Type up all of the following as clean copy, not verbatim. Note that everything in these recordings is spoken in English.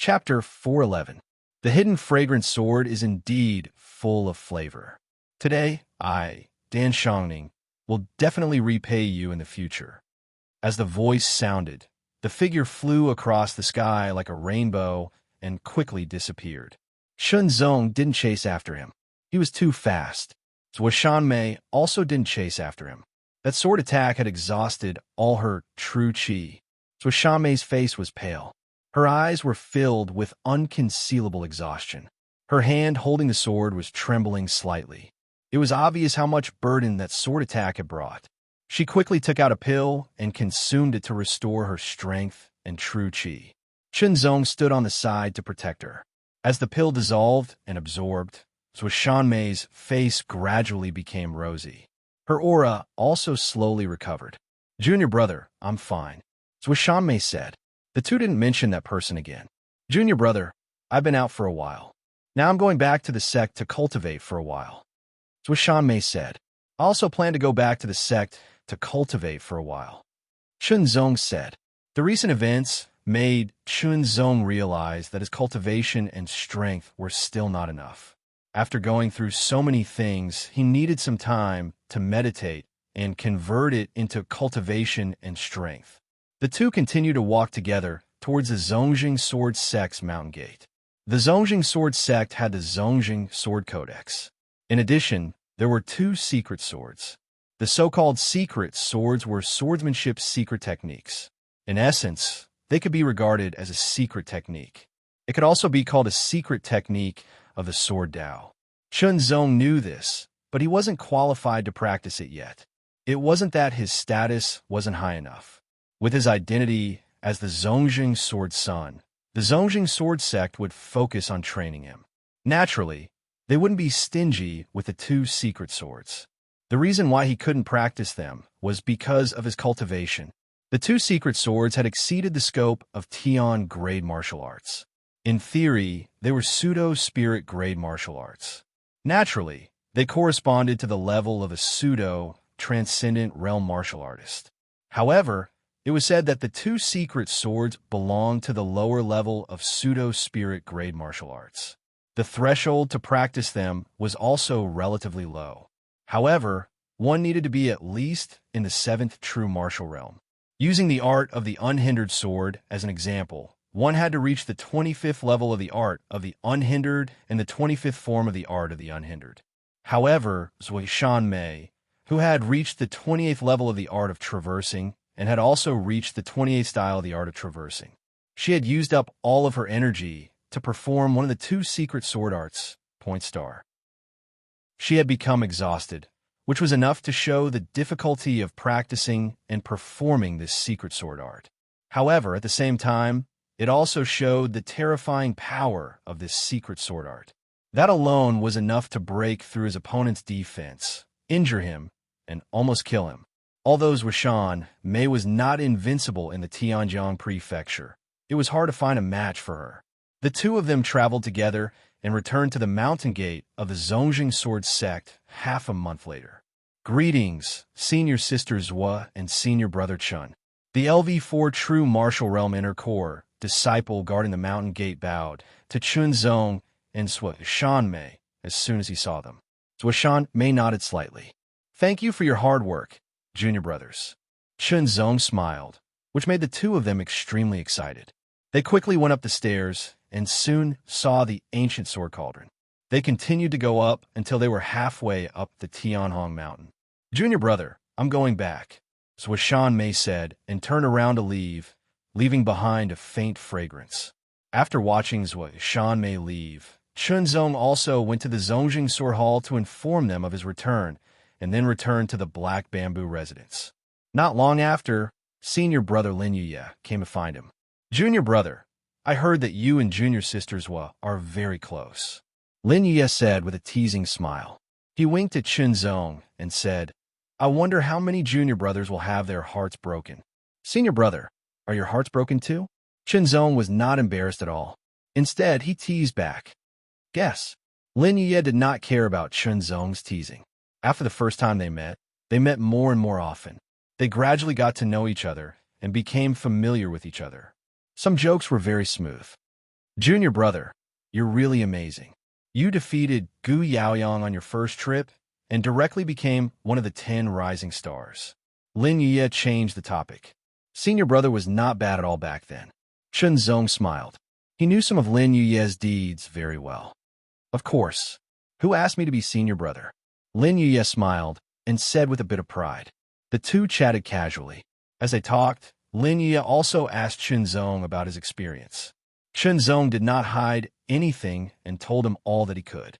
Chapter 411. The hidden fragrant sword is indeed full of flavor. Today, I, Dan Shangning, will definitely repay you in the future. As the voice sounded, the figure flew across the sky like a rainbow and quickly disappeared. Shun Zong didn't chase after him. He was too fast. Zhuo Shanmei also didn't chase after him. That sword attack had exhausted all her true qi. Zhuo Shanmei's face was pale. Her eyes were filled with unconcealable exhaustion. Her hand holding the sword was trembling slightly. It was obvious how much burden that sword attack had brought. She quickly took out a pill and consumed it to restore her strength and true qi. Chunzong stood on the side to protect her. As the pill dissolved and absorbed, Zhuo Shanmei's face gradually became rosy. Her aura also slowly recovered. "Junior brother, I'm fine," Zhuo Shanmei said. The two didn't mention that person again. "Junior brother, I've been out for a while. Now I'm going back to the sect to cultivate for a while," Zhuo Shanmei said. "I also plan to go back to the sect to cultivate for a while," Chunzong said. The recent events made Chunzong realize that his cultivation and strength were still not enough. After going through so many things, he needed some time to meditate and convert it into cultivation and strength. The two continued to walk together towards the Zongjing Sword Sect's mountain gate. The Zongjing Sword Sect had the Zongjing Sword Codex. In addition, there were two secret swords. The so-called secret swords were swordsmanship secret techniques. In essence, they could be regarded as a secret technique. It could also be called a secret technique of the Sword Dao. Chunzong knew this, but he wasn't qualified to practice it yet. It wasn't that his status wasn't high enough. With his identity as the Zongjing Sword Son, the Zongjing Sword Sect would focus on training him. Naturally, they wouldn't be stingy with the two secret swords. The reason why he couldn't practice them was because of his cultivation. The two secret swords had exceeded the scope of Tian grade martial arts. In theory, they were pseudo-spirit grade martial arts. Naturally, they corresponded to the level of a pseudo-transcendent realm martial artist. However, it was said that the two secret swords belonged to the lower level of pseudo-spirit grade martial arts. The threshold to practice them was also relatively low. However, one needed to be at least in the 7th true martial realm. Using the art of the unhindered sword as an example, one had to reach the 25th level of the art of the unhindered and the 25th form of the art of the unhindered. However, Zhuo Shanmei, who had reached the 28th level of the art of traversing, and had also reached the 28th style of the art of traversing. She had used up all of her energy to perform one of the two secret sword arts, Point Star. She had become exhausted, which was enough to show the difficulty of practicing and performing this secret sword art. However, at the same time, it also showed the terrifying power of this secret sword art. That alone was enough to break through his opponent's defense, injure him, and almost kill him. Although Zhuo Shanmei was not invincible in the Tianjiang prefecture, it was hard to find a match for her. The two of them traveled together and returned to the mountain gate of the Zongjing Sword Sect half a month later. "Greetings, senior sister Zhuo and senior brother Chun." The LV4 true martial realm inner core disciple guarding the mountain gate bowed to Chunzong and Zhuo Shanmei as soon as he saw them. Zhuo Shanmei nodded slightly. "Thank you for your hard work, junior brothers." Chunzong smiled, which made the two of them extremely excited. They quickly went up the stairs and soon saw the ancient sword cauldron. They continued to go up until they were halfway up the Tianhong mountain. "Junior brother, I'm going back," Zhuo Shanmei said and turned around to leave, leaving behind a faint fragrance. After watching Zhuo Shanmei leave, Chunzong also went to the Zongjing Sword Hall to inform them of his return, and then returned to the Black Bamboo residence. Not long after, senior brother Lin Yuye came to find him. "Junior brother, I heard that you and junior sister Zhuo are very close," Lin Yuye said with a teasing smile. He winked at Chunzong and said, "I wonder how many junior brothers will have their hearts broken." "Senior brother, are your hearts broken too?" Chunzong was not embarrassed at all. Instead, he teased back. "Guess." Lin Yuye did not care about Chunzong's teasing. After the first time they met more and more often. They gradually got to know each other and became familiar with each other. Some jokes were very smooth. Junior brother, you're really amazing. You defeated Gu Yaoyang on your first trip and directly became one of the 10 rising stars. Lin Yuye changed the topic. Senior brother was not bad at all back then. Chen Zong smiled. He knew some of Lin Yuye's deeds very well. Of course. Who asked me to be senior brother? Lin Yuye smiled and said with a bit of pride. The two chatted casually. As they talked, Lin Yuye also asked Chen Zong about his experience. Chen Zong did not hide anything and told him all that he could.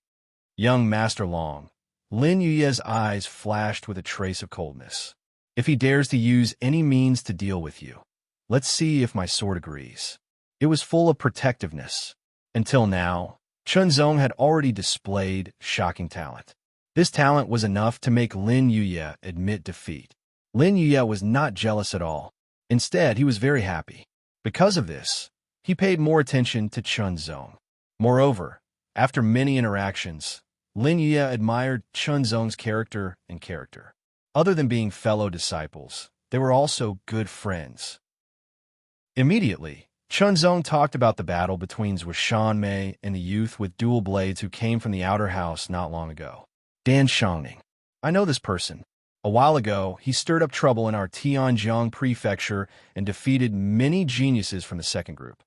Young Master Long, Lin Yuye's eyes flashed with a trace of coldness. If he dares to use any means to deal with you, let's see if my sword agrees. It was full of protectiveness. Until now, Chen Zong had already displayed shocking talent. This talent was enough to make Lin Yuye admit defeat. Lin Yuye was not jealous at all. Instead, he was very happy. Because of this, he paid more attention to Chen Zong. Moreover, after many interactions, Lin Yuye admired Chen Zong's character. Other than being fellow disciples, they were also good friends. Immediately, Chen Zong talked about the battle between Zhuo Mei and the youth with dual blades who came from the outer house not long ago. Dan Shangning. I know this person. A while ago, he stirred up trouble in our Tianjiang prefecture and defeated many geniuses from the second group.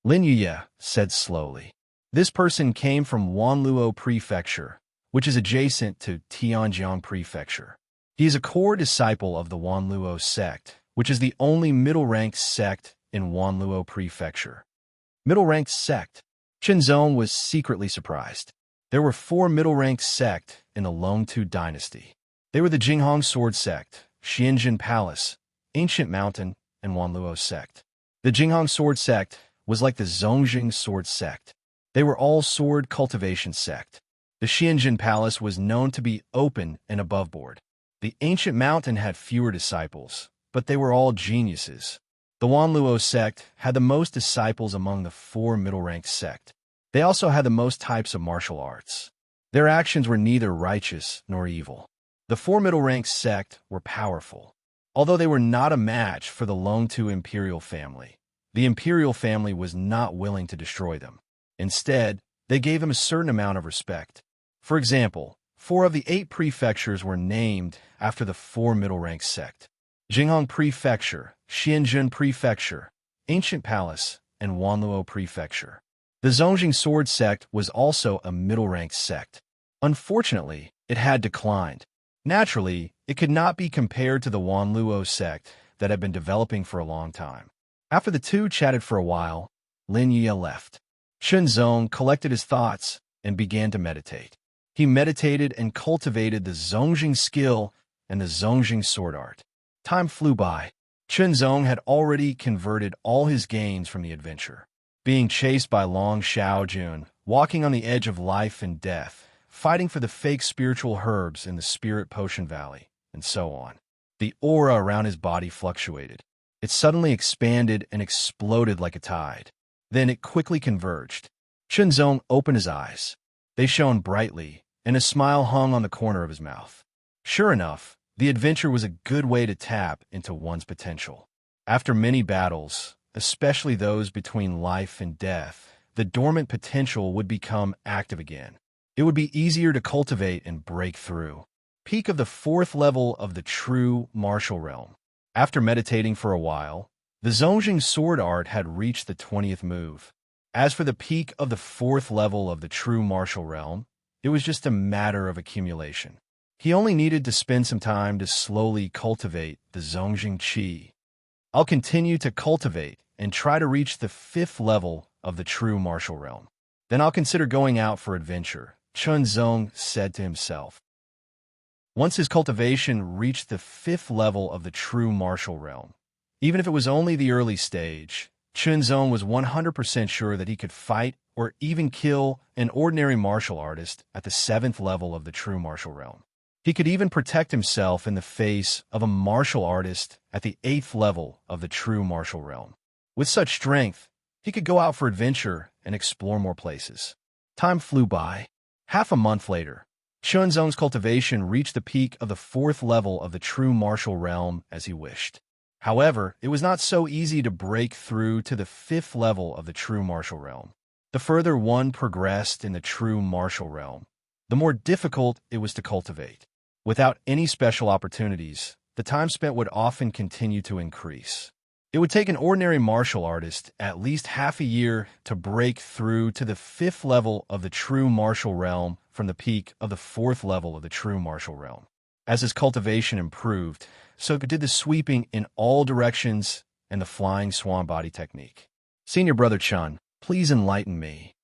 Lin Yuye said slowly. This person came from Wanluo Prefecture, which is adjacent to Tianjiang Prefecture. He is a core disciple of the Wanluo sect, which is the only middle-ranked sect in Wanluo Prefecture. Middle-ranked sect. Chen Zong was secretly surprised. There were 4 middle-ranked sect in the Longtu dynasty. They were the Jinghong Sword Sect, Xianjin Palace, Ancient Mountain, and Wanluo Sect. The Jinghong Sword Sect was like the Zongjing Sword Sect. They were all sword cultivation sect. The Xianjin Palace was known to be open and above board. The Ancient Mountain had fewer disciples, but they were all geniuses. The Wanluo sect had the most disciples among the 4 middle-ranked sect. They also had the most types of martial arts. Their actions were neither righteous nor evil. The 4 middle-ranked sect were powerful. Although they were not a match for the Longtu imperial family, the imperial family was not willing to destroy them. Instead, they gave them a certain amount of respect. For example, 4 of the 8 prefectures were named after the 4 middle-ranked sect. Jinghong Prefecture, Xianjin Prefecture, Ancient Palace, and Wanluo Prefecture. The Zongjing Sword Sect was also a middle-ranked sect. Unfortunately, it had declined. Naturally, it could not be compared to the Wanluo sect that had been developing for a long time. After the two chatted for a while, Lin Yuye left. Chen Zong collected his thoughts and began to meditate. He meditated and cultivated the Zongjing skill and the Zongjing sword art. Time flew by. Chen Zong had already converted all his gains from the adventure. Being chased by Long Xiaojun, walking on the edge of life and death, fighting for the fake spiritual herbs in the Spirit Potion Valley, and so on. The aura around his body fluctuated. It suddenly expanded and exploded like a tide. Then it quickly converged. Chen Zong opened his eyes. They shone brightly, and a smile hung on the corner of his mouth. Sure enough, the adventure was a good way to tap into one's potential. After many battles, especially those between life and death, the dormant potential would become active again. It would be easier to cultivate and break through. Peak of the 4th level of the true martial realm. After meditating for a while, the Zongjing sword art had reached the 20th move. As for the peak of the 4th level of the true martial realm, it was just a matter of accumulation. He only needed to spend some time to slowly cultivate the Zongjing Qi. I'll continue to cultivate and try to reach the 5th level of the true martial realm. Then I'll consider going out for adventure, Chen Zong said to himself. Once his cultivation reached the 5th level of the true martial realm, even if it was only the early stage, Chen Zong was 100% sure that he could fight or even kill an ordinary martial artist at the 7th level of the true martial realm. He could even protect himself in the face of a martial artist at the 8th level of the true martial realm. With such strength, he could go out for adventure and explore more places. Time flew by. Half a month later, Chen Zong's cultivation reached the peak of the 4th level of the true martial realm as he wished. However, it was not so easy to break through to the 5th level of the true martial realm. The further one progressed in the true martial realm, the more difficult it was to cultivate. Without any special opportunities, the time spent would often continue to increase. It would take an ordinary martial artist at least half a year to break through to the 5th level of the true martial realm from the peak of the 4th level of the true martial realm. As his cultivation improved, so did the sweeping in all directions and the flying swan body technique. Senior Brother Chun, please enlighten me.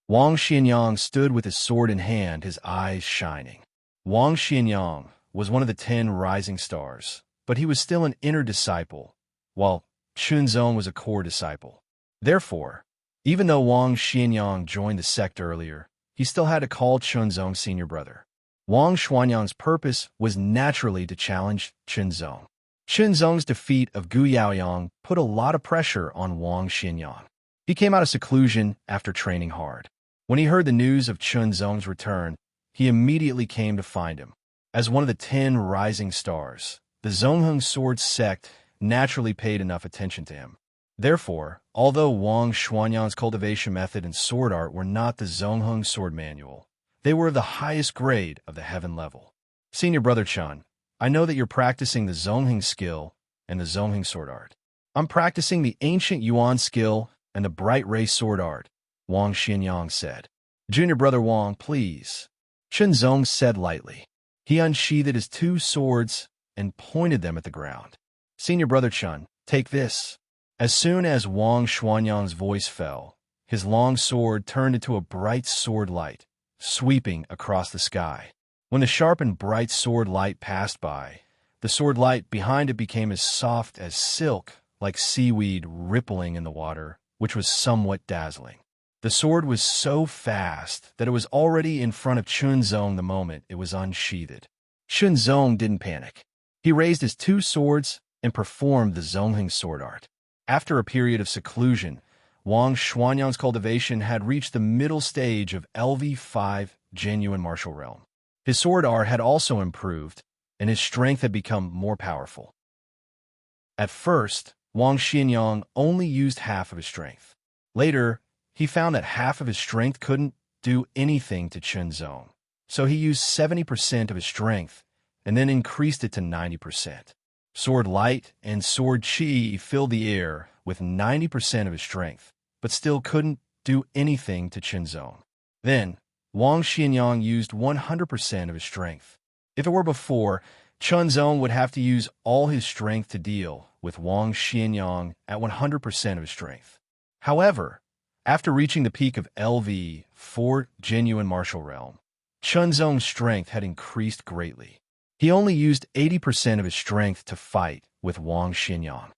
Wang Xianyang stood with his sword in hand, his eyes shining. Wang Xianyang was one of the 10 rising stars, but he was still an inner disciple, while Chunzong was a core disciple. Therefore, even though Wang Xianyang joined the sect earlier, he still had to call Chunzong senior brother. Wang Xuanyang's purpose was naturally to challenge Chunzong. Chunzong's defeat of Gu Yaoyang put a lot of pressure on Wang Xianyang. He came out of seclusion after training hard. When he heard the news of Chunzong's return, he immediately came to find him. As one of the 10 rising stars, the Zongheng Sword sect naturally paid enough attention to him. Therefore, although Wang Xuanyang's cultivation method and sword art were not the Zongheng Sword Manual, they were of the highest grade of the heaven level. Senior Brother Chun, I know that you're practicing the Zongheng skill and the Zongheng sword art. I'm practicing the ancient Yuan skill and the bright ray sword art, Wang Xianyang said. Junior Brother Wang, please. Chunzong said lightly. He unsheathed his 2 swords and pointed them at the ground. Senior Brother Chun, take this. As soon as Wang Xuanyang's voice fell, his long sword turned into a bright sword light, sweeping across the sky. When the sharp and bright sword light passed by, the sword light behind it became as soft as silk, like seaweed rippling in the water, which was somewhat dazzling. The sword was so fast that it was already in front of Chunzong the moment it was unsheathed. Chunzong didn't panic. He raised his 2 swords and performed the Zongheng sword art. After a period of seclusion, Wang Xuanyang's cultivation had reached the middle stage of LV5 genuine martial realm. His sword art had also improved, and his strength had become more powerful. At first, Wang Xianyang only used half of his strength. Later, he found that half of his strength couldn't do anything to Chunzong, so he used 70% of his strength and then increased it to 90%. Sword light and sword chi filled the air with 90% of his strength, but still couldn't do anything to Chunzong. Then, Wang Xianyang used 100% of his strength. If it were before, Chunzong would have to use all his strength to deal with Wang Xianyang at 100% of his strength. However, after reaching the peak of LV4 genuine martial realm, Chunzong's strength had increased greatly. He only used 80% of his strength to fight with Wang Xianyang.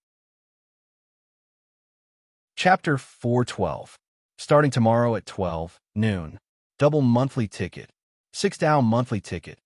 Chapter 412. Starting tomorrow at 12 noon. Double monthly ticket. 6 Dao monthly ticket.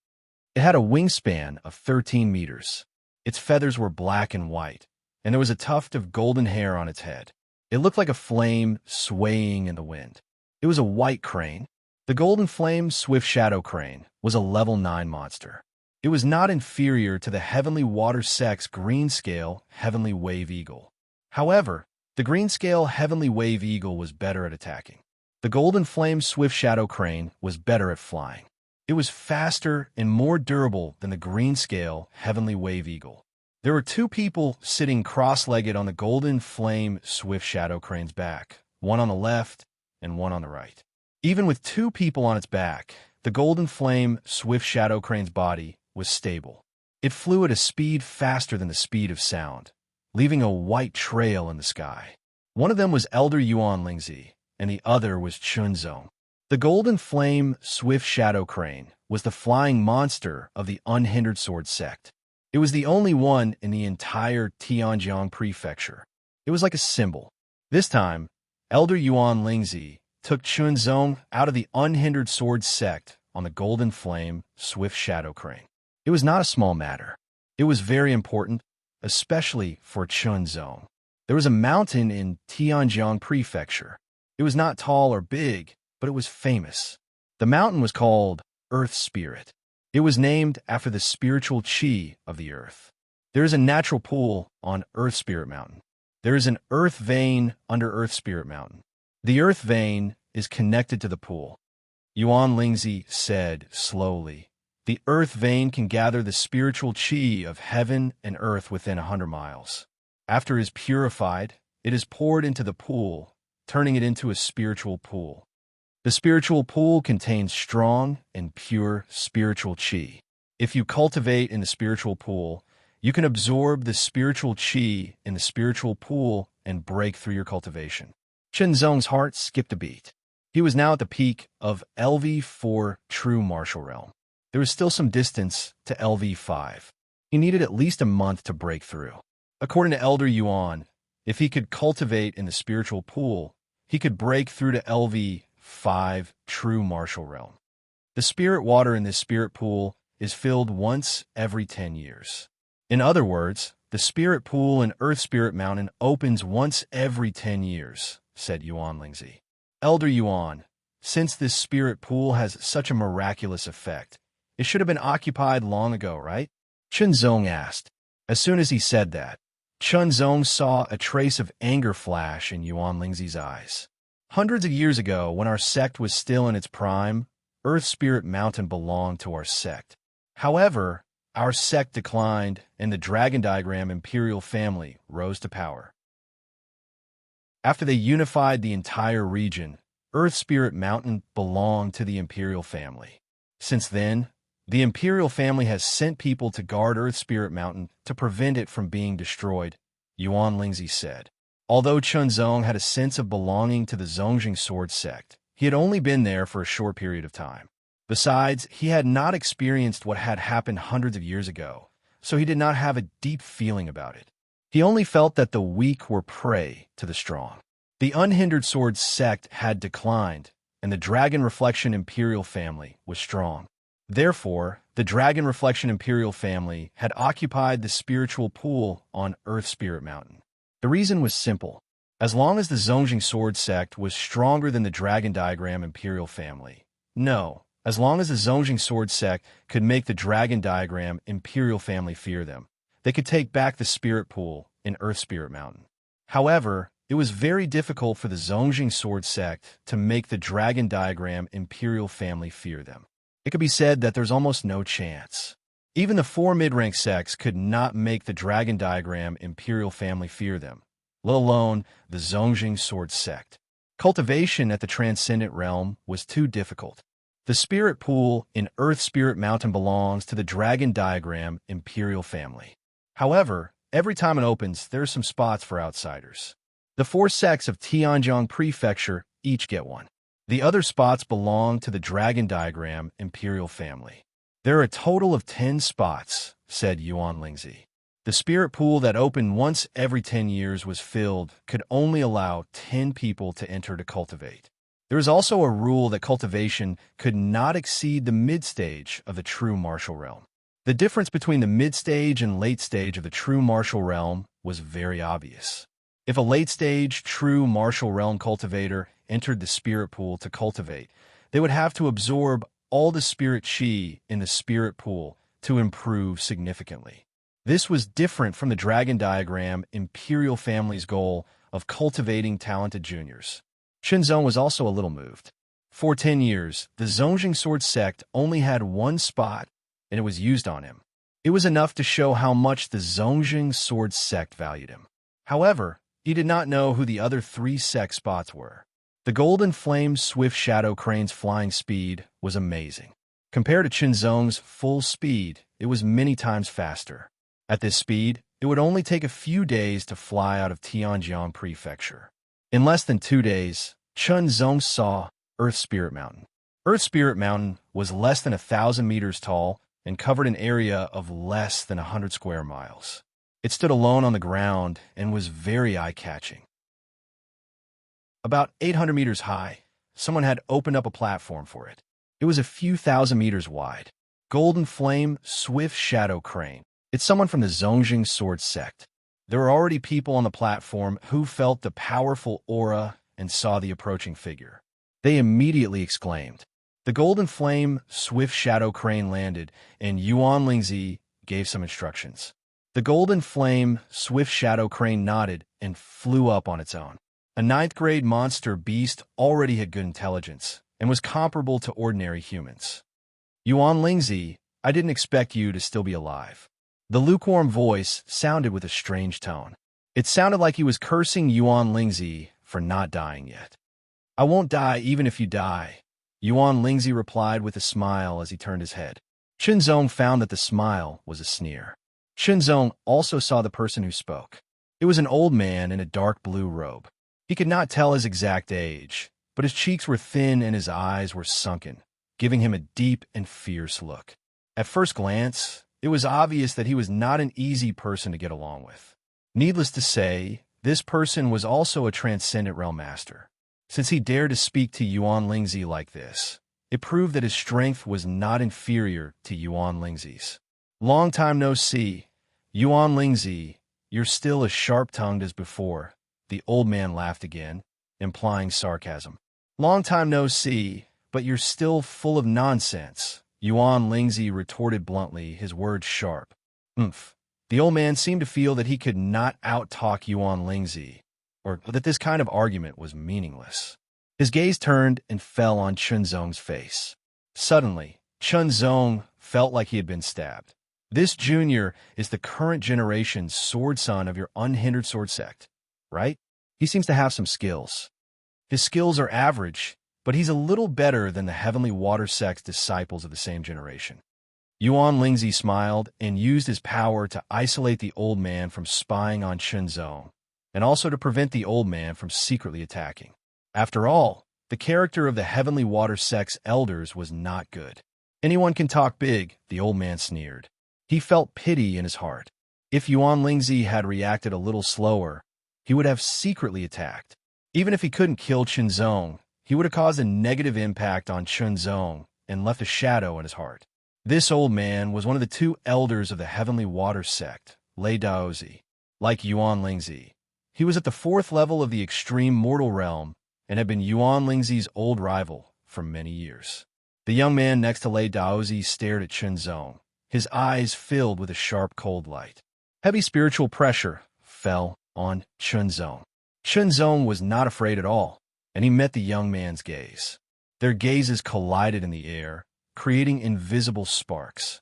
It had a wingspan of 13 meters. Its feathers were black and white, and there was a tuft of golden hair on its head. It looked like a flame swaying in the wind. It was a white crane. The golden flame swift shadow crane was a level 9 monster. It was not inferior to the heavenly water sect's green scale heavenly wave eagle. However, the green scale heavenly wave eagle was better at attacking. The golden flame swift shadow crane was better at flying. It was faster and more durable than the green scale heavenly wave eagle. There were 2 people sitting cross-legged on the golden flame swift shadow crane's back, one on the left and one on the right. Even with 2 people on its back, the golden flame swift shadow crane's body was stable. It flew at a speed faster than the speed of sound, leaving a white trail in the sky. One of them was Elder Yuan Lingzi, and the other was Chunzong. The golden flame swift shadow crane was the flying monster of the unhindered sword sect. It was the only one in the entire Tianjiang prefecture. It was like a symbol. This time, Elder Yuan Lingzi took Chunzong out of the unhindered sword sect on the golden flame swift shadow crane. It was not a small matter. It was very important, especially for Chunzong. There was a mountain in Tianjiang prefecture. It was not tall or big, but it was famous. The mountain was called Earth Spirit. It was named after the spiritual chi of the earth. There is a natural pool on Earth Spirit Mountain. There is an earth vein under Earth Spirit Mountain. The earth vein is connected to the pool. Yuan Lingzi said slowly, "The earth vein can gather the spiritual qi of heaven and earth within 100 miles. After it is purified, it is poured into the pool, turning it into a spiritual pool. The spiritual pool contains strong and pure spiritual qi. If you cultivate in the spiritual pool, you can absorb the spiritual qi in the spiritual pool and break through your cultivation." Chen Zong's heart skipped a beat. He was now at the peak of LV4 true martial realm. There was still some distance to LV5. He needed at least a month to break through. According to Elder Yuan, if he could cultivate in the spiritual pool, he could break through to LV5 true martial realm. The spirit water in this spirit pool is filled once every 10 years. In other words, the spirit pool in Earth Spirit Mountain opens once every 10 years, said Yuan Lingzi. Elder Yuan, since this spirit pool has such a miraculous effect, it should have been occupied long ago, right? Chen Zong asked. As soon as he said that, Chen Zong saw a trace of anger flash in Yuan Lingzi's eyes. Hundreds of years ago, when our sect was still in its prime, Earth Spirit Mountain belonged to our sect. However, our sect declined, and the Dragon Diagram Imperial family rose to power. After they unified the entire region, Earth Spirit Mountain belonged to the Imperial family. Since then, the Imperial family has sent people to guard Earth Spirit Mountain to prevent it from being destroyed, Yuan Lingzi said. Although Chen Zong had a sense of belonging to the Zongjing Sword sect, he had only been there for a short period of time. Besides, he had not experienced what had happened hundreds of years ago, so he did not have a deep feeling about it. He only felt that the weak were prey to the strong. The Unhindered Sword sect had declined, and the Dragon Reflection Imperial family was strong. Therefore, the Dragon Reflection Imperial family had occupied the spiritual pool on Earth Spirit Mountain. The reason was simple. As long as the Zongjing Sword sect was stronger than the Dragon Diagram Imperial family, as long as the Zongjing Sword sect could make the Dragon Diagram Imperial family fear them, they could take back the Spirit Pool in Earth Spirit Mountain. However, it was very difficult for the Zongjing Sword sect to make the Dragon Diagram Imperial family fear them. It could be said that there's almost no chance. Even the 4 mid-rank sects could not make the Dragon Diagram Imperial family fear them, let alone the Zongjing Sword sect. Cultivation at the Transcendent Realm was too difficult. The Spirit Pool in Earth Spirit Mountain belongs to the Dragon Diagram Imperial family. However, every time it opens, there are some spots for outsiders. The 4 sects of Tianjiang Prefecture each get one. The other spots belong to the Dragon Diagram Imperial family. There are a total of 10 spots, said Yuan Lingzi. The Spirit Pool that opened once every 10 years was filled, could only allow 10 people to enter to cultivate. There is also a rule that cultivation could not exceed the mid-stage of the true martial realm. The difference between the mid-stage and late stage of the true martial realm was very obvious. If a late-stage true martial realm cultivator entered the Spirit Pool to cultivate, they would have to absorb all the spirit qi in the Spirit Pool to improve significantly. This was different from the Dragon Diagram Imperial family's goal of cultivating talented juniors. Chen Zong was also a little moved. For 10 years, the Zongjing Sword sect only had 1 spot, and it was used on him. It was enough to show how much the Zongjing Sword sect valued him. However, he did not know who the other 3 sect spots were. The Golden Flame Swift Shadow Crane's flying speed was amazing. Compared to Chen Zong's full speed, it was many times faster. At this speed, it would only take a few days to fly out of Tianjiang Prefecture. In less than 2 days, Chen Zong saw Earth Spirit Mountain. Earth Spirit Mountain was less than 1,000 meters tall and covered an area of less than 100 square miles. It stood alone on the ground and was very eye-catching. About 800 meters high, someone had opened up a platform for it. It was a few thousand meters wide. Golden Flame Swift Shadow Crane. It's someone from the Zongjing Sword sect. There were already people on the platform who felt the powerful aura and saw the approaching figure. They immediately exclaimed. The Golden Flame Swift Shadow Crane landed, and Yuan Lingzi gave some instructions. The Golden Flame Swift Shadow Crane nodded and flew up on its own. A ninth-grade monster beast already had good intelligence and was comparable to ordinary humans. Yuan Lingzi, I didn't expect you to still be alive. The lukewarm voice sounded with a strange tone. It sounded like he was cursing Yuan Lingzi for not dying yet. I won't die even if you die, Yuan Lingzi replied with a smile as he turned his head. Chunzong found that the smile was a sneer. Chunzong also saw the person who spoke. It was an old man in a dark blue robe. He could not tell his exact age, but his cheeks were thin and his eyes were sunken, giving him a deep and fierce look. At first glance, it was obvious that he was not an easy person to get along with. Needless to say, this person was also a transcendent realm master. Since he dared to speak to Yuan Lingzi like this, it proved that his strength was not inferior to Yuan Lingzi's. Long time no see, Yuan Lingzi, you're still as sharp-tongued as before, the old man laughed again, implying sarcasm. Long time no see, but you're still full of nonsense, Yuan Lingzi retorted bluntly, his words sharp. Oomph. The old man seemed to feel that he could not out-talk Yuan Lingzi, or that this kind of argument was meaningless. His gaze turned and fell on Chunzong's face. Suddenly, Chunzong felt like he had been stabbed. This junior is the current generation's sword son of your unhindered sword sect, right? He seems to have some skills. His skills are average, but he's a little better than the Heavenly Water Sect's disciples of the same generation. Yuan Lingzi smiled and used his power to isolate the old man from spying on Chunzong, and also to prevent the old man from secretly attacking. After all, the character of the Heavenly Water Sect's elders was not good. Anyone can talk big, the old man sneered. He felt pity in his heart. If Yuan Lingzi had reacted a little slower, he would have secretly attacked. Even if he couldn't kill Chunzong, he would have caused a negative impact on Chunzong and left a shadow in his heart. This old man was one of the two elders of the Heavenly Water Sect, Lei Daozi. Like Yuan Lingzi, he was at the 4th level of the extreme mortal realm and had been Yuan Lingzi's old rival for many years. The young man next to Lei Daozi stared at Chunzong, his eyes filled with a sharp cold light. Heavy spiritual pressure fell on Chunzong. Chunzong was not afraid at all, and he met the young man's gaze. Their gazes collided in the air, creating invisible sparks.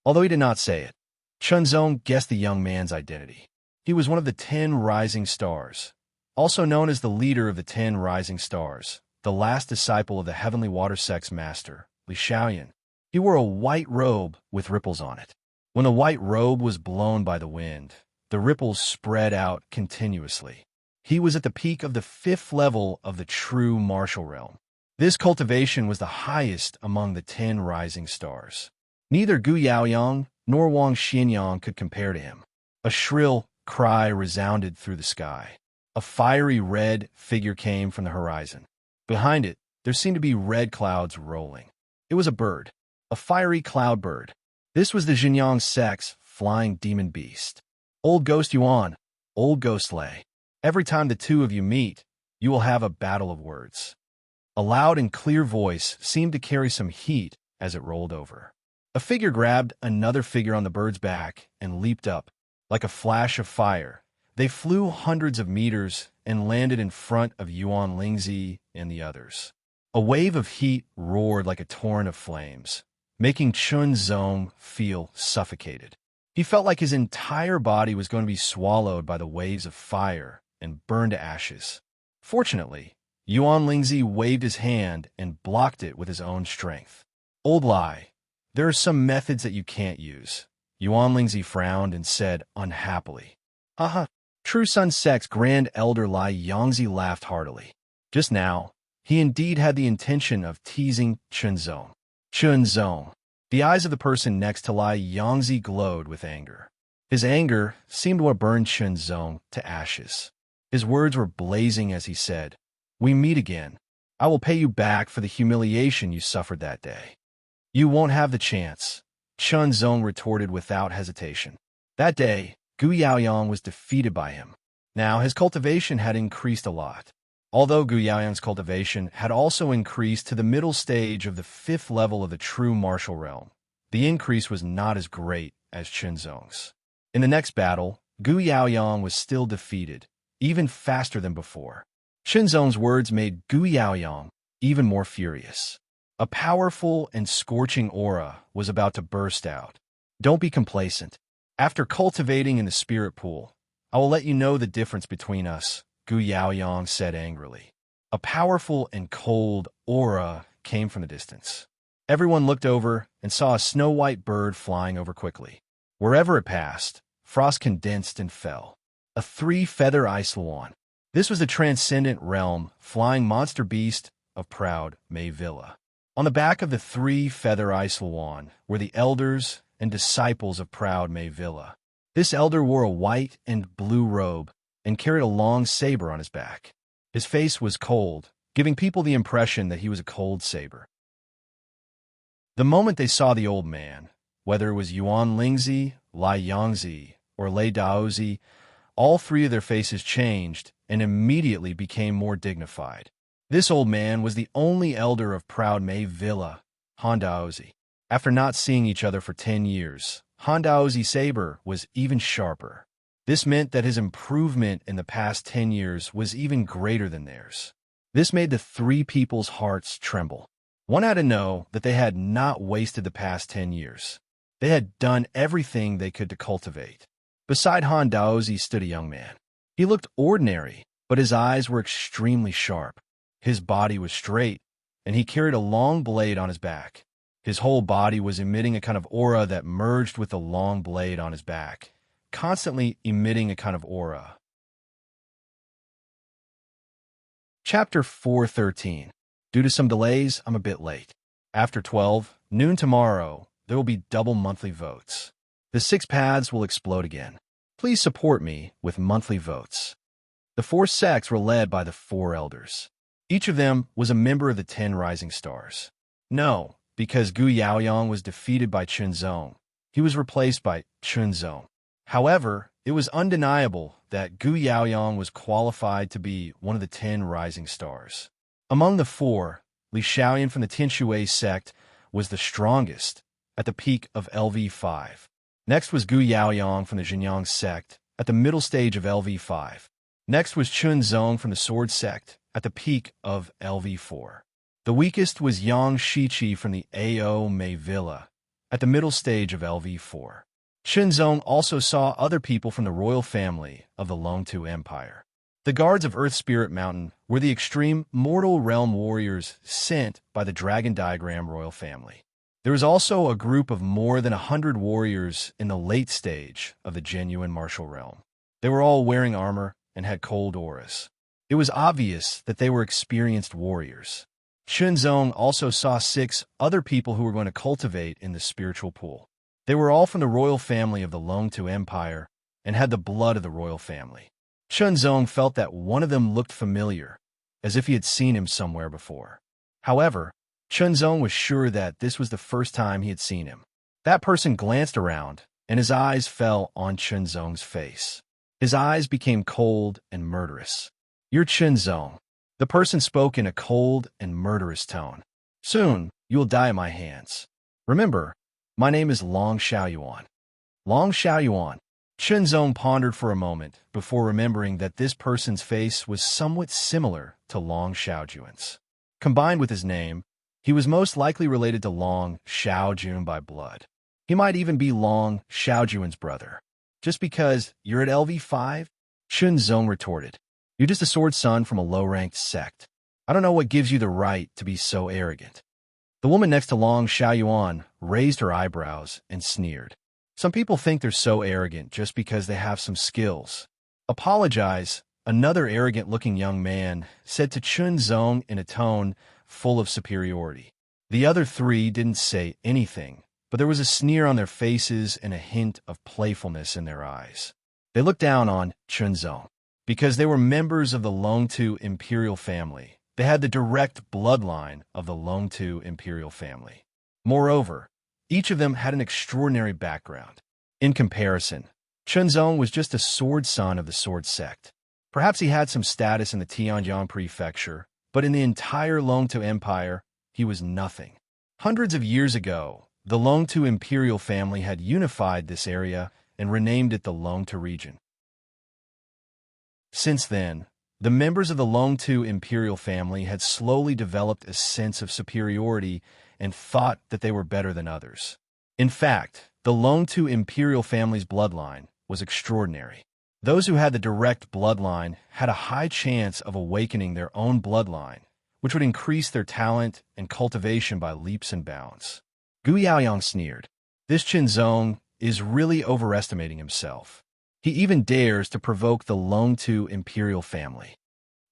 Although he did not say it, Chunzong guessed the young man's identity. He was one of the 10 Rising Stars, also known as the leader of the 10 Rising Stars, the last disciple of the Heavenly Water Sect's master, Li Shaoyan. He wore a white robe with ripples on it. When the white robe was blown by the wind, the ripples spread out continuously. He was at the peak of the 5th level of the true martial realm. This cultivation was the highest among the 10 Rising Stars. Neither Gu Yaoyang nor Wang Xianyang could compare to him. A shrill cry resounded through the sky. A fiery red figure came from the horizon. Behind it, there seemed to be red clouds rolling. It was a bird, a fiery cloud bird. This was the Xinjiang sect's flying demon beast. Old Ghost Yuan, Old Ghost Lei. Every time the two of you meet, you will have a battle of words. A loud and clear voice seemed to carry some heat as it rolled over. A figure grabbed another figure on the bird's back and leaped up. Like a flash of fire, they flew hundreds of meters and landed in front of Yuan Lingzi and the others. A wave of heat roared like a torrent of flames, making Chunzong feel suffocated. He felt like his entire body was going to be swallowed by the waves of fire and burned to ashes. Fortunately, Yuan Lingzi waved his hand and blocked it with his own strength. Old Lai, there are some methods that you can't use. Yuan Lingzi frowned and said unhappily. Haha, True Sun Sect's Grand Elder Lai Yangzi laughed heartily. Just now, he indeed had the intention of teasing Chunzong. Chunzong. The eyes of the person next to Lai Yangzi glowed with anger. His anger seemed to have burned Chunzong to ashes. His words were blazing as he said, "We meet again. I will pay you back for the humiliation you suffered that day." "You won't have the chance," Chunzong retorted without hesitation. That day, Gu Yaoyang was defeated by him. Now, his cultivation had increased a lot. Although Gu Yaoyang's cultivation had also increased to the middle stage of the 5th level of the true martial realm, the increase was not as great as Chunzong's. In the next battle, Gu Yaoyang was still defeated, even faster than before. Shenzong's words made Gu Yaoyang even more furious. A powerful and scorching aura was about to burst out. Don't be complacent. After cultivating in the spirit pool, I will let you know the difference between us, Gu Yaoyang said angrily. A powerful and cold aura came from the distance. Everyone looked over and saw a snow-white bird flying over quickly. Wherever it passed, frost condensed and fell. A three-feather ice swan. This was the transcendent realm, flying monster beast of proud May Villa. On the back of the three-feather ice swan were the elders and disciples of proud May Villa. This elder wore a white and blue robe and carried a long saber on his back. His face was cold, giving people the impression that he was a cold saber. The moment they saw the old man, whether it was Yuan Lingzi, Lai Yangzi, or Lei Daozi, all three of their faces changed and immediately became more dignified. This old man was the only elder of proud May Villa, Han Daozi. After not seeing each other for 10 years, Han Daozi's saber was even sharper. This meant that his improvement in the past 10 years was even greater than theirs. This made the three people's hearts tremble. One had to know that they had not wasted the past 10 years. They had done everything they could to cultivate. Beside Han Daozi stood a young man. He looked ordinary, but his eyes were extremely sharp. His body was straight, and he carried a long blade on his back. His whole body was emitting a kind of aura that merged with the long blade on his back, constantly emitting a kind of aura. Chapter 413. Due to some delays, I'm a bit late. After 12 noon tomorrow, there will be double monthly votes. The 6 paths will explode again. Please support me with monthly votes. The 4 sects were led by the 4 elders. Each of them was a member of the 10 rising stars. No, because Gu Yaoyang was defeated by Chunzong, he was replaced by Chunzong. However, it was undeniable that Gu Yaoyang was qualified to be one of the 10 rising stars. Among the 4, Li Xiaoyan from the Tianshui sect was the strongest, at the peak of LV5. Next was Gu Yaoyang from the Jinyang sect, at the middle stage of LV5. Next was Chunzong from the Sword sect, at the peak of LV4. The weakest was Yang Shiqi from the Ao Mei Villa, at the middle stage of LV4. Chunzong also saw other people from the royal family of the Longtu Empire. The guards of Earth Spirit Mountain were the extreme mortal realm warriors sent by the Dragon Diagram royal family. There was also a group of more than 100 warriors in the late stage of the genuine martial realm. They were all wearing armor and had cold auras. It was obvious that they were experienced warriors. Chunzong also saw 6 other people who were going to cultivate in the spiritual pool. They were all from the royal family of the Longtu Empire and had the blood of the royal family. Chunzong felt that one of them looked familiar, as if he had seen him somewhere before. However, Chunzong was sure that this was the first time he had seen him. That person glanced around, and his eyes fell on Chunzong's face. His eyes became cold and murderous. "You're Chunzong." The person spoke in a cold and murderous tone. "Soon, you will die at my hands. Remember, my name is Long Xiaoyuan." Long Xiaoyuan. Chunzong pondered for a moment before remembering that this person's face was somewhat similar to Long Xiaojuan's. Combined with his name, he was most likely related to Long Xiaojun by blood. He might even be Long Xiaojuan's brother. "Just because you're at LV5? Chunzong retorted. "You're just a sword son from a low-ranked sect. I don't know what gives you the right to be so arrogant." The woman next to Long Xiaoyuan raised her eyebrows and sneered. "Some people think they're so arrogant just because they have some skills." "Apologize," another arrogant-looking young man said to Chunzong in a tone full of superiority. The other 3 didn't say anything, but there was a sneer on their faces and a hint of playfulness in their eyes. They looked down on Chunzong. Because they were members of the Longtu imperial family, they had the direct bloodline of the Longtu imperial family. Moreover, each of them had an extraordinary background. In comparison, Chunzong was just a sword son of the sword sect. Perhaps he had some status in the Tianjiang prefecture, but in the entire Longtu Empire, he was nothing. Hundreds of years ago, the Longtu imperial family had unified this area and renamed it the Longtu region. Since then, the members of the Longtu imperial family had slowly developed a sense of superiority and thought that they were better than others. In fact, the Longtu imperial family's bloodline was extraordinary. Those who had the direct bloodline had a high chance of awakening their own bloodline, which would increase their talent and cultivation by leaps and bounds. Gu Yaoyang sneered. This Qinzong is really overestimating himself. He even dares to provoke the Longtu imperial family.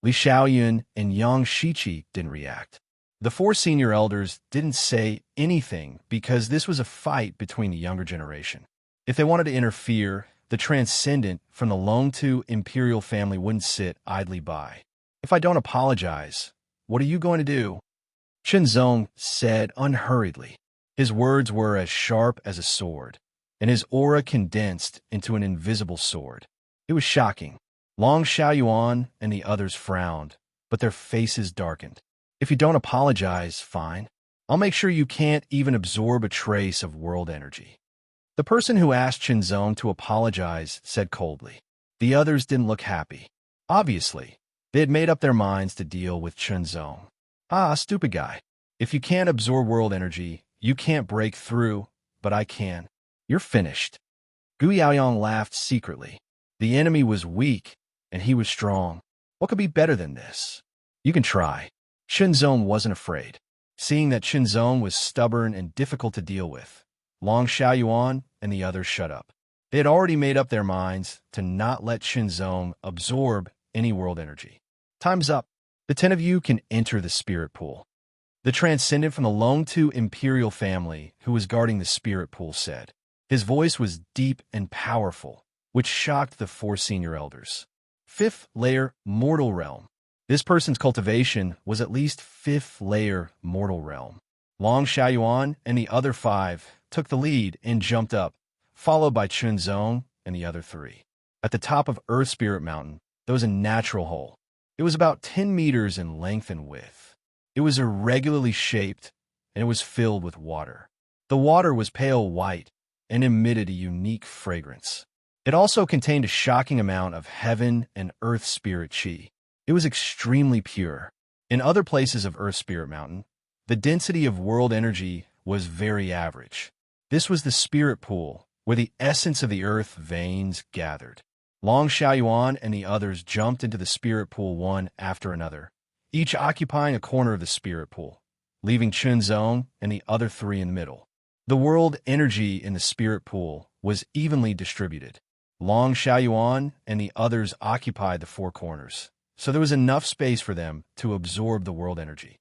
Li Xiaoyun and Yang Shiqi didn't react. The four senior elders didn't say anything because this was a fight between the younger generation. If they wanted to interfere, the transcendent from the Longtu imperial family wouldn't sit idly by. If I don't apologize, what are you going to do? Qinzong said unhurriedly. His words were as sharp as a sword, and his aura condensed into an invisible sword. It was shocking. Long Xiaoyuan and the others frowned, but their faces darkened. If you don't apologize, fine. I'll make sure you can't even absorb a trace of world energy. The person who asked Qinzong to apologize said coldly. The others didn't look happy. Obviously, they had made up their minds to deal with Qinzong. Ah, stupid guy. If you can't absorb world energy, you can't break through, but I can. You're finished. Gu Yaoyang laughed secretly. The enemy was weak, and he was strong. What could be better than this? You can try. Qinzong wasn't afraid. Seeing that Qinzong was stubborn and difficult to deal with, Long Xiaoyuan and the others shut up. They had already made up their minds to not let Qinzong absorb any world energy. Time's up. The 10 of you can enter the spirit pool. The transcendent from the Longtu imperial family who was guarding the spirit pool said. His voice was deep and powerful, which shocked the four senior elders. 5th layer mortal realm. This person's cultivation was at least 5th layer mortal realm. Long Xiaoyuan and the other 5 took the lead and jumped up, followed by Qinzong and the other 3. At the top of Earth Spirit Mountain, there was a natural hole. It was about 10 meters in length and width. It was irregularly shaped, and it was filled with water. The water was pale white and emitted a unique fragrance. It also contained a shocking amount of heaven and earth spirit chi. It was extremely pure. In other places of Earth Spirit Mountain, the density of world energy was very average. This was the spirit pool, where the essence of the earth veins gathered. Long Xiaoyuan and the others jumped into the spirit pool one after another, each occupying a corner of the spirit pool, leaving Qinzong and the other 3 in the middle. The world energy in the spirit pool was evenly distributed. Long Xiaoyuan and the others occupied the 4 corners, so there was enough space for them to absorb the world energy.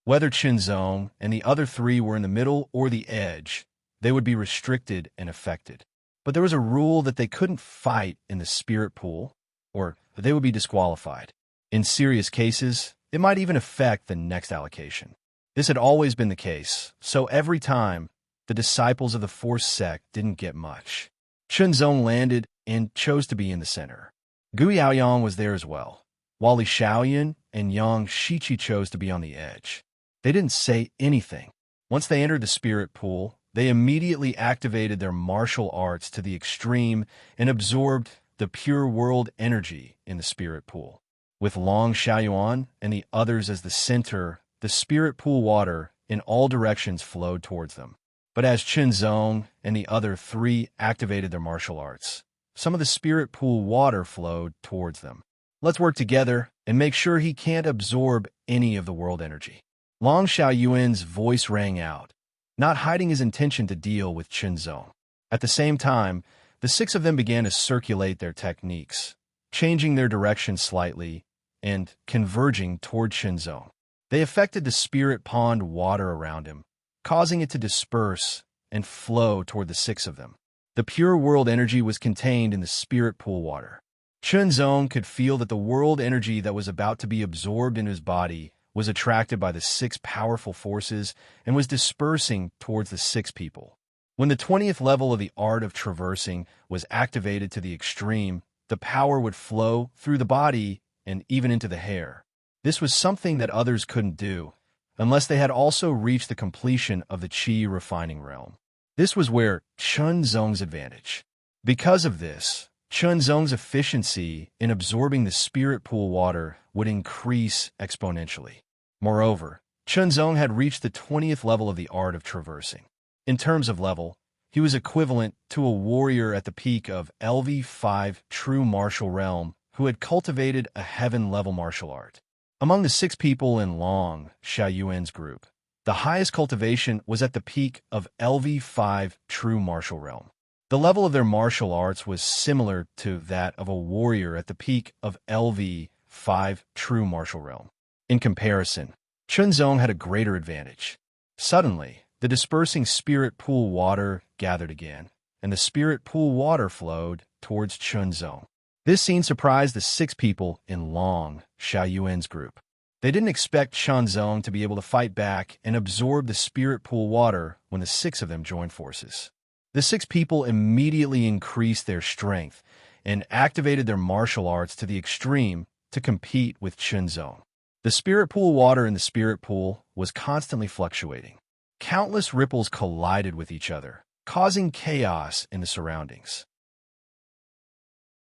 Whether Qinzong and the other 3 were in the middle or the edge, they would be restricted and affected. But there was a rule that they couldn't fight in the spirit pool, or they would be disqualified. In serious cases, it might even affect the next allocation. This had always been the case, so every time, the disciples of the 4th sect didn't get much. Qinzong landed and chose to be in the center. Gu Yaoyang was there as well, while Li Xiaoyun and Yang Shiqi chose to be on the edge. They didn't say anything. Once they entered the spirit pool, they immediately activated their martial arts to the extreme and absorbed the pure world energy in the spirit pool. With Long Xiaoyuan and the others as the center, the spirit pool water in all directions flowed towards them. But as Qinzong and the other 3 activated their martial arts, some of the spirit pool water flowed towards them. Let's work together and make sure he can't absorb any of the world energy. Long Xiaoyuan's voice rang out, not hiding his intention to deal with Qinzong. At the same time, the 6 of them began to circulate their techniques, changing their direction slightly and converging toward Qinzong. They affected the spirit pond water around him, causing it to disperse and flow toward the 6 of them. The pure world energy was contained in the spirit pool water. Qinzong could feel that the world energy that was about to be absorbed in his body was attracted by the 6 powerful forces and was dispersing towards the 6 people. When the 20th level of the art of traversing was activated to the extreme, the power would flow through the body and even into the hair. This was something that others couldn't do, unless they had also reached the completion of the Qi refining realm. This was where Qinzong's advantage. Because of this, Chunzong's efficiency in absorbing the spirit pool water would increase exponentially. Moreover, Chunzong had reached the 20th level of the art of traversing. In terms of level, he was equivalent to a warrior at the peak of LV5 true martial realm who had cultivated a heaven-level martial art. Among the 6 people in Long Xiaoyuan's group, the highest cultivation was at the peak of LV5 true martial realm. The level of their martial arts was similar to that of a warrior at the peak of LV5 true martial realm. In comparison, Chunzong had a greater advantage. Suddenly, the dispersing spirit pool water gathered again, and the spirit pool water flowed towards Chunzong. This scene surprised the 6 people in Long Xiaoyuan's group. They didn't expect Chunzong to be able to fight back and absorb the spirit pool water when the 6 of them joined forces. The 6 people immediately increased their strength and activated their martial arts to the extreme to compete with Chunzong. The spirit pool water in the spirit pool was constantly fluctuating. Countless ripples collided with each other, causing chaos in the surroundings.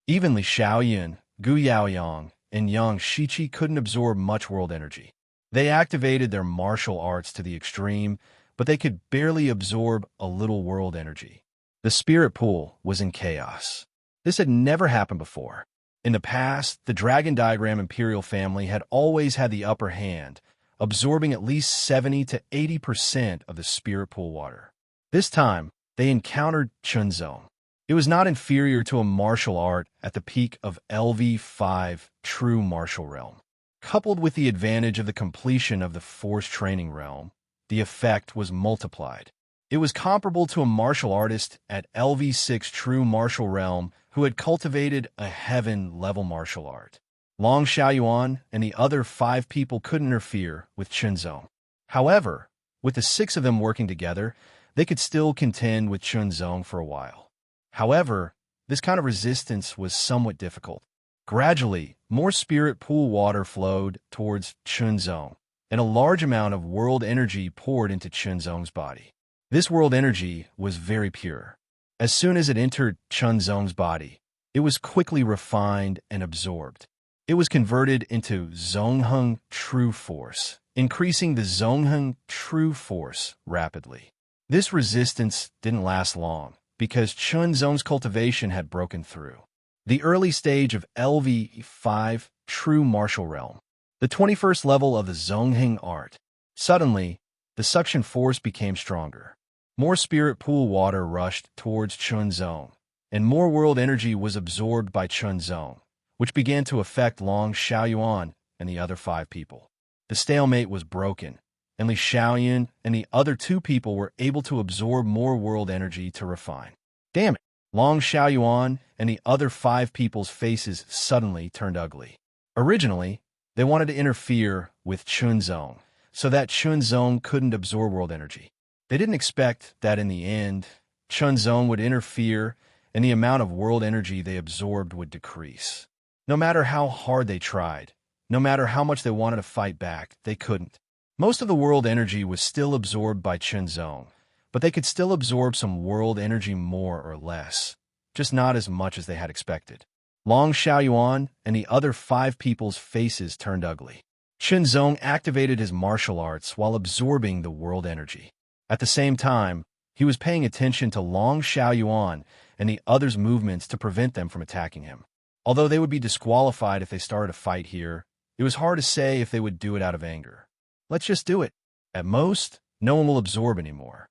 Even Li Xiaoyan, Gu Yaoyang, and Yang Shiqi couldn't absorb much world energy. They activated their martial arts to the extreme, but they could barely absorb a little world energy. The spirit pool was in chaos. This had never happened before. In the past, the Dragon Diagram Imperial family had always had the upper hand, absorbing at least 70 to 80% of the spirit pool water. This time, they encountered Chunzong. It was not inferior to a martial art at the peak of LV5 true martial realm. Coupled with the advantage of the completion of the force training realm, the effect was multiplied. It was comparable to a martial artist at LV6 true martial realm who had cultivated a heaven-level martial art. Long Xiaoyuan and the other 5 people couldn't interfere with Chunzong. However, with the 6 of them working together, they could still contend with Chunzong for a while. However, this kind of resistance was somewhat difficult. Gradually, more spirit pool water flowed towards Chunzong, and a large amount of world energy poured into Chunzong's body. This world energy was very pure. As soon as it entered Chunzong's body, it was quickly refined and absorbed. It was converted into Zongheng True Force, increasing the Zongheng True Force rapidly. This resistance didn't last long, because Chunzong's cultivation had broken through. The early stage of LV5 True Martial Realm, the 21st level of the Zongheng art. Suddenly, the suction force became stronger. More spirit pool water rushed towards Chunzong, and more world energy was absorbed by Chunzong, which began to affect Long Xiaoyuan and the other 5 people. The stalemate was broken, and Li Xiaoyan and the other 2 people were able to absorb more world energy to refine. Damn it! Long Xiaoyuan and the other 5 people's faces suddenly turned ugly. Originally, they wanted to interfere with Chunzong, so that Chunzong couldn't absorb world energy. They didn't expect that in the end, Chunzong would interfere and the amount of world energy they absorbed would decrease. No matter how hard they tried, no matter how much they wanted to fight back, they couldn't. Most of the world energy was still absorbed by Chunzong, but they could still absorb some world energy more or less, just not as much as they had expected. Long Xiaoyuan and the other 5 people's faces turned ugly. Chunzong activated his martial arts while absorbing the world energy. At the same time, he was paying attention to Long Xiaoyuan and the others' movements to prevent them from attacking him. Although they would be disqualified if they started a fight here, it was hard to say if they would do it out of anger. Let's just do it. At most, no one will absorb anymore.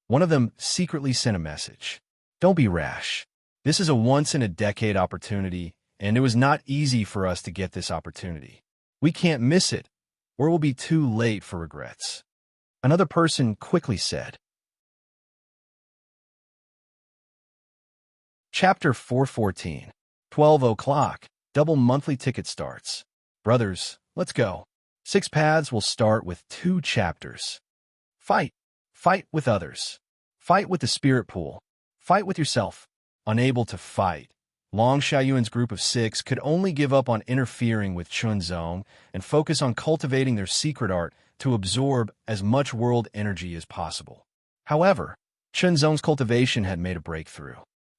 One of them secretly sent a message. Don't be rash. This is a once-in-a-decade opportunity, and it was not easy for us to get this opportunity. We can't miss it, or it will be too late for regrets. Another person quickly said. Chapter 414. 12 o'clock. Double monthly ticket starts. Brothers, let's go. 6 paths will start with 2 chapters. Fight. Fight with others. Fight with the spirit pool. Fight with yourself. Unable to fight, Long Xiaoyuan's group of 6 could only give up on interfering with Chunzong and focus on cultivating their secret art to absorb as much world energy as possible. However, Chunzong's cultivation had made a breakthrough.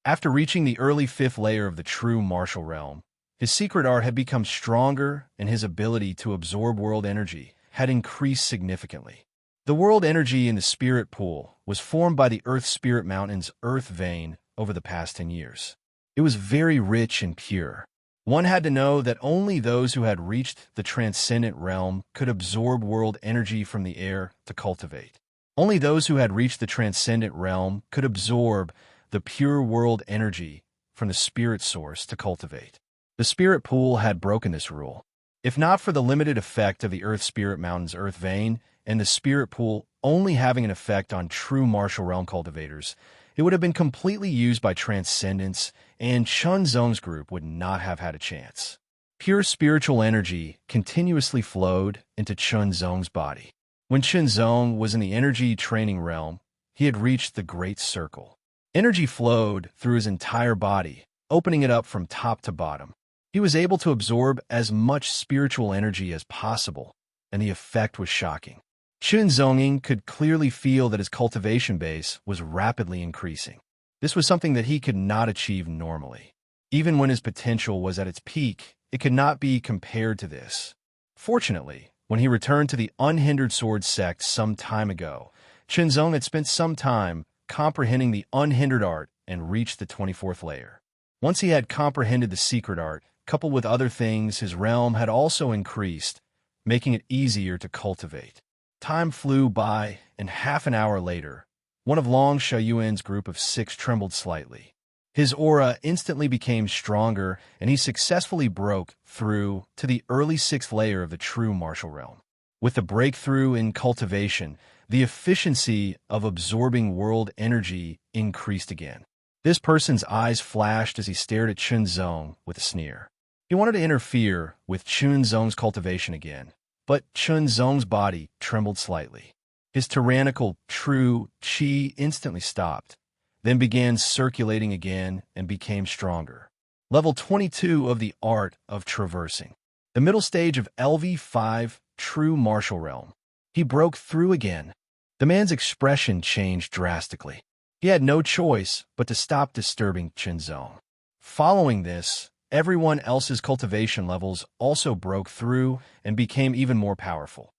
After reaching the early 5th layer of the true martial realm, his secret art had become stronger and his ability to absorb world energy had increased significantly. The world energy in the spirit pool was formed by the Earth Spirit Mountain's Earth vein over the past 10 years. It was very rich and pure. One had to know that only those who had reached the transcendent realm could absorb world energy from the air to cultivate. Only those who had reached the transcendent realm could absorb the pure world energy from the spirit source to cultivate. The spirit pool had broken this rule. If not for the limited effect of the Earth Spirit Mountain's Earth vein and the spirit pool only having an effect on true martial realm cultivators, it would have been completely used by Transcendence, and Chun Zong's group would not have had a chance. Pure spiritual energy continuously flowed into Chun Zong's body. When Chun Zong was in the energy training realm, he had reached the Great Circle. Energy flowed through his entire body, opening it up from top to bottom. He was able to absorb as much spiritual energy as possible, and the effect was shocking. Chun Zonging could clearly feel that his cultivation base was rapidly increasing. This was something that he could not achieve normally. Even when his potential was at its peak, it could not be compared to this. Fortunately, when he returned to the Unhindered Sword sect some time ago, Chun Zong had spent some time comprehending the unhindered art and reached the 24th layer. Once he had comprehended the secret art, coupled with other things, his realm had also increased, making it easier to cultivate. Time flew by, and half an hour later, one of Long Shayuan's group of 6 trembled slightly. His aura instantly became stronger, and he successfully broke through to the early 6th layer of the true martial realm. With the breakthrough in cultivation, the efficiency of absorbing world energy increased again. This person's eyes flashed as he stared at Chun Zong with a sneer. He wanted to interfere with Chun Zong's cultivation again, but Chun Zong's body trembled slightly. His tyrannical, true qi instantly stopped, then began circulating again and became stronger. Level 22 of the Art of Traversing. The middle stage of LV5, True Martial Realm. He broke through again. The man's expression changed drastically. He had no choice but to stop disturbing Chun Zong. Following this, everyone else's cultivation levels also broke through and became even more powerful.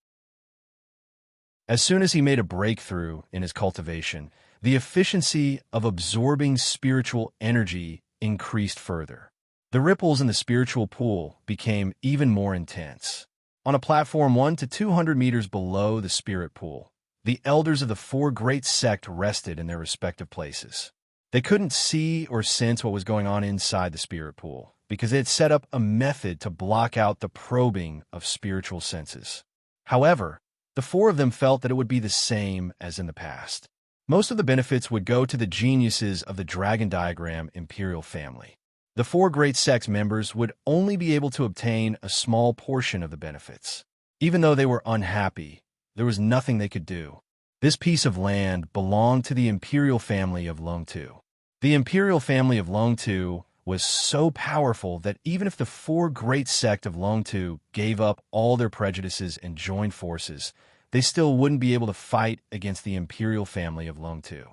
As soon as he made a breakthrough in his cultivation, the efficiency of absorbing spiritual energy increased further. The ripples in the spiritual pool became even more intense. On a platform 1 to 200 meters below the spirit pool, the elders of the 4 great sects rested in their respective places. They couldn't see or sense what was going on inside the spirit pool, because they had set up a method to block out the probing of spiritual senses. However, the 4 of them felt that it would be the same as in the past. Most of the benefits would go to the geniuses of the Dragon Diagram Imperial family. The 4 great sects members would only be able to obtain a small portion of the benefits. Even though they were unhappy, there was nothing they could do. This piece of land belonged to the Imperial family of Longtu. The Imperial family of Longtu was so powerful that even if the 4 great sects of Longtu gave up all their prejudices and joined forces, they still wouldn't be able to fight against the Imperial family of Longtu.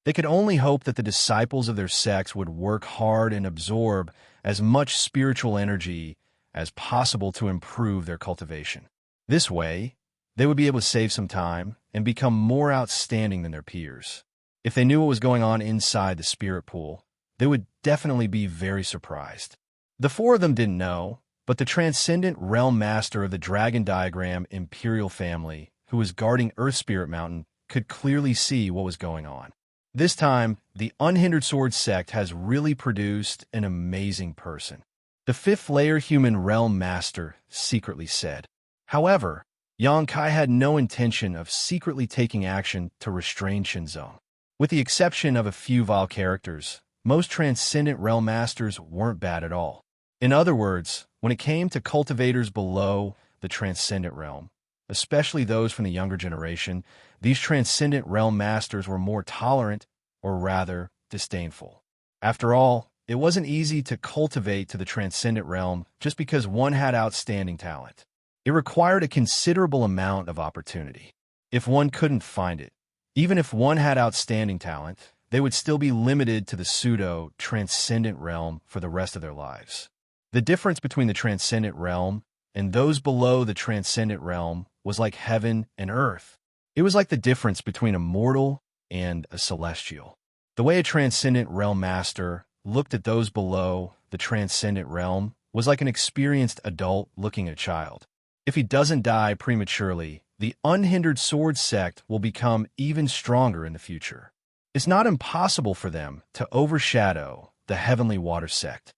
They could only hope that the disciples of their sects would work hard and absorb as much spiritual energy as possible to improve their cultivation. This way, they would be able to save some time and become more outstanding than their peers. If they knew what was going on inside the spirit pool, they would definitely be very surprised. The 4 of them didn't know, but the transcendent realm master of the Dragon Diagram Imperial family, who was guarding Earth Spirit Mountain, could clearly see what was going on. This time, the Unhindered Sword sect has really produced an amazing person. The 5th layer human realm master secretly said. However, Yang Kai had no intention of secretly taking action to restrain Chun Zong. With the exception of a few vile characters, most transcendent realm masters weren't bad at all. In other words, when it came to cultivators below the transcendent realm, especially those from the younger generation, these transcendent realm masters were more tolerant, or rather, disdainful. After all, it wasn't easy to cultivate to the transcendent realm just because one had outstanding talent. It required a considerable amount of opportunity. If one couldn't find it, even if one had outstanding talent, they would still be limited to the pseudo-transcendent realm for the rest of their lives. The difference between the transcendent realm and those below the transcendent realm was like heaven and earth. It was like the difference between a mortal and a celestial. The way a transcendent realm master looked at those below the transcendent realm was like an experienced adult looking at a child. If he doesn't die prematurely, the unhindered sword sect will become even stronger in the future. It's not impossible for them to overshadow the heavenly water sect.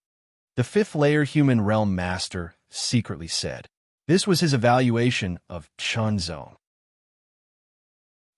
The fifth layer human realm master secretly said. This was his evaluation of Chunzong.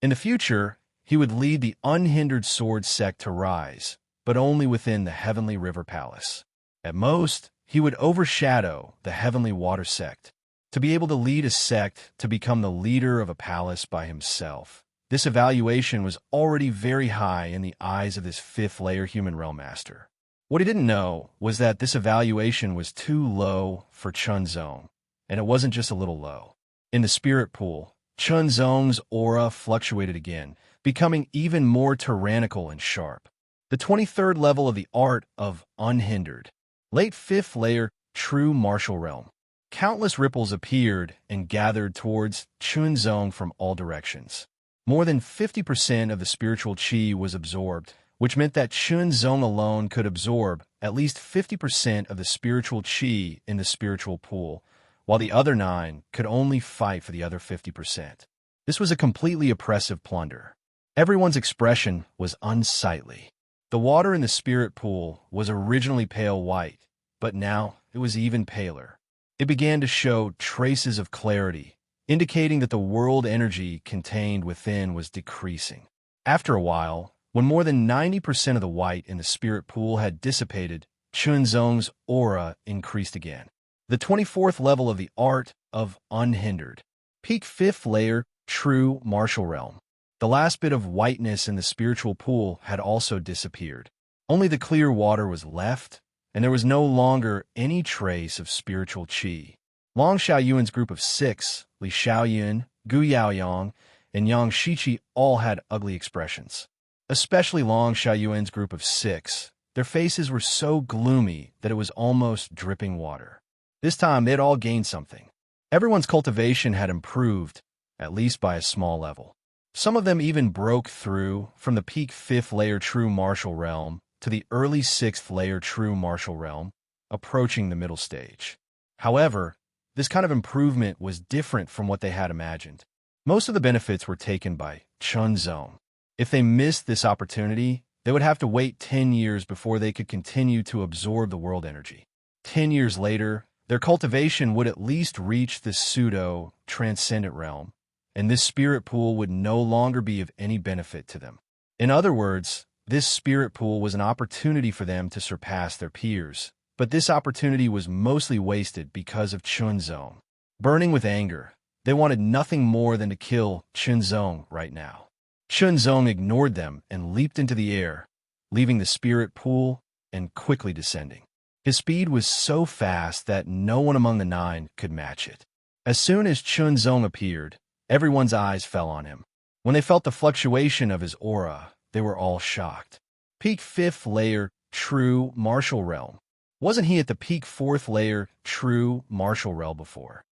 In the future, he would lead the unhindered sword sect to rise, but only within the heavenly river palace. At most, he would overshadow the heavenly water sect. To be able to lead a sect to become the leader of a palace by himself, this evaluation was already very high in the eyes of this fifth layer human realm master. What he didn't know was that this evaluation was too low for Chunzong, and it wasn't just a little low. In the spirit pool, Chunzong's aura fluctuated again, becoming even more tyrannical and sharp. The 23rd level of the art of unhindered. Late 5th layer, true martial realm. Countless ripples appeared and gathered towards Chunzong from all directions. More than 50% of the spiritual qi was absorbed, which meant that Chunzong alone could absorb at least 50% of the spiritual qi in the spiritual pool, while the other 9 could only fight for the other 50%. This was a completely oppressive plunder. Everyone's expression was unsightly. The water in the spirit pool was originally pale white, but now it was even paler. It began to show traces of clarity, indicating that the world energy contained within was decreasing. After a while, when more than 90% of the white in the spirit pool had dissipated, Chunzong's aura increased again. The 24th level of the art of unhindered. Peak 5th layer, true martial realm. The last bit of whiteness in the spiritual pool had also disappeared. Only the clear water was left, and there was no longer any trace of spiritual qi. Long Xiaoyuan's group of 6, Li Xiaoyun, Gu Yaoyang, and Yang Shiqi all had ugly expressions. Especially Long Xiaoyuan's group of 6, their faces were so gloomy that it was almost dripping water. This time they'd all gained something. Everyone's cultivation had improved, at least by a small level. Some of them even broke through from the peak 5th layer true martial realm to the early 6th layer true martial realm, approaching the middle stage. However, this kind of improvement was different from what they had imagined. Most of the benefits were taken by Chunzong. If they missed this opportunity, they would have to wait 10 years before they could continue to absorb the world energy. 10 years later, their cultivation would at least reach the pseudo-transcendent realm, and this spirit pool would no longer be of any benefit to them. In other words, this spirit pool was an opportunity for them to surpass their peers, but this opportunity was mostly wasted because of Chunzong. Burning with anger, they wanted nothing more than to kill Chunzong right now. Chunzong ignored them and leaped into the air, leaving the spirit pool and quickly descending. His speed was so fast that no one among the 9 could match it. As soon as Chunzong appeared, everyone's eyes fell on him. When they felt the fluctuation of his aura, they were all shocked. Peak 5th layer, true martial realm. Wasn't he at the peak 4th layer, true martial realm before?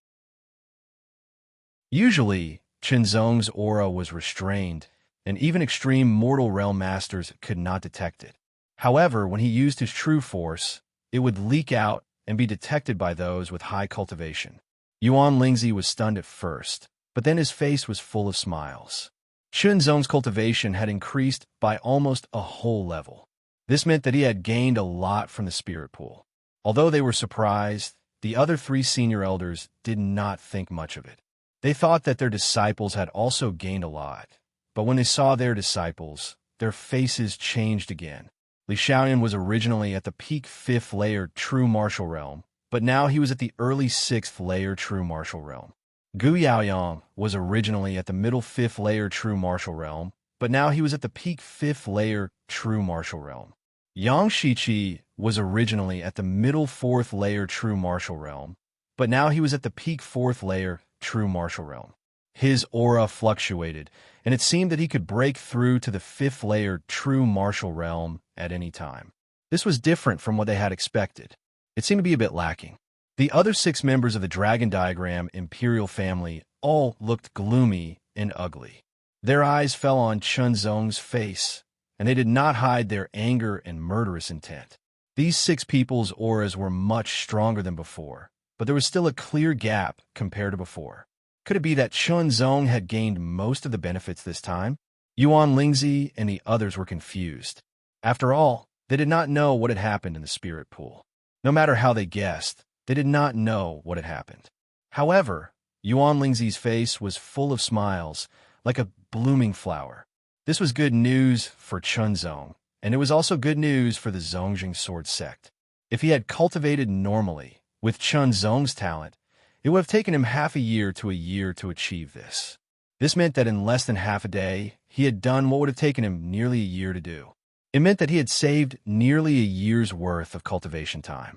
Usually, Chunzong's aura was restrained, and even extreme mortal realm masters could not detect it. However, when he used his true force, it would leak out and be detected by those with high cultivation. Yuan Lingzi was stunned at first, but then his face was full of smiles. Chunzong's cultivation had increased by almost a whole level. This meant that he had gained a lot from the spirit pool. Although they were surprised, the other 3 senior elders did not think much of it. They thought that their disciples had also gained a lot, but when they saw their disciples, their faces changed again. Li Xiaoyan was originally at the peak 5th layer true martial realm, but now he was at the early 6th layer true martial realm. Gu Yaoyang was originally at the middle 5th layer true martial realm, but now he was at the peak 5th layer true martial realm. Yang Shiqi was originally at the middle 4th layer true martial realm, but now he was at the peak 4th layer true martial realm. His aura fluctuated, and it seemed that he could break through to the fifth layer true martial realm at any time. This was different from what they had expected. It seemed to be a bit lacking. The other 6 members of the Dragon Diagram Imperial family all looked gloomy and ugly. Their eyes fell on Chunzong's face, and they did not hide their anger and murderous intent. These 6 people's auras were much stronger than before, but there was still a clear gap compared to before. Could it be that Chunzong had gained most of the benefits this time? Yuan Lingzi and the others were confused. After all, they did not know what had happened in the spirit pool. No matter how they guessed, they did not know what had happened. However, Yuan Lingzi's face was full of smiles, like a blooming flower. This was good news for Chunzong, and it was also good news for the Zongjing sword sect. If he had cultivated normally, with Chunzong's talent, it would have taken him half a year to achieve this. This meant that in less than half a day, he had done what would have taken him nearly a year to do. It meant that he had saved nearly a year's worth of cultivation time.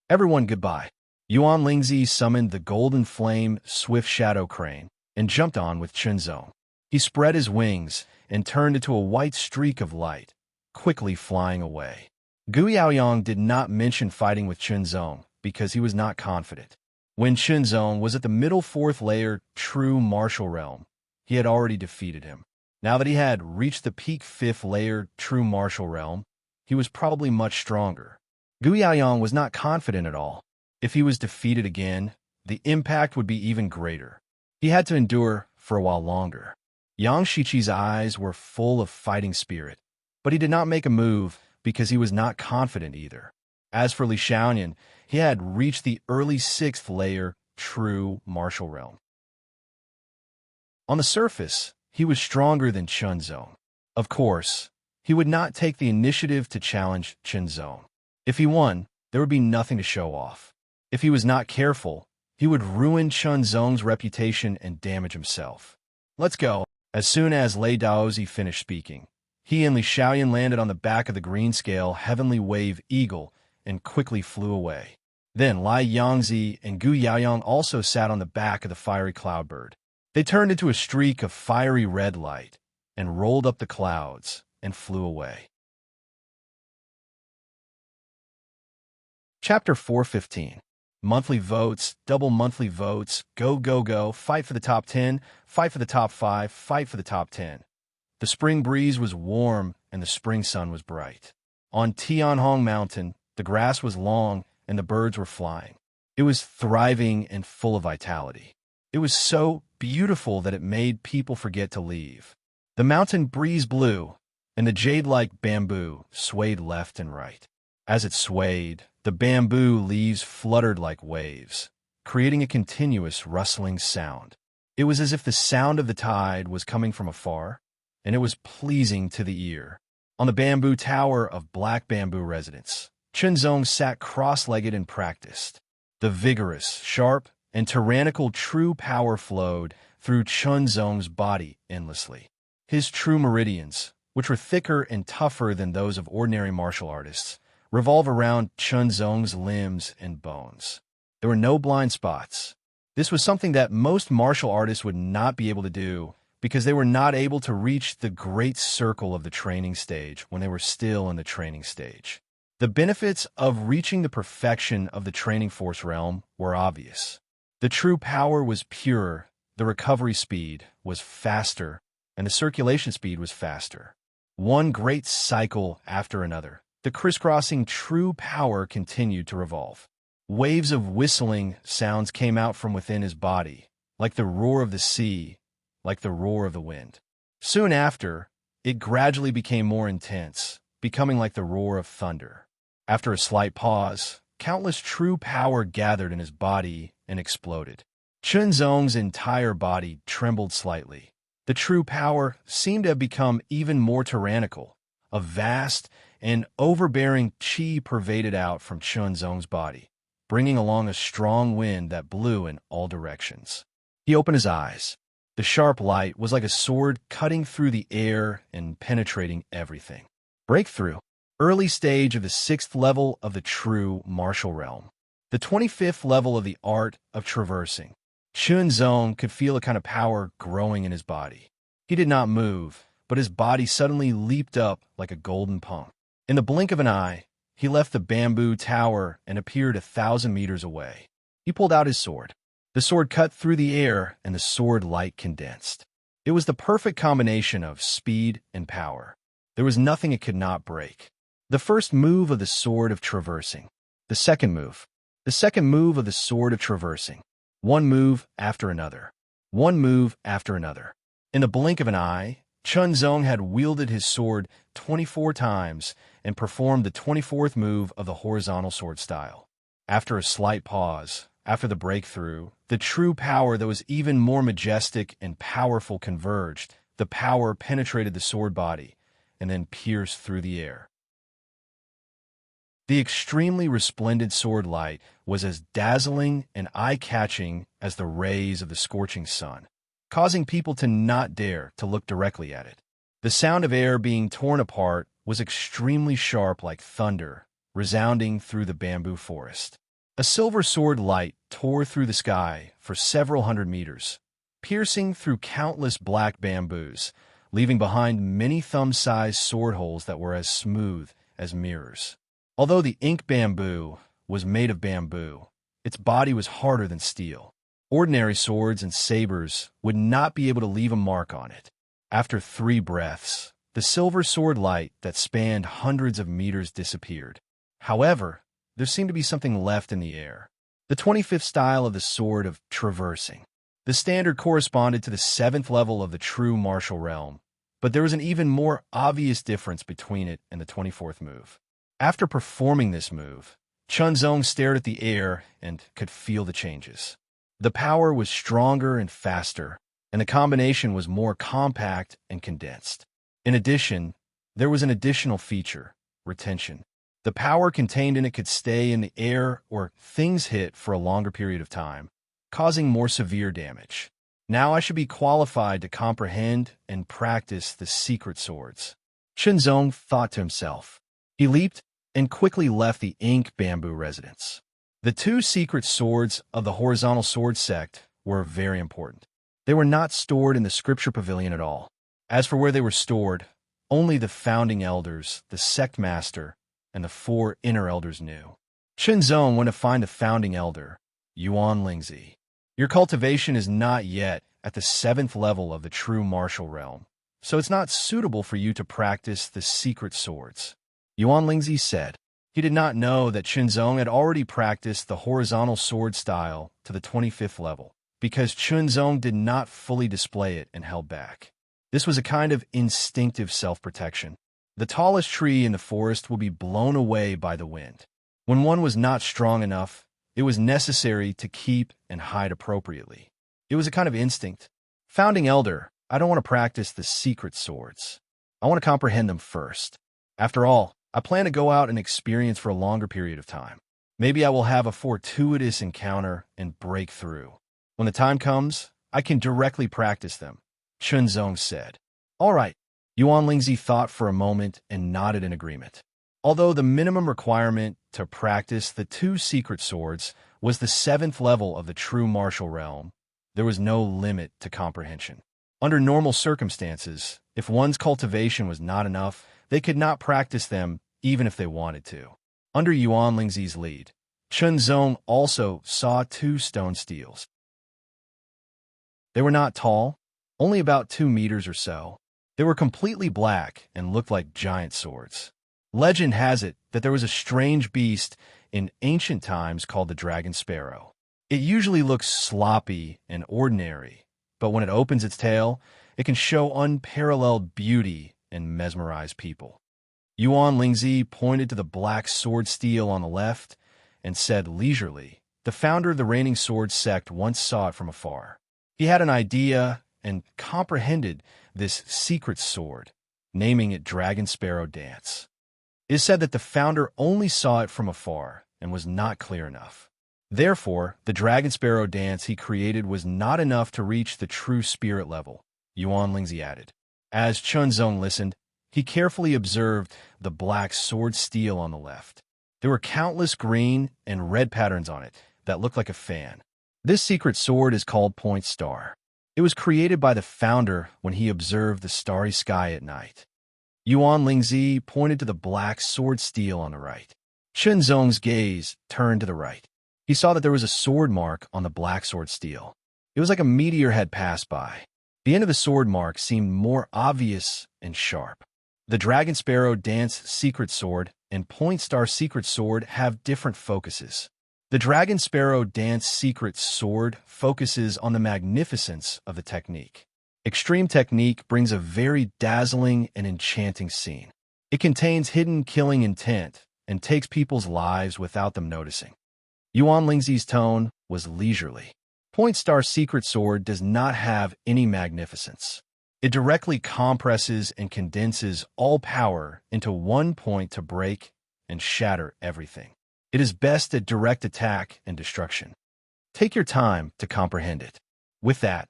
Everyone, goodbye. Yuan Lingzi summoned the golden flame swift shadow crane and jumped on with Chunzong. He spread his wings and turned into a white streak of light, quickly flying away. Gu Yaoyang did not mention fighting with Chunzong because he was not confident. When Chunzong was at the middle 4th layer true martial realm, he had already defeated him. Now that he had reached the peak 5th layer true martial realm, he was probably much stronger. Gu Yaoyang was not confident at all. If he was defeated again, the impact would be even greater. He had to endure for a while longer. Yang Shiqi's eyes were full of fighting spirit, but he did not make a move because he was not confident either. As for Li Xiaoyan, he had reached the early 6th layer true martial realm. On the surface, he was stronger than Chunzong. Of course, he would not take the initiative to challenge Chunzong. If he won, there would be nothing to show off. If he was not careful, he would ruin Chunzong's reputation and damage himself. Let's go. As soon as Lei Daozi finished speaking, he and Li Xiaoyan landed on the back of the green scale heavenly wave eagle and quickly flew away. Then Lai Yangzi and Gu Yaoyang also sat on the back of the fiery cloudbird. They turned into a streak of fiery red light and rolled up the clouds and flew away. Chapter 415. Monthly votes, double monthly votes, go, go, go, fight for the top 10, fight for the top 5, fight for the top 10. The spring breeze was warm and the spring sun was bright. On Tianhong Mountain, the grass was long and the birds were flying. It was thriving and full of vitality. It was so beautiful that it made people forget to leave. The mountain breeze blew, and the jade-like bamboo swayed left and right. As it swayed, the bamboo leaves fluttered like waves, creating a continuous rustling sound. It was as if the sound of the tide was coming from afar, and it was pleasing to the ear. On the bamboo tower of Black Bamboo Residence, Chunzong sat cross-legged and practiced. The vigorous, sharp, and tyrannical true power flowed through Chunzong's body endlessly. His true meridians, which were thicker and tougher than those of ordinary martial artists, revolve around Chunzong's limbs and bones. There were no blind spots. This was something that most martial artists would not be able to do because they were not able to reach the great circle of the training stage when they were still in the training stage. The benefits of reaching the perfection of the training force realm were obvious. The true power was pure, the recovery speed was faster, and the circulation speed was faster. One great cycle after another, the crisscrossing true power continued to revolve. Waves of whistling sounds came out from within his body, like the roar of the sea, like the roar of the wind. Soon after, it gradually became more intense, becoming like the roar of thunder. After a slight pause, countless true power gathered in his body and exploded. Chunzong's entire body trembled slightly. The true power seemed to have become even more tyrannical. A vast and overbearing qi pervaded out from Chunzong's body, bringing along a strong wind that blew in all directions. He opened his eyes. The sharp light was like a sword cutting through the air and penetrating everything. Breakthrough. Early stage of the 6th level of the true martial realm. The 25th level of the art of traversing. Chunzong could feel a kind of power growing in his body. He did not move, but his body suddenly leaped up like a golden pump. In the blink of an eye, he left the bamboo tower and appeared 1,000 meters away. He pulled out his sword. The sword cut through the air, and the sword light condensed. It was the perfect combination of speed and power. There was nothing it could not break. The first move of the sword of traversing. The second move. The second move of the sword of traversing. One move after another. One move after another. In the blink of an eye, Chunzong had wielded his sword 24 times and performed the 24th move of the horizontal sword style. After a slight pause, after the breakthrough, the true power that was even more majestic and powerful converged. The power penetrated the sword body and then pierced through the air. The extremely resplendent sword light was as dazzling and eye-catching as the rays of the scorching sun, causing people to not dare to look directly at it. The sound of air being torn apart was extremely sharp like thunder, resounding through the bamboo forest. A silver sword light tore through the sky for several hundred meters, piercing through countless black bamboos, leaving behind many thumb-sized sword holes that were as smooth as mirrors. Although the ink bamboo was made of bamboo, its body was harder than steel. Ordinary swords and sabers would not be able to leave a mark on it. After 3 breaths, the silver sword light that spanned hundreds of meters disappeared. However, there seemed to be something left in the air. The 25th style of the sword of traversing. The standard corresponded to the 7th level of the true martial realm, but there was an even more obvious difference between it and the 24th move. After performing this move, Chunzong stared at the air and could feel the changes. The power was stronger and faster, and the combination was more compact and condensed. In addition, there was an additional feature: retention. The power contained in it could stay in the air or things hit for a longer period of time, causing more severe damage. Now I should be qualified to comprehend and practice the secret swords, Chunzong thought to himself. He leaped and quickly left the ink bamboo residence. The 2 secret swords of the horizontal sword sect were very important. They were not stored in the scripture pavilion at all. As for where they were stored, only the founding elders, the sect master, and the 4 inner elders knew. Chunzong went to find the founding elder, Yuan Lingzi. Your cultivation is not yet at the 7th level of the true martial realm, so it's not suitable for you to practice the secret swords, Yuan Lingzi said. He did not know that Chunzong had already practiced the horizontal sword style to the 25th level, because Chunzong did not fully display it and held back. This was a kind of instinctive self-protection. The tallest tree in the forest will be blown away by the wind. When one was not strong enough, it was necessary to keep and hide appropriately. It was a kind of instinct. Founding elder, I don't want to practice the secret swords. I want to comprehend them first. After all, I plan to go out and experience for a longer period of time. Maybe I will have a fortuitous encounter and break through. When the time comes, I can directly practice them, Chunzong said. All right. Yuan Lingzi thought for a moment and nodded in agreement. Although the minimum requirement to practice the 2 secret swords was the 7th level of the true martial realm, there was no limit to comprehension. Under normal circumstances, if one's cultivation was not enough, they could not practice them even if they wanted to. Under Yuan Lingzi's lead, Chunzong also saw 2 stone steels. They were not tall, only about 2 meters or so. They were completely black and looked like giant swords. Legend has it that there was a strange beast in ancient times called the dragon sparrow. It usually looks sloppy and ordinary, but when it opens its tail, it can show unparalleled beauty and mesmerize people. Yuan Lingzi pointed to the black sword steel on the left and said leisurely, the founder of the reigning sword sect once saw it from afar. He had an idea and comprehended this secret sword, naming it Dragon Sparrow Dance. It is said that the founder only saw it from afar and was not clear enough. Therefore, the Dragon Sparrow Dance he created was not enough to reach the true spirit level, Yuan Lingzi added. As Chunzong listened, he carefully observed the black sword steel on the left. There were countless green and red patterns on it that looked like a fan. This secret sword is called Point Star. It was created by the founder when he observed the starry sky at night. Yuan Lingzi pointed to the black sword steel on the right. Shenzong's gaze turned to the right. He saw that there was a sword mark on the black sword steel. It was like a meteor had passed by. The end of the sword mark seemed more obvious and sharp. The Dragon Sparrow Dance Secret Sword and Point Star Secret Sword have different focuses. The Dragon Sparrow Dance Secret Sword focuses on the magnificence of the technique. Extreme technique brings a very dazzling and enchanting scene. It contains hidden killing intent and takes people's lives without them noticing. Yuan Lingzi's tone was leisurely. Point Star Secret Sword does not have any magnificence. It directly compresses and condenses all power into one point to break and shatter everything. It is best at direct attack and destruction. Take your time to comprehend it. With that,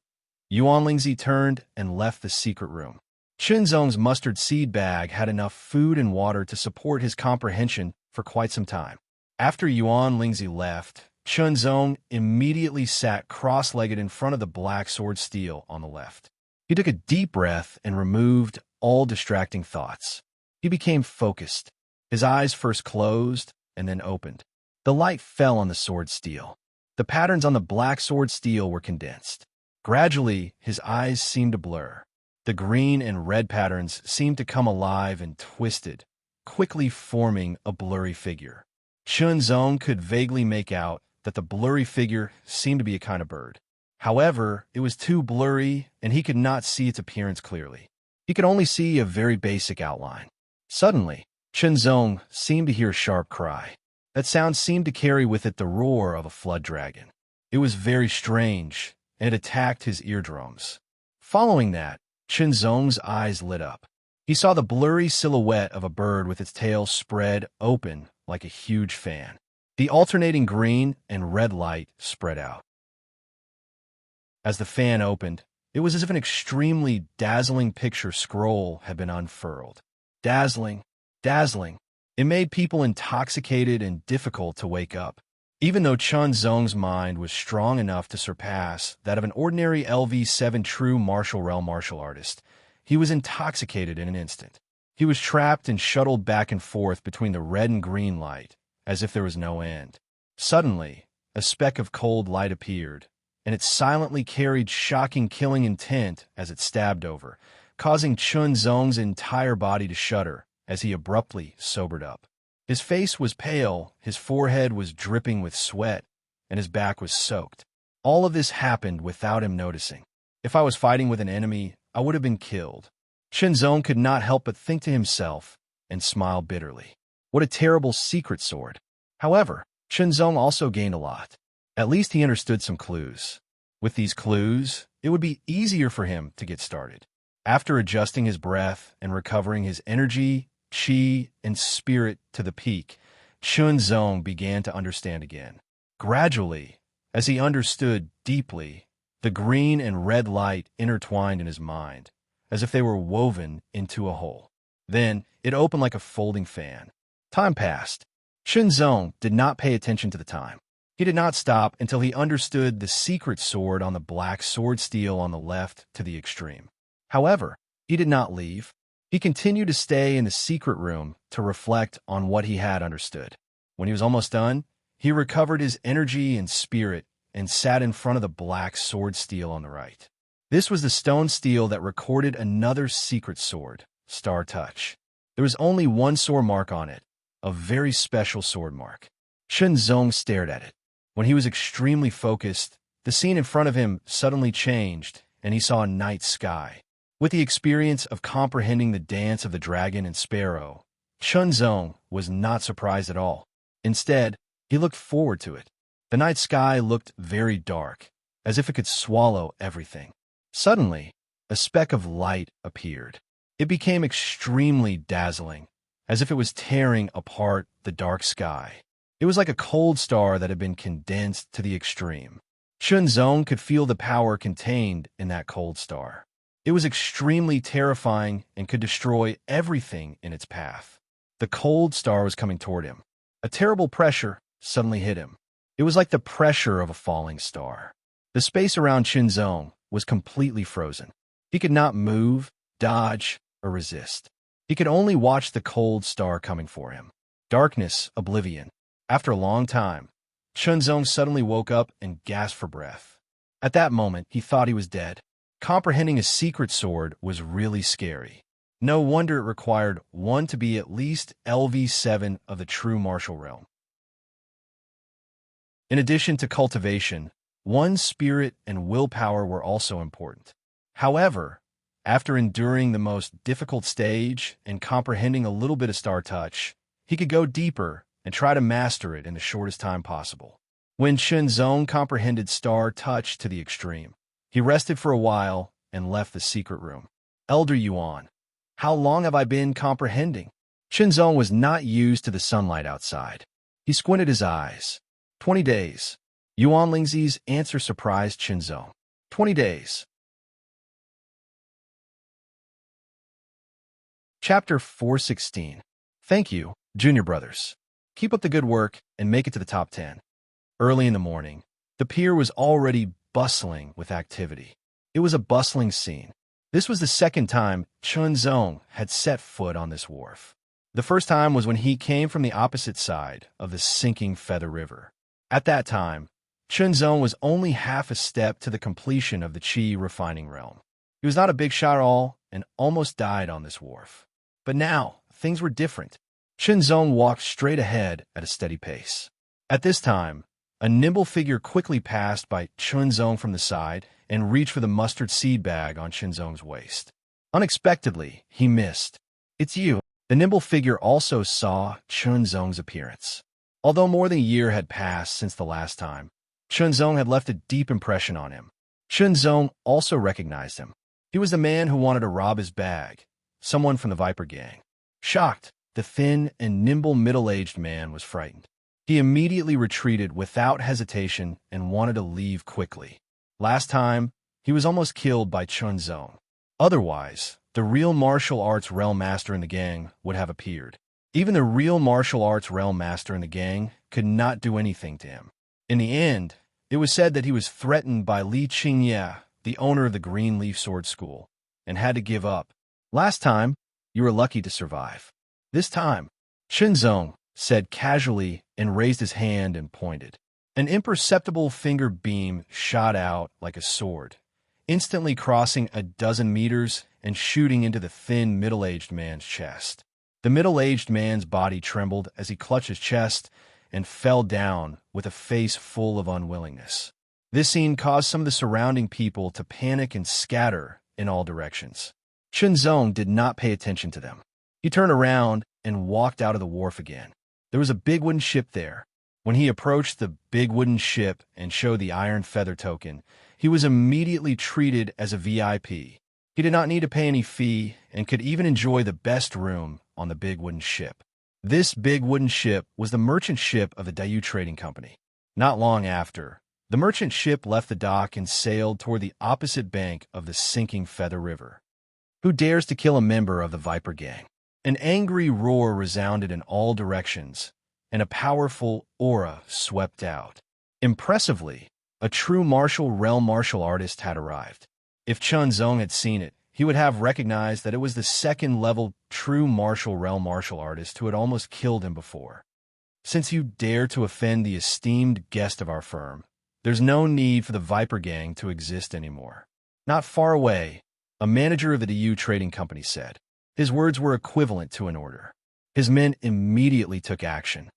Yuan Lingzi turned and left the secret room. Shenzong's mustard seed bag had enough food and water to support his comprehension for quite some time. After Yuan Lingzi left, Shenzong immediately sat cross-legged in front of the black sword steel on the left. He took a deep breath and removed all distracting thoughts. He became focused. His eyes first closed and then opened. The light fell on the sword steel. The patterns on the black sword steel were condensed. Gradually, his eyes seemed to blur. The green and red patterns seemed to come alive and twisted, quickly forming a blurry figure. Shenzong could vaguely make out that the blurry figure seemed to be a kind of bird. However, it was too blurry and he could not see its appearance clearly. He could only see a very basic outline. Suddenly, Shenzong seemed to hear a sharp cry. That sound seemed to carry with it the roar of a flood dragon. It was very strange, and it attacked his eardrums. Following that, Shenzong's eyes lit up. He saw the blurry silhouette of a bird with its tail spread open like a huge fan. The alternating green and red light spread out. As the fan opened, it was as if an extremely dazzling picture scroll had been unfurled. Dazzling, dazzling. It made people intoxicated and difficult to wake up. Even though Shenzong's mind was strong enough to surpass that of an ordinary LV7 true martial realm martial artist, he was intoxicated in an instant. He was trapped and shuttled back and forth between the red and green light, as if there was no end. Suddenly, a speck of cold light appeared, and it silently carried shocking killing intent as it stabbed over, causing Shenzong's entire body to shudder as he abruptly sobered up. His face was pale, his forehead was dripping with sweat, and his back was soaked. All of this happened without him noticing. If I was fighting with an enemy, I would have been killed. Shenzong could not help but think to himself and smile bitterly. What a terrible secret sword. However, Shenzong also gained a lot. At least he understood some clues. With these clues, it would be easier for him to get started. After adjusting his breath and recovering his energy, qi, and spirit to the peak, Shenzong began to understand again. Gradually, as he understood deeply, the green and red light intertwined in his mind, as if they were woven into a whole. Then, it opened like a folding fan. Time passed. Shenzong did not pay attention to the time. He did not stop until he understood the secret sword on the black sword steel on the left to the extreme. However, he did not leave. He continued to stay in the secret room to reflect on what he had understood. When he was almost done, he recovered his energy and spirit and sat in front of the black sword steel on the right. This was the stone steel that recorded another secret sword, Star Touch. There was only one sword mark on it, a very special sword mark. Shenzong stared at it. When he was extremely focused, the scene in front of him suddenly changed, and he saw a night sky. With the experience of comprehending the dance of the dragon and sparrow, Shenzong was not surprised at all. Instead, he looked forward to it. The night sky looked very dark, as if it could swallow everything. Suddenly, a speck of light appeared. It became extremely dazzling, as if it was tearing apart the dark sky. It was like a cold star that had been condensed to the extreme. Shenzong could feel the power contained in that cold star. It was extremely terrifying and could destroy everything in its path. The cold star was coming toward him. A terrible pressure suddenly hit him. It was like the pressure of a falling star. The space around Qinzong was completely frozen. He could not move, dodge, or resist. He could only watch the cold star coming for him. Darkness, oblivion. After a long time, Qinzong suddenly woke up and gasped for breath. At that moment, he thought he was dead. Comprehending a secret sword was really scary. No wonder it required one to be at least LV7 of the true martial realm. In addition to cultivation, one's spirit and willpower were also important. However, after enduring the most difficult stage and comprehending a little bit of Star Touch, he could go deeper and try to master it in the shortest time possible. When Qinzong comprehended Star Touch to the extreme, he rested for a while and left the secret room. Elder Yuan, how long have I been comprehending? Qinzong was not used to the sunlight outside. He squinted his eyes. 20 days. Yuan Lingzi's answer surprised Qinzong. 20 days. Chapter 416. Thank you, Junior Brothers. Keep up the good work and make it to the top 10. Early in the morning, the pier was already bustling with activity. It was a bustling scene. This was the second time Qinzong had set foot on this wharf. The first time was when he came from the opposite side of the sinking Feather River. At that time, Qinzong was only half a step to the completion of the Qi refining realm. He was not a big shot at all and almost died on this wharf. But now, things were different. Qinzong walked straight ahead at a steady pace. At this time, a nimble figure quickly passed by Qinzong from the side and reached for the mustard seed bag on Qinzong's waist. Unexpectedly, he missed. It's you. The nimble figure also saw Qinzong's appearance. Although more than a year had passed since the last time, Qinzong had left a deep impression on him. Qinzong also recognized him. He was the man who wanted to rob his bag, someone from the Viper gang. Shocked, the thin and nimble middle-aged man was frightened. He immediately retreated without hesitation and wanted to leave quickly. Last time, he was almost killed by Qinzong. Otherwise, the real martial arts realm master in the gang would have appeared. Even the real martial arts realm master in the gang could not do anything to him. In the end, it was said that he was threatened by Li Qingye, the owner of the Green Leaf Sword School, and had to give up. Last time, you were lucky to survive. This time, Qinzong said casually and raised his hand and pointed. An imperceptible finger beam shot out like a sword, instantly crossing a dozen meters and shooting into the thin middle-aged man's chest. The middle-aged man's body trembled as he clutched his chest and fell down with a face full of unwillingness. This scene caused some of the surrounding people to panic and scatter in all directions. Qinzong did not pay attention to them. He turned around and walked out of the wharf again. There was a big wooden ship there. When he approached the big wooden ship and showed the iron feather token, he was immediately treated as a VIP. He did not need to pay any fee and could even enjoy the best room on the big wooden ship. This big wooden ship was the merchant ship of the Dayu Trading Company. Not long after, the merchant ship left the dock and sailed toward the opposite bank of the sinking Feather River. Who dares to kill a member of the Viper gang? An angry roar resounded in all directions, and a powerful aura swept out. Impressively, a true martial realm martial artist had arrived. If Qinzong had seen it, he would have recognized that it was the second-level true martial realm martial artist who had almost killed him before. Since you dare to offend the esteemed guest of our firm, there's no need for the Viper gang to exist anymore. Not far away, a manager of the Dayu Trading Company said. His words were equivalent to an order. His men immediately took action.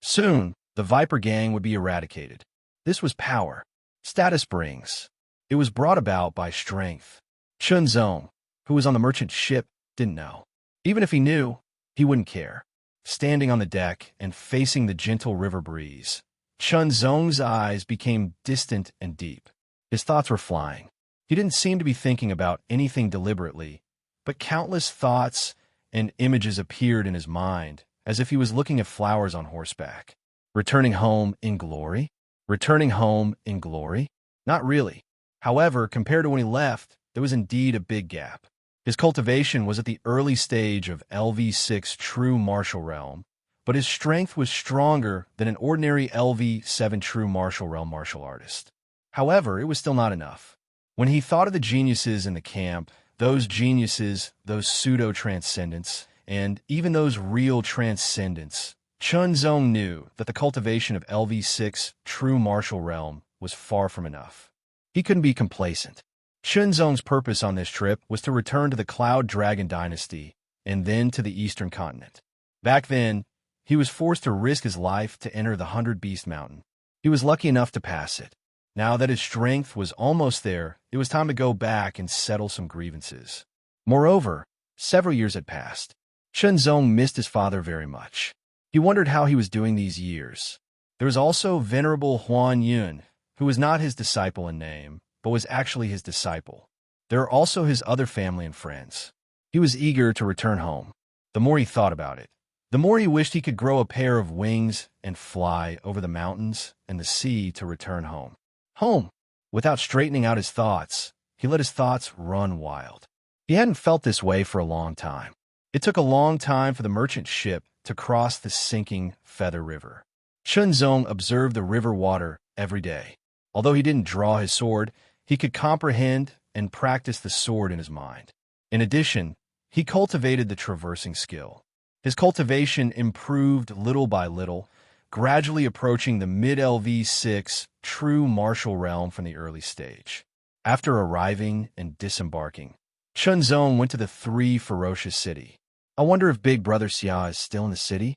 Soon, the Viper gang would be eradicated. This was power. Status brings. It was brought about by strength. Qinzong, who was on the merchant ship, didn't know. Even if he knew, he wouldn't care. Standing on the deck and facing the gentle river breeze, Qinzong's eyes became distant and deep. His thoughts were flying. He didn't seem to be thinking about anything deliberately, but countless thoughts and images appeared in his mind, as if he was looking at flowers on horseback. Returning home in glory? Returning home in glory? Not really. However, compared to when he left, there was indeed a big gap. His cultivation was at the early stage of LV6 true martial realm, but his strength was stronger than an ordinary LV7 true martial realm martial artist. However, it was still not enough. When he thought of the geniuses in the camp, those geniuses, those pseudo-transcendents, and even those real transcendents, Chunzong knew that the cultivation of LV6 true martial realm was far from enough. He couldn't be complacent. Chunzong's purpose on this trip was to return to the Cloud Dragon Dynasty and then to the Eastern Continent. Back then, he was forced to risk his life to enter the 100 Beast Mountain. He was lucky enough to pass it. Now that his strength was almost there, it was time to go back and settle some grievances. Moreover, several years had passed. Chunzong missed his father very much. He wondered how he was doing these years. There was also Venerable Huan Yun, who was not his disciple in name, but was actually his disciple. There are also his other family and friends. He was eager to return home. The more he thought about it, the more he wished he could grow a pair of wings and fly over the mountains and the sea to return home. Home! Without straightening out his thoughts, he let his thoughts run wild. He hadn't felt this way for a long time. It took a long time for the merchant ship to cross the sinking Feather River. Chunzong observed the river water every day. Although he didn't draw his sword, he could comprehend and practice the sword in his mind. In addition, he cultivated the traversing skill. His cultivation improved little by little, gradually approaching the mid-LV6 true martial realm from the early stage. After arriving and disembarking, Chunzong went to the Three Ferocious City. I wonder if Big Brother Xia is still in the city?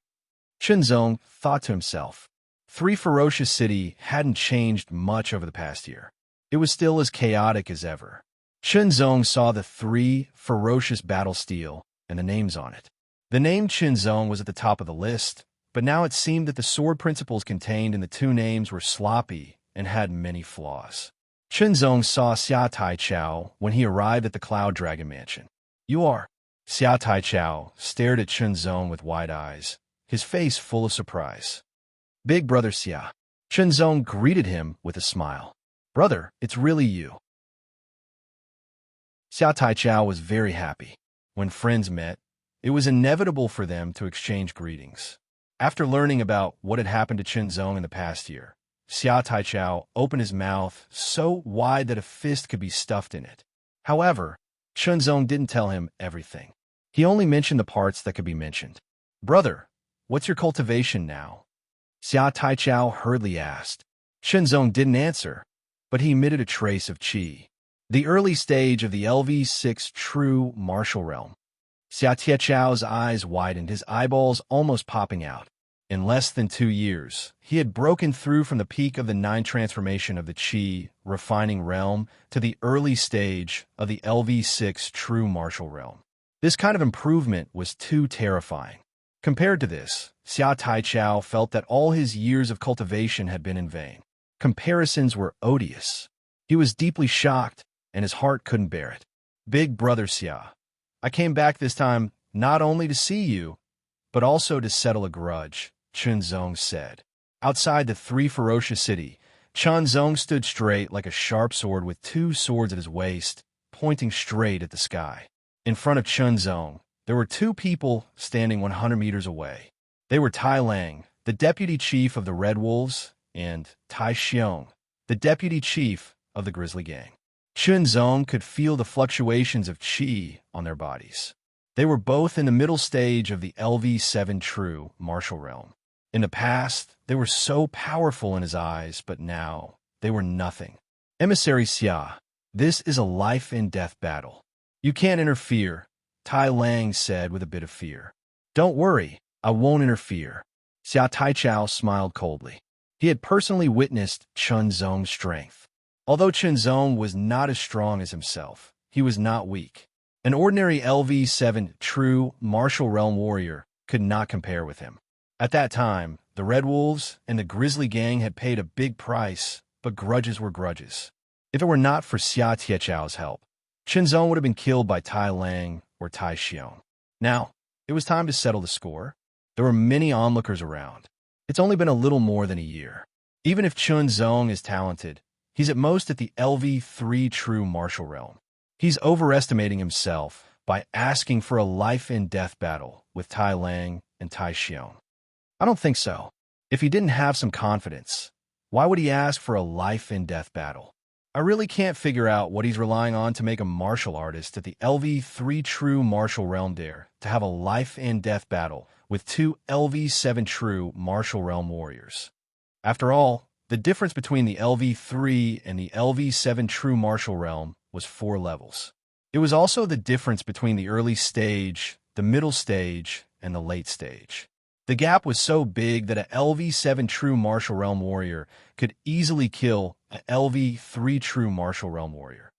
Chunzong thought to himself. Three Ferocious City hadn't changed much over the past year. It was still as chaotic as ever. Chunzong saw the Three Ferocious Battle Steel and the names on it. The name Chunzong was at the top of the list, but now it seemed that the sword principles contained in the two names were sloppy and had many flaws. Chunzong saw Xia Taichao when he arrived at the Cloud Dragon Mansion. You are? Xia Taichao stared at Chunzong with wide eyes, his face full of surprise. Big Brother Xia. Chunzong greeted him with a smile. Brother, it's really you. Xia Taichao was very happy. When friends met, it was inevitable for them to exchange greetings. After learning about what had happened to Chunzong in the past year, Xia Taichao opened his mouth so wide that a fist could be stuffed in it. However, Chunzong didn't tell him everything. He only mentioned the parts that could be mentioned. Brother, what's your cultivation now? Xia Taichao hurriedly asked. Chunzong didn't answer, but he emitted a trace of qi. The early stage of the LV6 true martial realm. Xia Taichao's eyes widened, his eyeballs almost popping out. In less than 2 years, he had broken through from the peak of the 9 transformation of the qi refining realm to the early stage of the LV6 true martial realm. This kind of improvement was too terrifying. Compared to this, Xia Taichao felt that all his years of cultivation had been in vain. Comparisons were odious. He was deeply shocked, and his heart couldn't bear it. Big Brother Xia, I came back this time not only to see you, but also to settle a grudge, Chunzong said. Outside the Three Ferocious City, Chunzong stood straight like a sharp sword with 2 swords at his waist, pointing straight at the sky. In front of Chunzong, there were 2 people standing 100 meters away. They were Tai Lang, the deputy chief of the Red Wolves, and Tai Xiong, the deputy chief of the Grizzly Gang. Chunzong could feel the fluctuations of qi on their bodies. They were both in the middle stage of the LV7 true martial realm. In the past, they were so powerful in his eyes, but now they were nothing. Emissary Xia, this is a life-and-death battle. You can't interfere, Tai Lang said with a bit of fear. Don't worry, I won't interfere. Xia Taichao smiled coldly. He had personally witnessed Chunzong's strength. Although Chunzong was not as strong as himself, he was not weak. An ordinary LV7 true martial realm warrior could not compare with him. At that time, the Red Wolves and the Grizzly Gang had paid a big price, but grudges were grudges. If it were not for Xia Taichao's help, Chunzong would have been killed by Tai Lang or Tai Xiong. Now, it was time to settle the score. There were many onlookers around. It's only been a little more than a year. Even if Chunzong is talented, he's at most at the LV3 true martial realm. He's overestimating himself by asking for a life-and-death battle with Tai Lang and Tai Xiong. I don't think so. If he didn't have some confidence, why would he ask for a life-and-death battle? I really can't figure out what he's relying on to make a martial artist at the LV3 True Martial Realm dare to have a life-and-death battle with two LV7 True Martial Realm warriors. After all, the difference between the LV3 and the LV7 True Martial Realm was 4 levels. It was also the difference between the early stage, the middle stage, and the late stage. The gap was so big that a LV7 True Martial Realm warrior could easily kill a LV3 True Martial Realm warrior.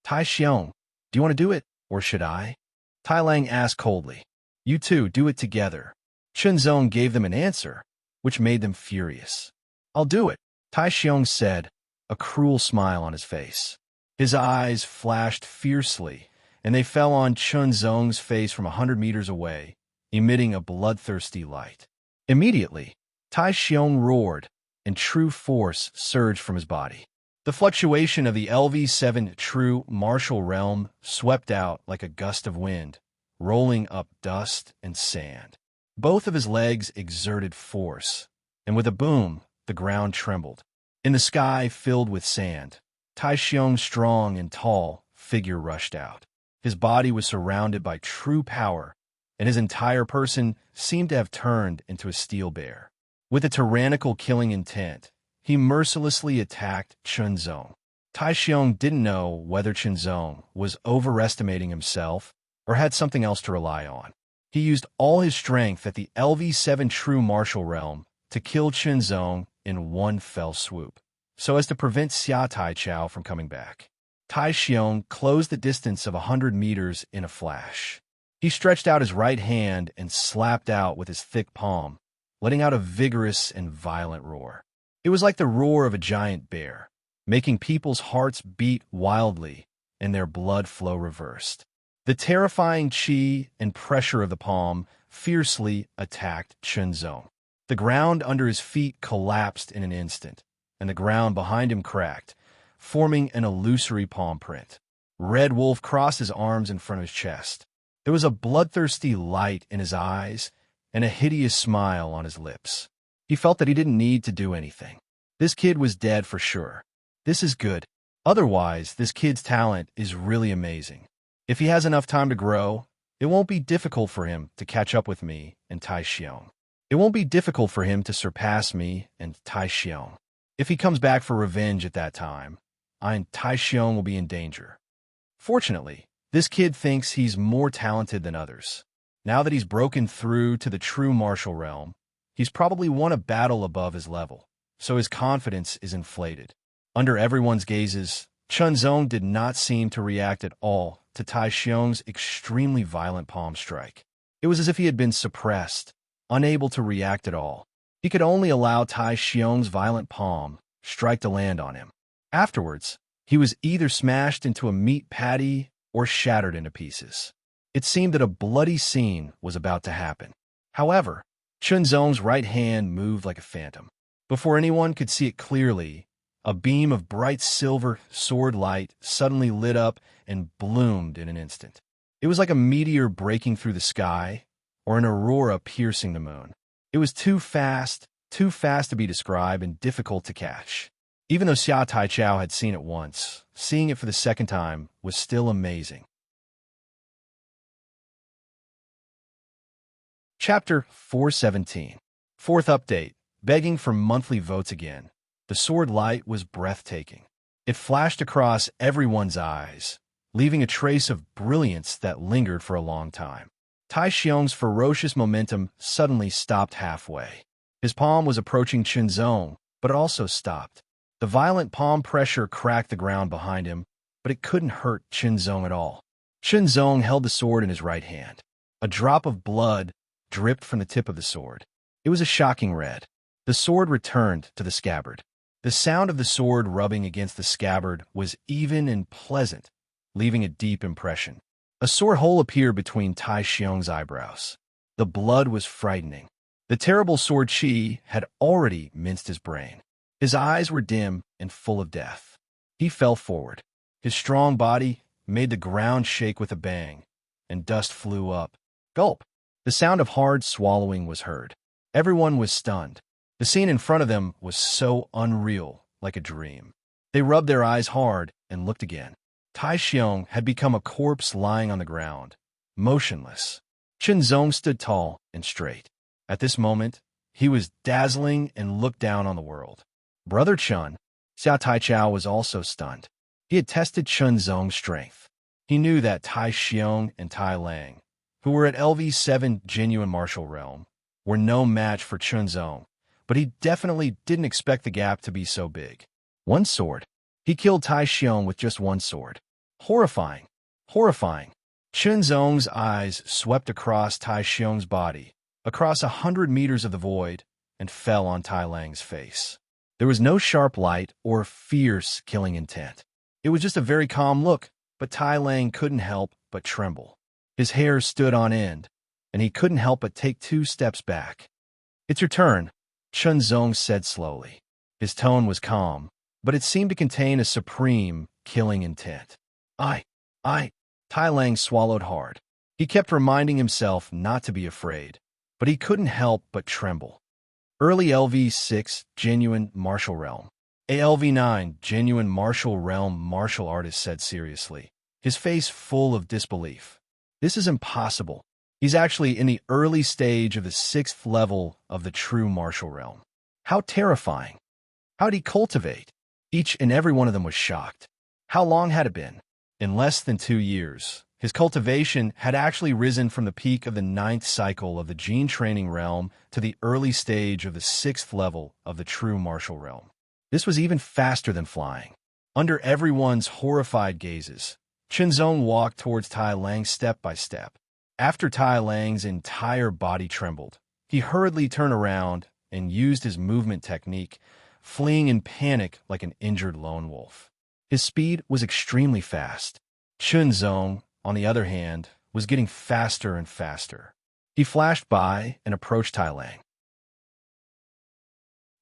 Tai Xiong, do you want to do it, or should I? Tai Lang asked coldly. You two, do it together. Chen Zong gave them an answer, which made them furious. I'll do it, Tai Xiong said, a cruel smile on his face. His eyes flashed fiercely, and they fell on Chen Zong's face from 100 meters away, emitting a bloodthirsty light. Immediately, Tai Xiong roared, and true force surged from his body. The fluctuation of the LV7 True Martial Realm swept out like a gust of wind, rolling up dust and sand. Both of his legs exerted force, and with a boom, the ground trembled. In the sky filled with sand, Tai Xiong's strong and tall figure rushed out. His body was surrounded by true power, and his entire person seemed to have turned into a steel bear. With a tyrannical killing intent, he mercilessly attacked Chen Zong. Tai Xiong didn't know whether Chen Zong was overestimating himself or had something else to rely on. He used all his strength at the LV7 True Martial Realm to kill Chen Zong in one fell swoop, so as to prevent Xia Taichao from coming back. Tai Xiong closed the distance of 100 meters in a flash. He stretched out his right hand and slapped out with his thick palm, letting out a vigorous and violent roar. It was like the roar of a giant bear, making people's hearts beat wildly and their blood flow reversed. The terrifying chi and pressure of the palm fiercely attacked Chen Zong. The ground under his feet collapsed in an instant, and the ground behind him cracked, forming an illusory palm print. Red Wolf crossed his arms in front of his chest. There was a bloodthirsty light in his eyes and a hideous smile on his lips. He felt that he didn't need to do anything. This kid was dead for sure. This is good. Otherwise, this kid's talent is really amazing. If he has enough time to grow, it won't be difficult for him to catch up with me and Tai Xiong. It won't be difficult for him to surpass me and Tai Xiong. If he comes back for revenge at that time, I and Tai Xiong will be in danger. Fortunately, this kid thinks he's more talented than others. Now that he's broken through to the true martial realm, he's probably won a battle above his level, so his confidence is inflated. Under everyone's gazes, Chen Zong did not seem to react at all to Tai Xiong's extremely violent palm strike. It was as if he had been suppressed, unable to react at all. He could only allow Tai Xiong's violent palm strike to land on him. Afterwards, he was either smashed into a meat patty or shattered into pieces. It seemed that a bloody scene was about to happen. However, Chen Zong's right hand moved like a phantom. Before anyone could see it clearly, a beam of bright silver sword light suddenly lit up and bloomed in an instant. It was like a meteor breaking through the sky, or an aurora piercing the moon. It was too fast to be described and difficult to catch. Even though Xia Taichao had seen it once, seeing it for the second time was still amazing. Chapter 417. Fourth update, begging for monthly votes again. The sword light was breathtaking. It flashed across everyone's eyes, leaving a trace of brilliance that lingered for a long time. Tai Xiong's ferocious momentum suddenly stopped halfway. His palm was approaching Chen Zong, but it also stopped. The violent palm pressure cracked the ground behind him, but it couldn't hurt Chen Zong at all. Chen Zong held the sword in his right hand. A drop of blood dripped from the tip of the sword. It was a shocking red. The sword returned to the scabbard. The sound of the sword rubbing against the scabbard was even and pleasant, leaving a deep impression. A sore hole appeared between Tai Xiong's eyebrows. The blood was frightening. The terrible sword chi had already minced his brain. His eyes were dim and full of death. He fell forward. His strong body made the ground shake with a bang, and dust flew up. Gulp! The sound of hard swallowing was heard. Everyone was stunned. The scene in front of them was so unreal, like a dream. They rubbed their eyes hard and looked again. Tai Xiong had become a corpse lying on the ground, motionless. Chen Zong stood tall and straight. At this moment, he was dazzling and looked down on the world. Brother Chen, Xiao Taichao, was also stunned. He had tested Chen Zong's strength. He knew that Tai Xiong and Tai Lang, who were at LV7 genuine martial realm, were no match for Chen Zong, but he definitely didn't expect the gap to be so big. One sword. He killed Tai Xiong with just one sword. Horrifying. Horrifying. Chen Zong's eyes swept across Tai Xiong's body, across 100 meters of the void, and fell on Tai Lang's face. There was no sharp light or fierce killing intent. It was just a very calm look, but Tai Lang couldn't help but tremble. His hair stood on end, and he couldn't help but take 2 steps back. "It's your turn," Chen Zong said slowly. His tone was calm, but it seemed to contain a supreme, killing intent. I. Tai Lang swallowed hard. He kept reminding himself not to be afraid, but he couldn't help but tremble. Early LV6 genuine martial realm. ALV9 genuine martial realm martial artist said seriously, his face full of disbelief. This is impossible. He's actually in the early stage of the 6th level of the true martial realm. How terrifying. How'd he cultivate? Each and every one of them was shocked. How long had it been? In less than 2 years, his cultivation had actually risen from the peak of the 9th cycle of the gene training realm to the early stage of the 6th level of the true martial realm. This was even faster than flying. Under everyone's horrified gazes, Chen Zong walked towards Tai Lang step by step. After Tai Lang's entire body trembled, he hurriedly turned around and used his movement technique, fleeing in panic like an injured lone wolf. His speed was extremely fast. Chen Zong, on the other hand, was getting faster and faster. He flashed by and approached Tai Lang.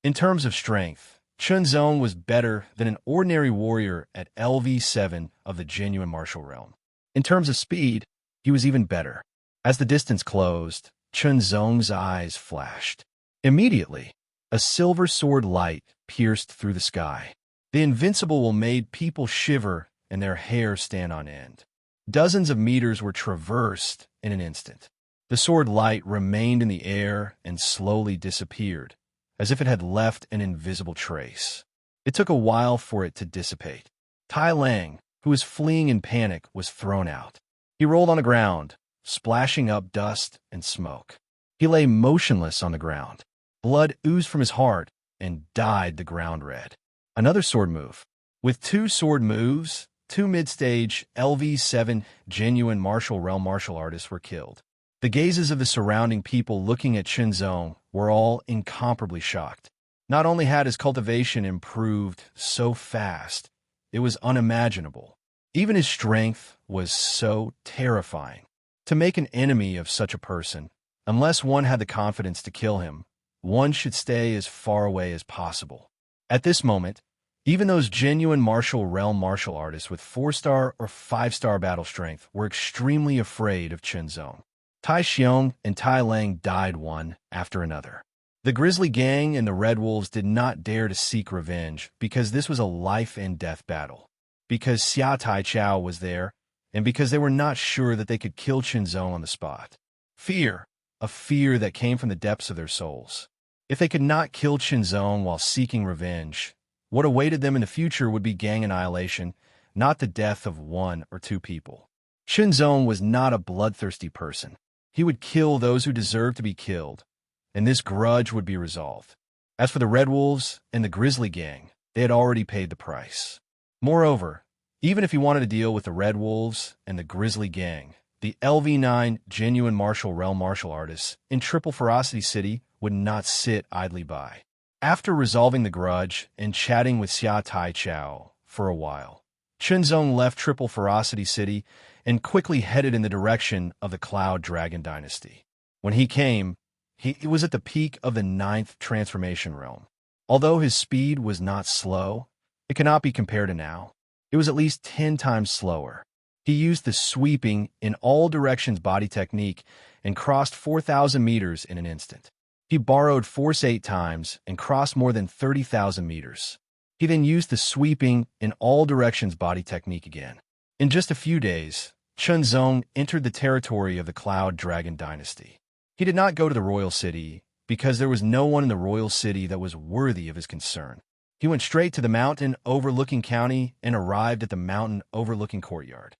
In terms of strength, Chen Zong was better than an ordinary warrior at LV7 of the genuine martial realm. In terms of speed, he was even better. As the distance closed, Chen Zong's eyes flashed. Immediately, a silver sword light pierced through the sky. The invincible made people shiver and their hair stand on end. Dozens of meters were traversed in an instant. The sword light remained in the air and slowly disappeared, as if it had left an invisible trace. It took a while for it to dissipate. Tai Lang, who was fleeing in panic, was thrown out. He rolled on the ground, splashing up dust and smoke. He lay motionless on the ground. Blood oozed from his heart and dyed the ground red. Another sword move. With 2 sword moves, 2 mid-stage LV7 genuine martial realm martial artists were killed. The gazes of the surrounding people looking at Chen Zong were all incomparably shocked. Not only had his cultivation improved so fast, it was unimaginable. Even his strength was so terrifying. To make an enemy of such a person, unless one had the confidence to kill him, one should stay as far away as possible. At this moment, even those genuine martial realm martial artists with 4-star or 5-star battle strength were extremely afraid of Chen Zong. Tai Xiong and Tai Lang died one after another. The Grizzly Gang and the Red Wolves did not dare to seek revenge because this was a life-and-death battle. Because Xiao Taichao was there, and because they were not sure that they could kill Chen Zong on the spot. Fear, a fear that came from the depths of their souls. If they could not kill Chen Zong while seeking revenge, what awaited them in the future would be gang annihilation, not the death of 1 or 2 people. Chen Zong was not a bloodthirsty person. He would kill those who deserved to be killed, and this grudge would be resolved. As for the Red Wolves and the Grizzly Gang, they had already paid the price. Moreover, even if he wanted to deal with the Red Wolves and the Grizzly Gang, the LV9 genuine martial realm martial artists in Triple Ferocity City would not sit idly by. After resolving the grudge and chatting with Xia Taichao for a while, Chen Zong left Triple Ferocity City and quickly headed in the direction of the Cloud Dragon Dynasty. When he came, he was at the peak of the 9th transformation realm. Although his speed was not slow, it cannot be compared to now. It was at least 10 times slower. He used the sweeping in all directions body technique and crossed 4,000 meters in an instant. He borrowed force 8 times and crossed more than 30,000 meters. He then used the sweeping in all directions body technique again. In just a few days, Chunzong entered the territory of the Cloud Dragon Dynasty. He did not go to the royal city because there was no one in the royal city that was worthy of his concern. He went straight to the mountain overlooking county and arrived at the mountain overlooking courtyard.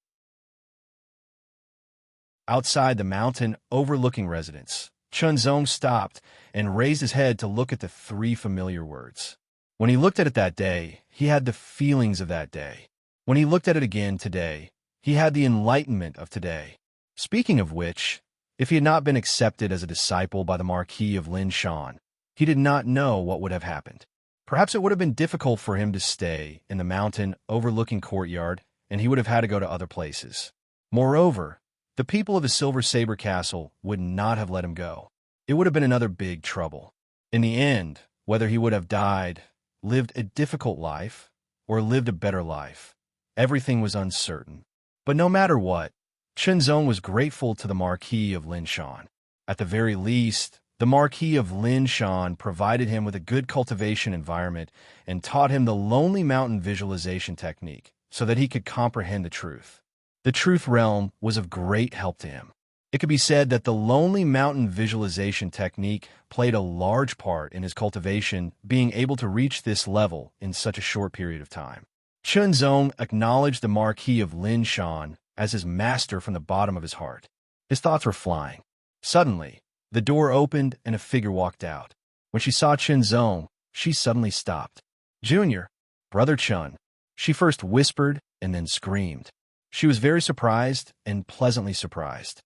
Outside the mountain overlooking residence, Chunzong stopped and raised his head to look at the 3 familiar words. When he looked at it that day, he had the feelings of that day. When he looked at it again today, he had the enlightenment of today. Speaking of which, if he had not been accepted as a disciple by the Marquis of Linshan, he did not know what would have happened. Perhaps it would have been difficult for him to stay in the mountain overlooking courtyard, and he would have had to go to other places. Moreover, the people of the Silver Saber Castle would not have let him go. It would have been another big trouble. In the end, whether he would have died, lived a difficult life, or lived a better life, everything was uncertain. But no matter what, Chunzong was grateful to the Marquis of Linshan. At the very least, the Marquis of Linshan provided him with a good cultivation environment and taught him the Lonely Mountain visualization technique so that he could comprehend the truth. The truth realm was of great help to him. It could be said that the Lonely Mountain visualization technique played a large part in his cultivation, being able to reach this level in such a short period of time. Chunzong acknowledged the Marquis of Linshan as his master from the bottom of his heart. His thoughts were flying. Suddenly, the door opened and a figure walked out. When she saw Chunzong, she suddenly stopped. "Junior, Brother Chun," she first whispered and then screamed. She was very surprised and pleasantly surprised.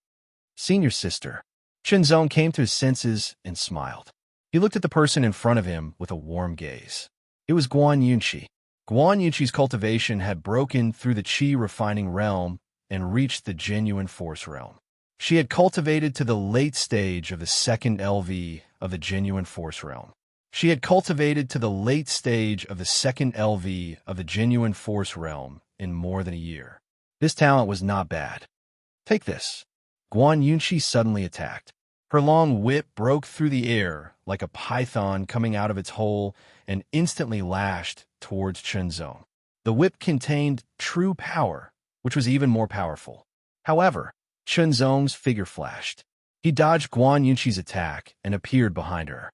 "Senior sister." Chunzong came to his senses and smiled. He looked at the person in front of him with a warm gaze. It was Guan Yunqi. Guan Yunqi's cultivation had broken through the Qi refining realm and reached the genuine force realm. She had cultivated to the late stage of the 2nd LV of the genuine force realm. She had cultivated to the late stage of the 2nd LV of the genuine force realm in more than a year. This talent was not bad. "Take this." Guan Yunqi suddenly attacked. Her long whip broke through the air like a python coming out of its hole and instantly lashed towards Chunzong. The whip contained true power, which was even more powerful. However, Chunzong's figure flashed. He dodged Guan Yunqi's attack and appeared behind her.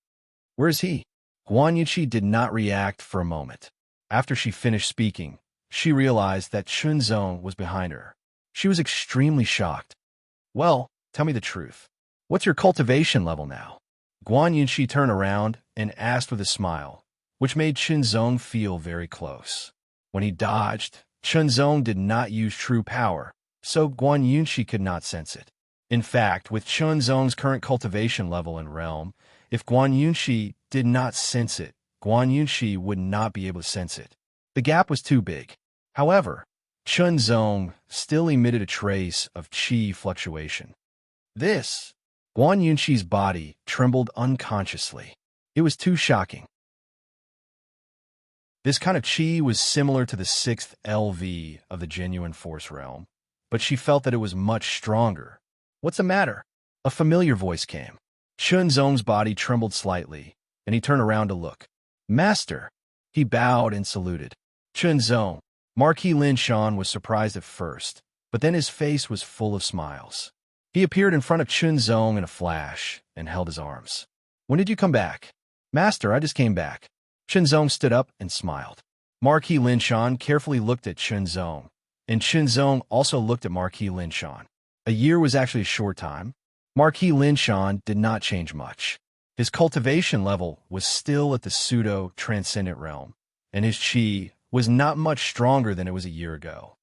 "Where is he?" Guan Yunqi did not react for a moment. After she finished speaking, she realized that Chunzong was behind her. She was extremely shocked. "Well, tell me the truth. What's your cultivation level now?" Guan Yunqi turned around and asked with a smile, which made Chunzong feel very close. When he dodged, Chunzong did not use true power, so Guan Yunqi could not sense it. In fact, with Chunzong's current cultivation level and realm, if Guan Yunqi did not sense it, Guan Yunqi would not be able to sense it. The gap was too big. However, Chunzong still emitted a trace of qi fluctuation. Guan Yunqi's body trembled unconsciously. It was too shocking. This kind of qi was similar to the 6th LV of the genuine force realm, but she felt that it was much stronger. "What's the matter?" A familiar voice came. Chunzong's body trembled slightly, and he turned around to look. "Master!" He bowed and saluted. "Chunzong." Marquis Linshan was surprised at first, but then his face was full of smiles. He appeared in front of Chunzong in a flash and held his arms. "When did you come back?" "Master, I just came back." Chunzong stood up and smiled. Marquis Linshan carefully looked at Chunzong, and Chunzong also looked at Marquis Linshan. A year was actually a short time. Marquis Linshan did not change much. His cultivation level was still at the pseudo-transcendent realm, and his qi was not much stronger than it was a year ago.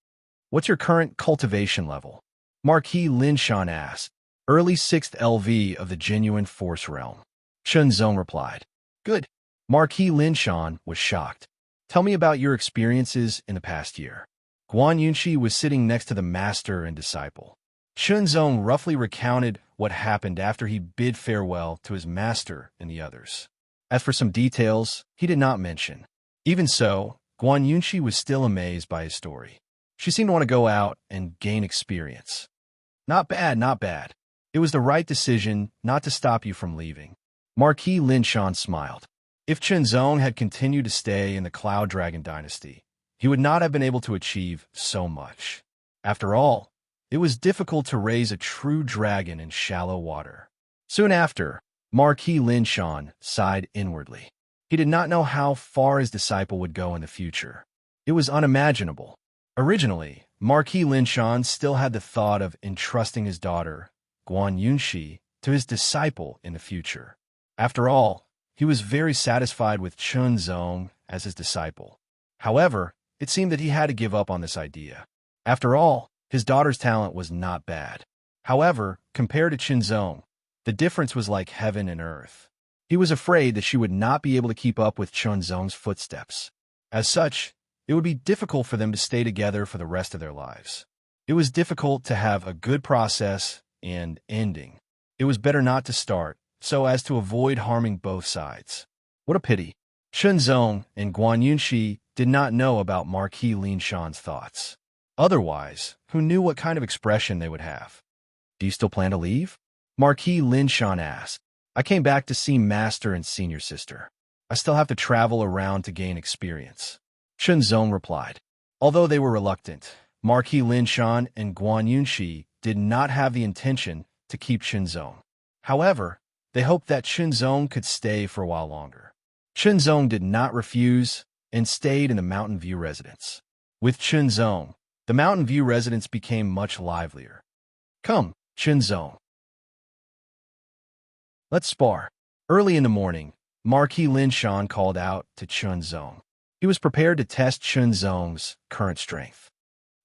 "What's your current cultivation level?" Marquis Linshan asked. "Early 6th LV of the genuine force realm." Chunzong replied. "Good." Marquis Linshan was shocked. "Tell me about your experiences in the past year." Guan Yunqi was sitting next to the master and disciple. Chunzong roughly recounted what happened after he bid farewell to his master and the others. As for some details, he did not mention. Even so, Guan Yunqi was still amazed by his story. She seemed to want to go out and gain experience. Not bad, not bad. It was the right decision not to stop you from leaving. Marquis Linshan smiled. If Chenzong had continued to stay in the Cloud Dragon dynasty, he would not have been able to achieve so much. After all, it was difficult to raise a true dragon in shallow water. Soon after, Marquis Linshan sighed inwardly. He did not know how far his disciple would go in the future. It was unimaginable. Originally, Marquis Linshan still had the thought of entrusting his daughter, Guan Yunxi, to his disciple in the future. After all, he was very satisfied with Chenzong as his disciple. However, it seemed that he had to give up on this idea. After all, his daughter's talent was not bad. However, compared to Chenzong, the difference was like heaven and earth. He was afraid that she would not be able to keep up with Chenzong's footsteps. As such, it would be difficult for them to stay together for the rest of their lives. It was difficult to have a good process and ending. It was better not to start, so as to avoid harming both sides. What a pity. Chenzong and Guan Yunxi did not know about Marquis Linshan's thoughts. Otherwise, who knew what kind of expression they would have? Do you still plan to leave? Marquis Linshan asked. I came back to see Master and Senior Sister. I still have to travel around to gain experience. Chenzong replied. Although they were reluctant, Marquis Linshan and Guan Yunxi did not have the intention to keep Chenzong. However, they hoped that Chenzong could stay for a while longer. Chenzong did not refuse and stayed in the Mountain View residence. With Chenzong, the Mountain View residence became much livelier. Come, Chenzong. Let's spar. Early in the morning, Marquis Linshan called out to Chenzong. He was prepared to test Chenzong's current strength.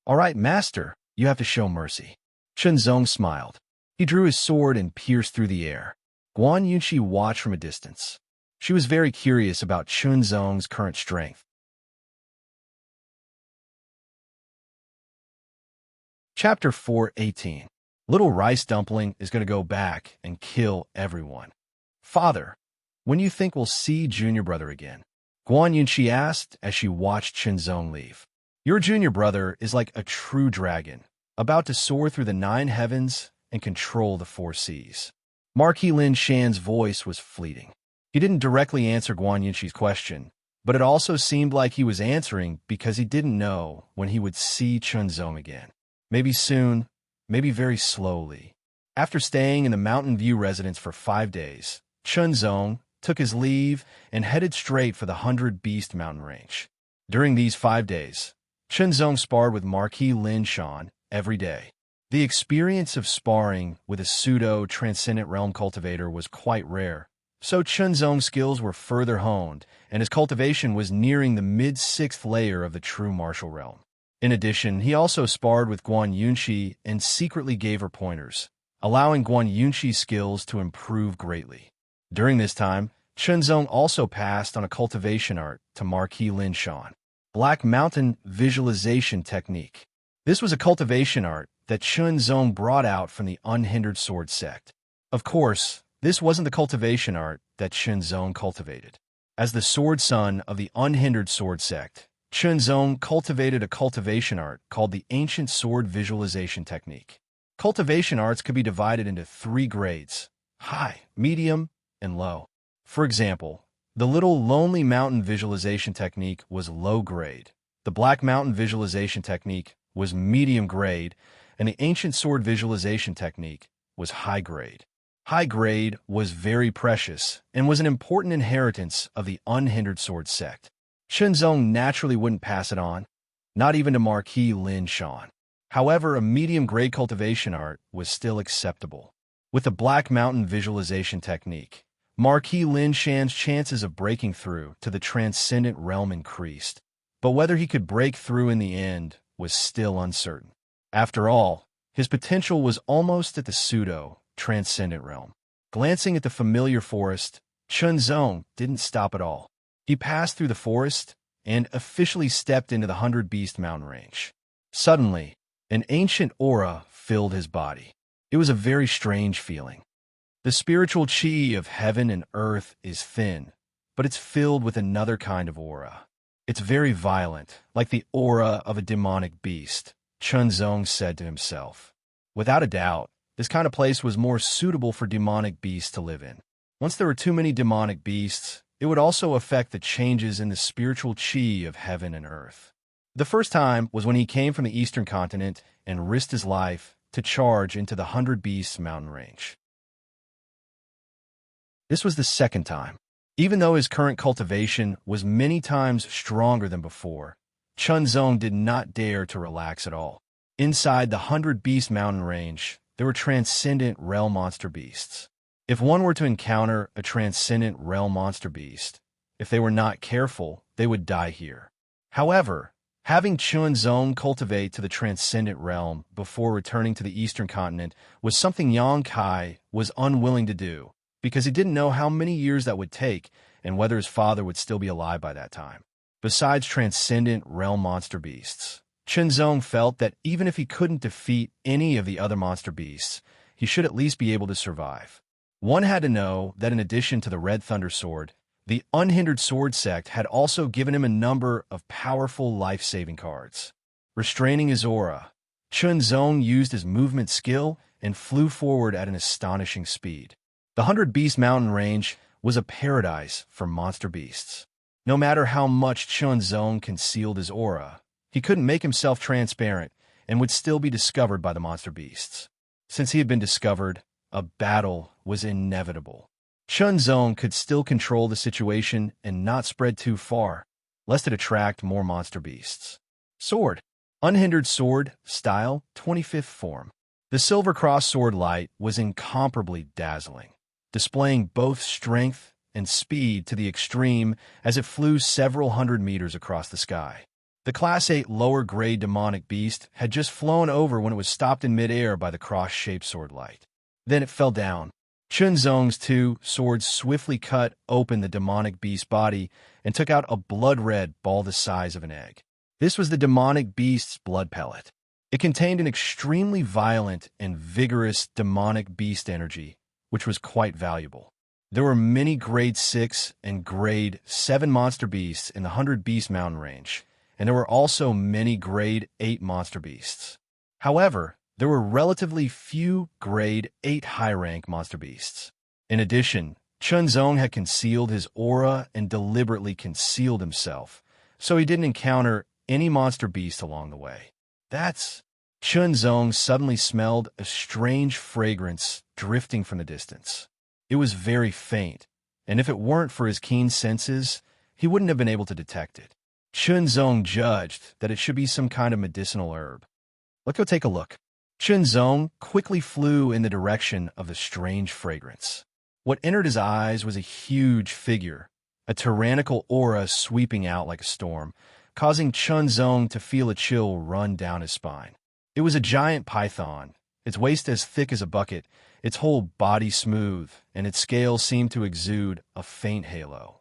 All right, Master, you have to show mercy. Chenzong smiled. He drew his sword and pierced through the air. Guan Yunxi watched from a distance. She was very curious about Chenzong's current strength. Chapter 4:18. Little Rice Dumpling is going to go back and kill everyone. Father, when you think we'll see junior brother again? Guan Yunxi asked as she watched Chenzong leave. Your junior brother is like a true dragon, about to soar through the 9 heavens and control the 4 seas. Marquis Linshan's voice was fleeting. He didn't directly answer Guan Yunxi's question, but it also seemed like he was answering because he didn't know when he would see Chenzong again. Maybe soon, maybe very slowly. After staying in the Mountain View residence for 5 days, Chenzong took his leave and headed straight for the 100 Beast mountain range. During these 5 days, Chenzong sparred with Marquis Linshan every day. The experience of sparring with a pseudo-transcendent realm cultivator was quite rare, so Chenzong's skills were further honed, and his cultivation was nearing the mid-6th layer of the true martial realm. In addition, he also sparred with Guan Yunxi and secretly gave her pointers, allowing Guan Yunxi's skills to improve greatly. During this time, Chenzong also passed on a cultivation art to Marquis Linshan, Black Mountain Visualization Technique. This was a cultivation art that Chenzong brought out from the Unhindered Sword sect. Of course, this wasn't the cultivation art that Chenzong cultivated. As the sword son of the Unhindered Sword sect, Chenzong cultivated a cultivation art called the Ancient Sword Visualization Technique. Cultivation arts could be divided into 3 grades: high, medium, and low. For example, the Little Lonely Mountain Visualization Technique was low grade, the Black Mountain Visualization Technique was medium grade, and the Ancient Sword Visualization Technique was high grade. High grade was very precious and was an important inheritance of the Unhindered Sword sect. Chenzong naturally wouldn't pass it on, not even to Marquis Linshan. However, a medium-grade cultivation art was still acceptable. With the Black Mountain Visualization Technique, Marquis Linshan's chances of breaking through to the transcendent realm increased, but whether he could break through in the end was still uncertain. After all, his potential was almost at the pseudo-transcendent realm. Glancing at the familiar forest, Chenzong didn't stop at all. He passed through the forest and officially stepped into the 100 Beast mountain range. Suddenly, an ancient aura filled his body. It was a very strange feeling. The spiritual chi of heaven and earth is thin, but it's filled with another kind of aura. It's very violent, like the aura of a demonic beast, Chunzong said to himself. Without a doubt, this kind of place was more suitable for demonic beasts to live in. Once there were too many demonic beasts, it would also affect the changes in the spiritual chi of heaven and earth. The first time was when he came from the eastern continent and risked his life to charge into the 100 Beasts mountain range. This was the second time. Even though his current cultivation was many times stronger than before, Chunzong did not dare to relax at all. Inside the 100 Beast mountain range, there were transcendent realm monster beasts. If one were to encounter a transcendent realm monster beast, if they were not careful, they would die here. However, having Chunzong cultivate to the transcendent realm before returning to the eastern continent was something Yang Kai was unwilling to do, because he didn't know how many years that would take and whether his father would still be alive by that time. Besides transcendent realm monster beasts, Chunzong felt that even if he couldn't defeat any of the other monster beasts, he should at least be able to survive. One had to know that in addition to the Red Thunder Sword, the Unhindered Sword Sect had also given him a number of powerful life-saving cards. Restraining his aura, Chunzong used his movement skill and flew forward at an astonishing speed. The 100 Beast mountain range was a paradise for monster beasts. No matter how much Chunzong concealed his aura, he couldn't make himself transparent and would still be discovered by the monster beasts. Since he had been discovered, a battle was inevitable. Chunzong could still control the situation and not spread too far, lest it attract more monster beasts. Sword. Unhindered Sword, Style, 25th Form. The Silver Cross Sword Light was incomparably dazzling, displaying both strength and speed to the extreme as it flew several hundred meters across the sky. The Class 8 lower-grade demonic beast had just flown over when it was stopped in midair by the cross-shaped sword light. Then it fell down. Chunzong's two swords swiftly cut open the demonic beast's body and took out a blood-red ball the size of an egg. This was the demonic beast's blood pellet. It contained an extremely violent and vigorous demonic beast energy, which was quite valuable. There were many Grade 6 and Grade 7 monster beasts in the 100 Beast mountain range, and there were also many Grade 8 monster beasts. However, there were relatively few Grade 8 high-rank monster beasts. In addition, Chunzong had concealed his aura and deliberately concealed himself, so he didn't encounter any monster beast along the way. Chunzong suddenly smelled a strange fragrance drifting from the distance. It was very faint, and if it weren't for his keen senses, he wouldn't have been able to detect it. Chunzong judged that it should be some kind of medicinal herb. Let's go take a look. Chunzong quickly flew in the direction of the strange fragrance. What entered his eyes was a huge figure, a tyrannical aura sweeping out like a storm, causing Chunzong to feel a chill run down his spine. It was a giant python, its waist as thick as a bucket, its whole body smooth, and its scales seemed to exude a faint halo.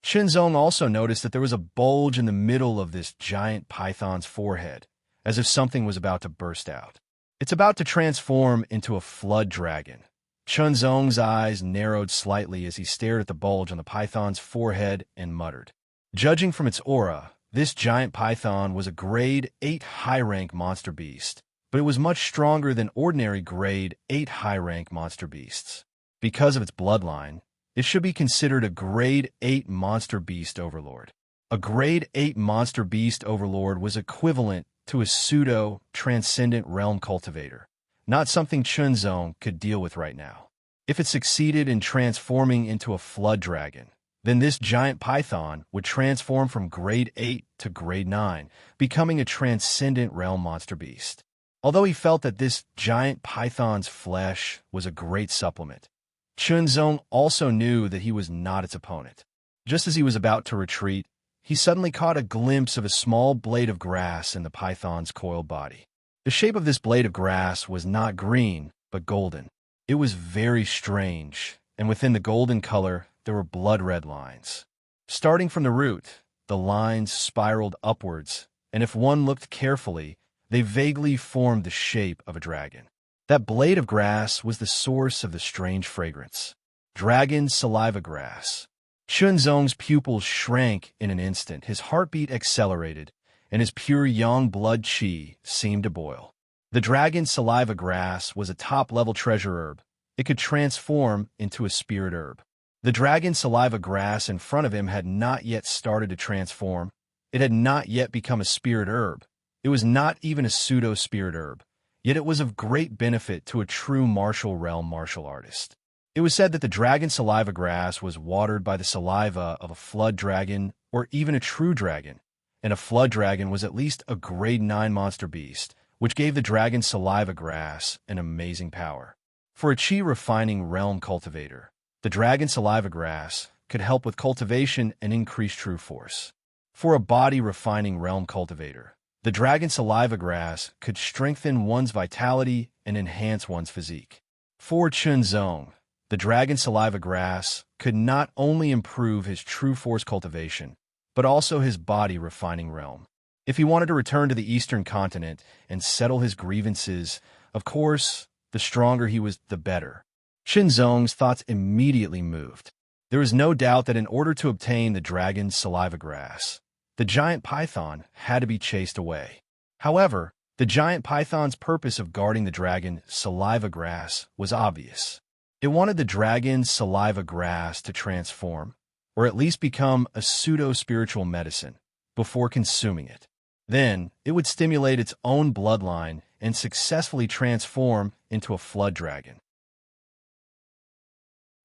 Chunzong also noticed that there was a bulge in the middle of this giant python's forehead, as if something was about to burst out. It's about to transform into a flood dragon. Chunzong's eyes narrowed slightly as he stared at the bulge on the python's forehead and muttered. Judging from its aura, this giant python was a Grade 8 high-rank monster beast, but it was much stronger than ordinary Grade 8 high-rank monster beasts. Because of its bloodline, it should be considered a Grade 8 monster beast overlord. A Grade 8 monster beast overlord was equivalent to a pseudo-transcendent realm cultivator, not something Chunzong could deal with right now. If it succeeded in transforming into a flood dragon, then this giant python would transform from Grade 8 to Grade 9, becoming a transcendent realm monster beast. Although he felt that this giant python's flesh was a great supplement, Chunzong also knew that he was not its opponent. Just as he was about to retreat, he suddenly caught a glimpse of a small blade of grass in the python's coiled body. The shape of this blade of grass was not green, but golden. It was very strange, and within the golden color, there were blood-red lines. Starting from the root, the lines spiraled upwards, and if one looked carefully, they vaguely formed the shape of a dragon. That blade of grass was the source of the strange fragrance. Dragon saliva grass. Chunzong's pupils shrank in an instant, his heartbeat accelerated, and his pure yang blood qi seemed to boil. The dragon's saliva grass was a top-level treasure herb. It could transform into a spirit herb. The dragon's saliva grass in front of him had not yet started to transform. It had not yet become a spirit herb. It was not even a pseudo-spirit herb, yet it was of great benefit to a true martial realm martial artist. It was said that the dragon's saliva grass was watered by the saliva of a flood dragon or even a true dragon, and a flood dragon was at least a grade 9 monster beast, which gave the dragon's saliva grass an amazing power. For a chi-refining realm cultivator, the dragon's saliva grass could help with cultivation and increase true force. For a body-refining realm cultivator, the dragon's saliva grass could strengthen one's vitality and enhance one's physique. For Chunzong, the dragon's saliva grass could not only improve his true force cultivation, but also his body-refining realm. If he wanted to return to the eastern continent and settle his grievances, of course, the stronger he was, the better. Chunzong's thoughts immediately moved. There was no doubt that in order to obtain the dragon's saliva grass, the giant python had to be chased away. However, the giant python's purpose of guarding the dragon's saliva grass was obvious. It wanted the dragon's saliva grass to transform, or at least become a pseudo-spiritual medicine, before consuming it. Then, it would stimulate its own bloodline and successfully transform into a flood dragon.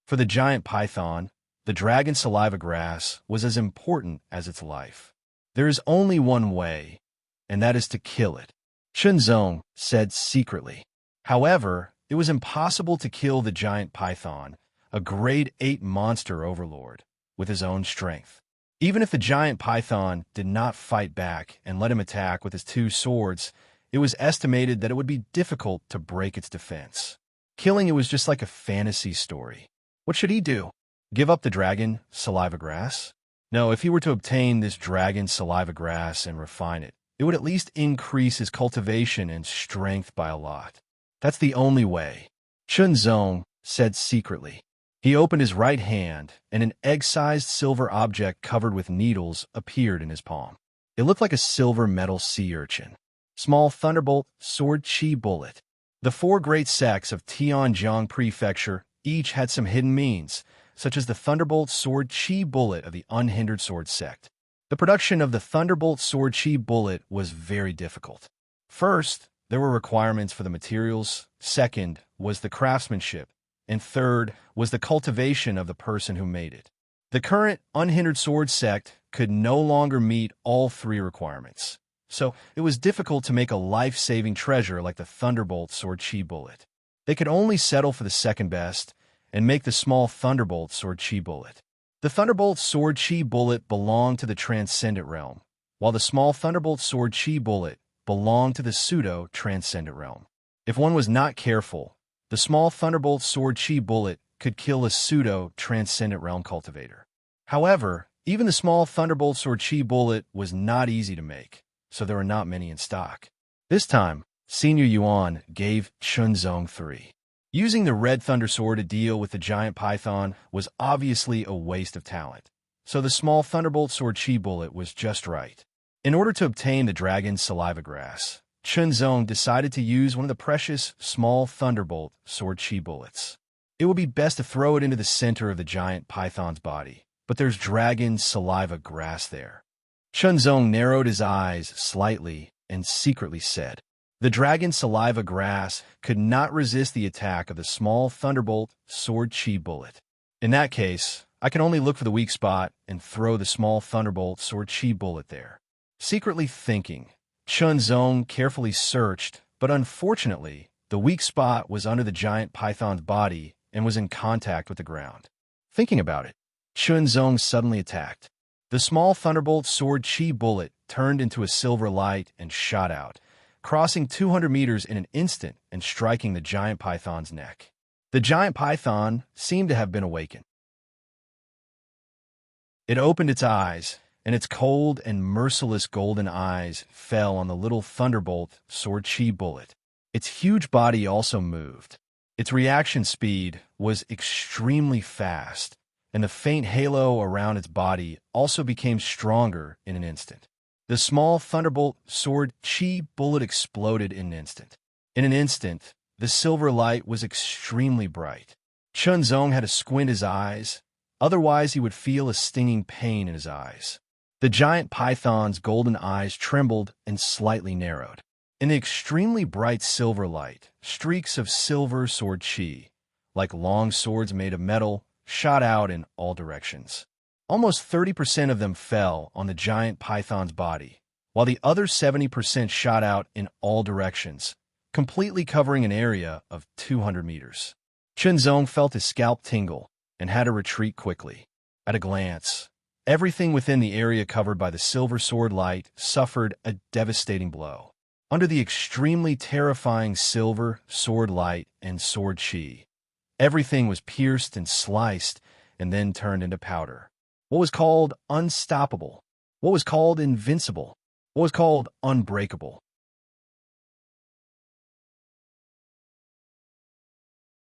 For the giant python, the dragon's saliva grass was as important as its life. There is only one way, and that is to kill it, Chunzong said secretly. However, it was impossible to kill the giant python, a grade 8 monster overlord, with his own strength. Even if the giant python did not fight back and let him attack with his 2 swords, it was estimated that it would be difficult to break its defense. Killing it was just like a fantasy story. What should he do? Give up the dragon saliva grass? No, if he were to obtain this dragon saliva grass and refine it, it would at least increase his cultivation and strength by a lot. That's the only way, Chunzong said secretly. He opened his right hand, and an egg-sized silver object covered with needles appeared in his palm. It looked like a silver metal sea urchin. Small thunderbolt, sword chi bullet. The 4 great sects of Tianjiang Prefecture each had some hidden means, such as the thunderbolt sword chi bullet of the unhindered sword sect. The production of the thunderbolt sword chi bullet was very difficult. First, there were requirements for the materials. Second was the craftsmanship. And third was the cultivation of the person who made it. The current unhindered sword sect could no longer meet all 3 requirements, so it was difficult to make a life-saving treasure like the thunderbolt sword chi bullet. They could only settle for the second best and make the small thunderbolt sword chi bullet. The thunderbolt sword chi bullet belonged to the transcendent realm, while the small thunderbolt sword chi bullet belonged to the pseudo-transcendent realm. If one was not careful, the small thunderbolt sword chi bullet could kill a pseudo-transcendent realm cultivator. However, even the small thunderbolt sword chi bullet was not easy to make, so there were not many in stock. This time, Senior Yuan gave Chunzong 3. Using the red thunder sword to deal with the giant python was obviously a waste of talent, so the small thunderbolt sword chi bullet was just right. In order to obtain the dragon's saliva grass, Chunzong decided to use one of the precious small thunderbolt sword chi bullets. It would be best to throw it into the center of the giant python's body, but there's dragon saliva grass there. Chunzong narrowed his eyes slightly and secretly said, "The dragon saliva grass could not resist the attack of the small thunderbolt sword chi bullet. In that case, I can only look for the weak spot and throw the small thunderbolt sword chi bullet there." Secretly thinking, Chunzong carefully searched, but unfortunately, the weak spot was under the giant python's body and was in contact with the ground. Thinking about it, Chunzong suddenly attacked. The small thunderbolt sword chi bullet turned into a silver light and shot out, crossing 200 meters in an instant and striking the giant python's neck. The giant python seemed to have been awakened. It opened its eyes, and its cold and merciless golden eyes fell on the little thunderbolt sword chi bullet. Its huge body also moved. Its reaction speed was extremely fast, and the faint halo around its body also became stronger in an instant. The small thunderbolt sword chi bullet exploded in an instant. In an instant, the silver light was extremely bright. Chunzong had to squint his eyes, otherwise he would feel a stinging pain in his eyes. The giant python's golden eyes trembled and slightly narrowed. In the extremely bright silver light, streaks of silver sword chi, like long swords made of metal, shot out in all directions. Almost 30% of them fell on the giant python's body, while the other 70% shot out in all directions, completely covering an area of 200 meters. Chunzong felt his scalp tingle and had to retreat quickly. At a glance, everything within the area covered by the silver sword light suffered a devastating blow. Under the extremely terrifying silver sword light and sword chi, everything was pierced and sliced and then turned into powder. What was called unstoppable, what was called invincible, what was called unbreakable.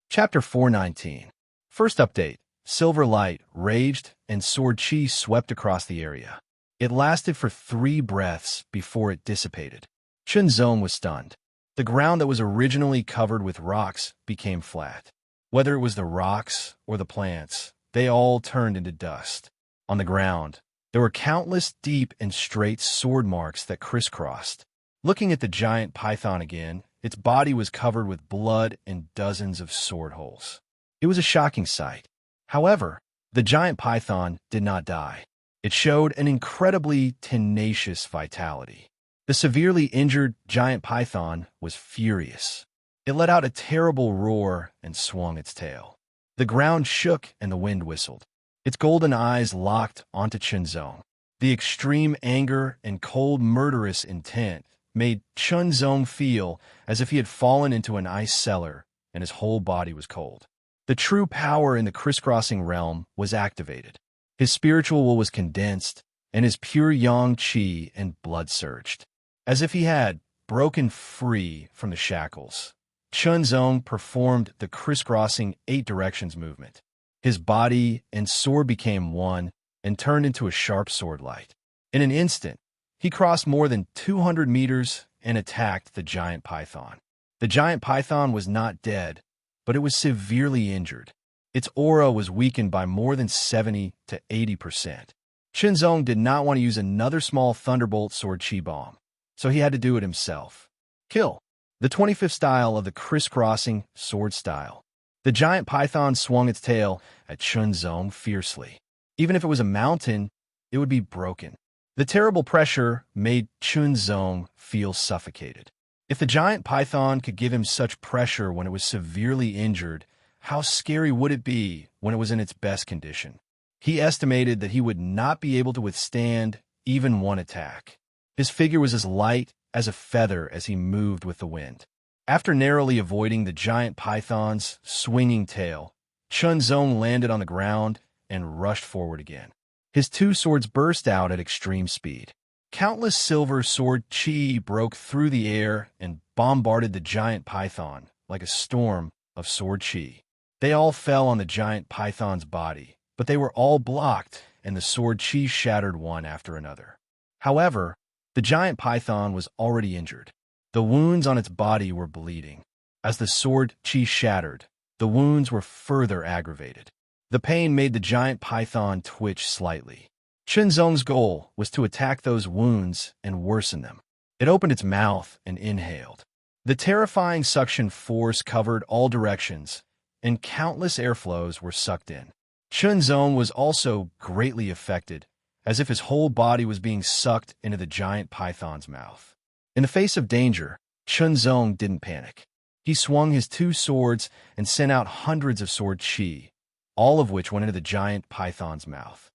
Chapter 419. First update. Silver light raged and sword chi swept across the area. It lasted for 3 breaths before it dissipated. Chunzong was stunned. The ground that was originally covered with rocks became flat. Whether it was the rocks or the plants, they all turned into dust. On the ground, there were countless deep and straight sword marks that crisscrossed. Looking at the giant python again, its body was covered with blood and dozens of sword holes. It was a shocking sight. However, the giant python did not die. It showed an incredibly tenacious vitality. The severely injured giant python was furious. It let out a terrible roar and swung its tail. The ground shook and the wind whistled. Its golden eyes locked onto Chunzong. The extreme anger and cold murderous intent made Chunzong feel as if he had fallen into an ice cellar and his whole body was cold. The true power in the crisscrossing realm was activated. His spiritual will was condensed, and his pure yang qi and blood surged. As if he had broken free from the shackles, Chunzong performed the crisscrossing 8 directions movement. His body and sword became one and turned into a sharp sword light. In an instant, he crossed more than 200 meters and attacked the giant python. The giant python was not dead, but it was severely injured. Its aura was weakened by more than 70 to 80%. Chunzong did not want to use another small thunderbolt sword chi bomb, so he had to do it himself. Kill. The 25th style of the crisscrossing sword style. The giant python swung its tail at Chunzong fiercely. Even if it was a mountain, it would be broken. The terrible pressure made Chunzong feel suffocated. If the giant python could give him such pressure when it was severely injured, how scary would it be when it was in its best condition? He estimated that he would not be able to withstand even one attack. His figure was as light as a feather as he moved with the wind. After narrowly avoiding the giant python's swinging tail, Chunzong landed on the ground and rushed forward again. His 2 swords burst out at extreme speed. Countless silver sword chi broke through the air and bombarded the giant python like a storm of sword chi. They all fell on the giant python's body, but they were all blocked and the sword chi shattered one after another. However, the giant python was already injured. The wounds on its body were bleeding. As the sword chi shattered, the wounds were further aggravated. The pain made the giant python twitch slightly. Chunzong's goal was to attack those wounds and worsen them. It opened its mouth and inhaled. The terrifying suction force covered all directions, and countless airflows were sucked in. Chunzong was also greatly affected, as if his whole body was being sucked into the giant python's mouth. In the face of danger, Chunzong didn't panic. He swung his 2 swords and sent out hundreds of sword chi, all of which went into the giant python's mouth.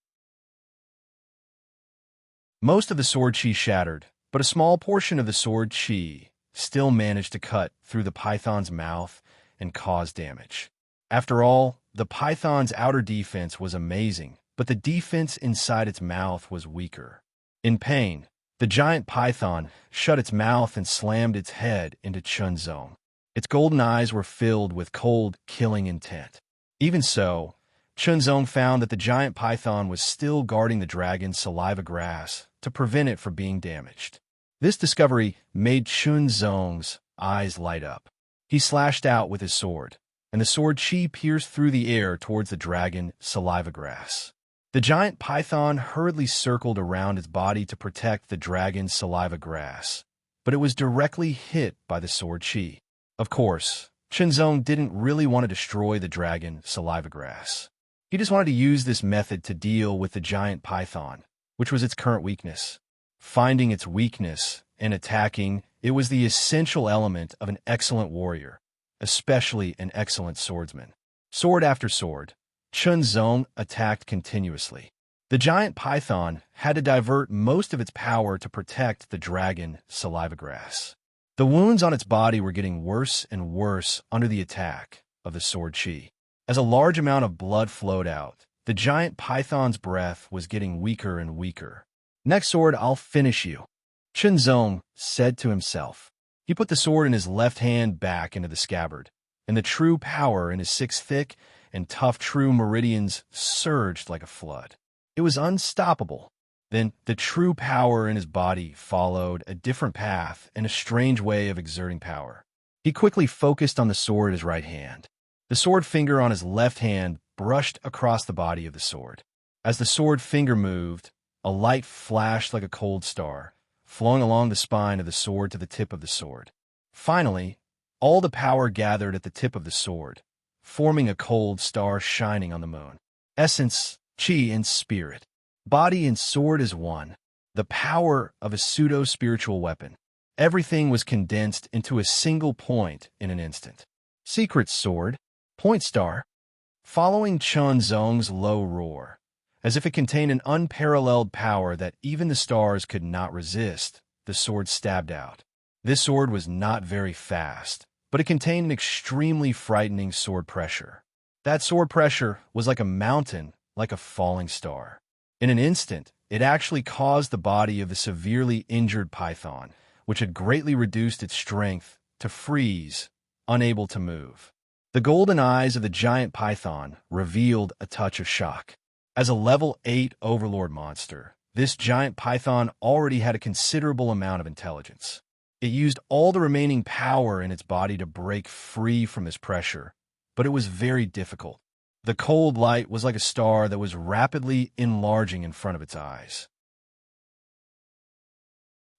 Most of the sword chi shattered, but a small portion of the sword chi still managed to cut through the python's mouth and cause damage. After all, the python's outer defense was amazing, but the defense inside its mouth was weaker. In pain, the giant python shut its mouth and slammed its head into Chunzong. Its golden eyes were filled with cold, killing intent. Even so, Chunzong found that the giant python was still guarding the dragon's saliva grass to prevent it from being damaged. This discovery made Chunzong's eyes light up. He slashed out with his sword, and the sword chi pierced through the air towards the dragon saliva grass. The giant python hurriedly circled around its body to protect the dragon's saliva grass, but it was directly hit by the sword chi. Of course, Chunzong didn't really want to destroy the dragon saliva grass. He just wanted to use this method to deal with the giant python, which was its current weakness. Finding its weakness and attacking, it was the essential element of an excellent warrior, especially an excellent swordsman. Sword after sword, Chunzong attacked continuously. The giant python had to divert most of its power to protect the dragon saliva grass. The wounds on its body were getting worse and worse under the attack of the sword chi. As a large amount of blood flowed out, the giant python's breath was getting weaker and weaker. "Next sword, I'll finish you," Chunzong said to himself. He put the sword in his left hand back into the scabbard, and the true power in his 6 thick and tough true meridians surged like a flood. It was unstoppable. Then the true power in his body followed a different path and a strange way of exerting power. He quickly focused on the sword in his right hand. The sword finger on his left hand brushed across the body of the sword. As the sword finger moved, a light flashed like a cold star, flowing along the spine of the sword to the tip of the sword. Finally, all the power gathered at the tip of the sword, forming a cold star shining on the moon. Essence, chi, and spirit. Body and sword as one. The power of a pseudo-spiritual weapon. Everything was condensed into a single point in an instant. Secret sword. Point star. Following Chunzong's low roar, as if it contained an unparalleled power that even the stars could not resist, the sword stabbed out. This sword was not very fast, but it contained an extremely frightening sword pressure. That sword pressure was like a mountain, like a falling star. In an instant, it actually caused the body of the severely injured python, which had greatly reduced its strength, to freeze, unable to move. The golden eyes of the giant python revealed a touch of shock. As a level 8 overlord monster, this giant python already had a considerable amount of intelligence. It used all the remaining power in its body to break free from this pressure, but it was very difficult. The cold light was like a star that was rapidly enlarging in front of its eyes.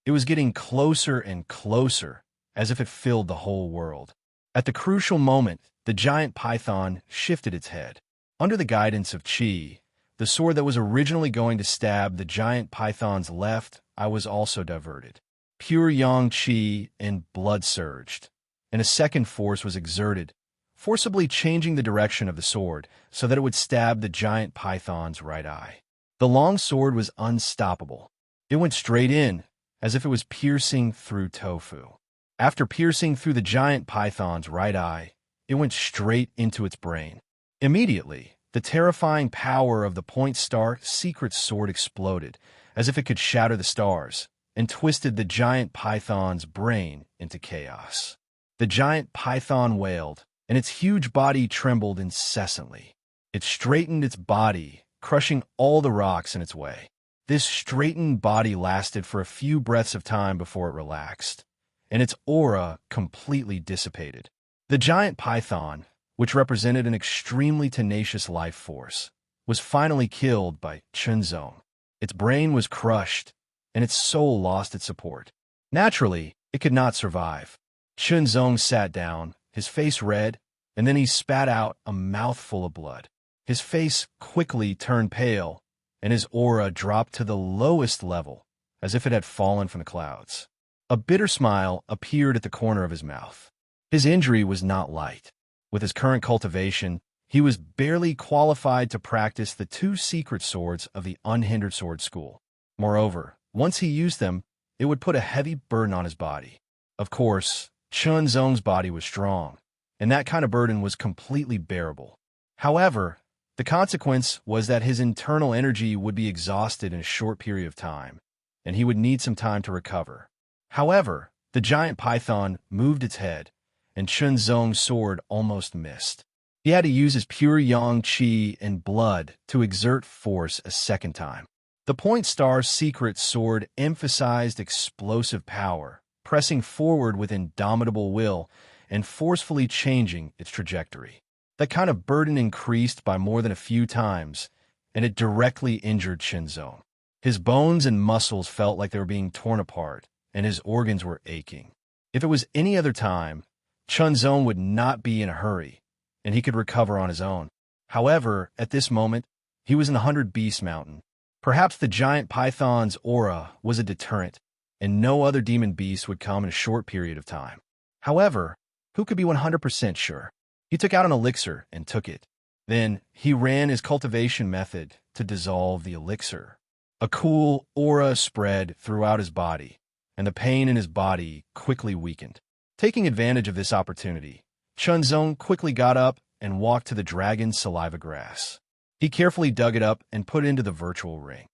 It was getting closer and closer, as if it filled the whole world. At the crucial moment, the giant python shifted its head. Under the guidance of Chi, the sword that was originally going to stab the giant python's left eye was also diverted. Pure yang Chi and blood surged, and a second force was exerted, forcibly changing the direction of the sword so that it would stab the giant python's right eye. The long sword was unstoppable. It went straight in, as if it was piercing through tofu. After piercing through the giant python's right eye, it went straight into its brain. Immediately, the terrifying power of the point star secret sword exploded, as if it could shatter the stars, and twisted the giant python's brain into chaos. The giant python wailed, and its huge body trembled incessantly. It straightened its body, crushing all the rocks in its way. This straightened body lasted for a few breaths of time before it relaxed, and its aura completely dissipated. The giant python, which represented an extremely tenacious life force, was finally killed by Chunzong. Its brain was crushed, and its soul lost its support. Naturally, it could not survive. Chunzong sat down, his face red, and then he spat out a mouthful of blood. His face quickly turned pale, and his aura dropped to the lowest level, as if it had fallen from the clouds. A bitter smile appeared at the corner of his mouth. His injury was not light. With his current cultivation, he was barely qualified to practice the 2 secret swords of the Unhindered Sword School. Moreover, once he used them, it would put a heavy burden on his body. Of course, Chunzong's body was strong, and that kind of burden was completely bearable. However, the consequence was that his internal energy would be exhausted in a short period of time, and he would need some time to recover. However, the giant python moved its head, and Chunzong's sword almost missed. He had to use his pure yang qi and blood to exert force a second time. The point star's secret sword emphasized explosive power, pressing forward with indomitable will and forcefully changing its trajectory. That kind of burden increased by more than a few times, and it directly injured Qinzong. His bones and muscles felt like they were being torn apart, and his organs were aching. If it was any other time, Qinzong would not be in a hurry, and he could recover on his own. However, at this moment, he was in the 100-beast mountain. Perhaps the giant python's aura was a deterrent, and no other demon beast would come in a short period of time. However, who could be 100% sure? He took out an elixir and took it. Then he ran his cultivation method to dissolve the elixir. A cool aura spread throughout his body, and the pain in his body quickly weakened. Taking advantage of this opportunity, Qinzong quickly got up and walked to the dragon's saliva grass. He carefully dug it up and put it into the virtual ring.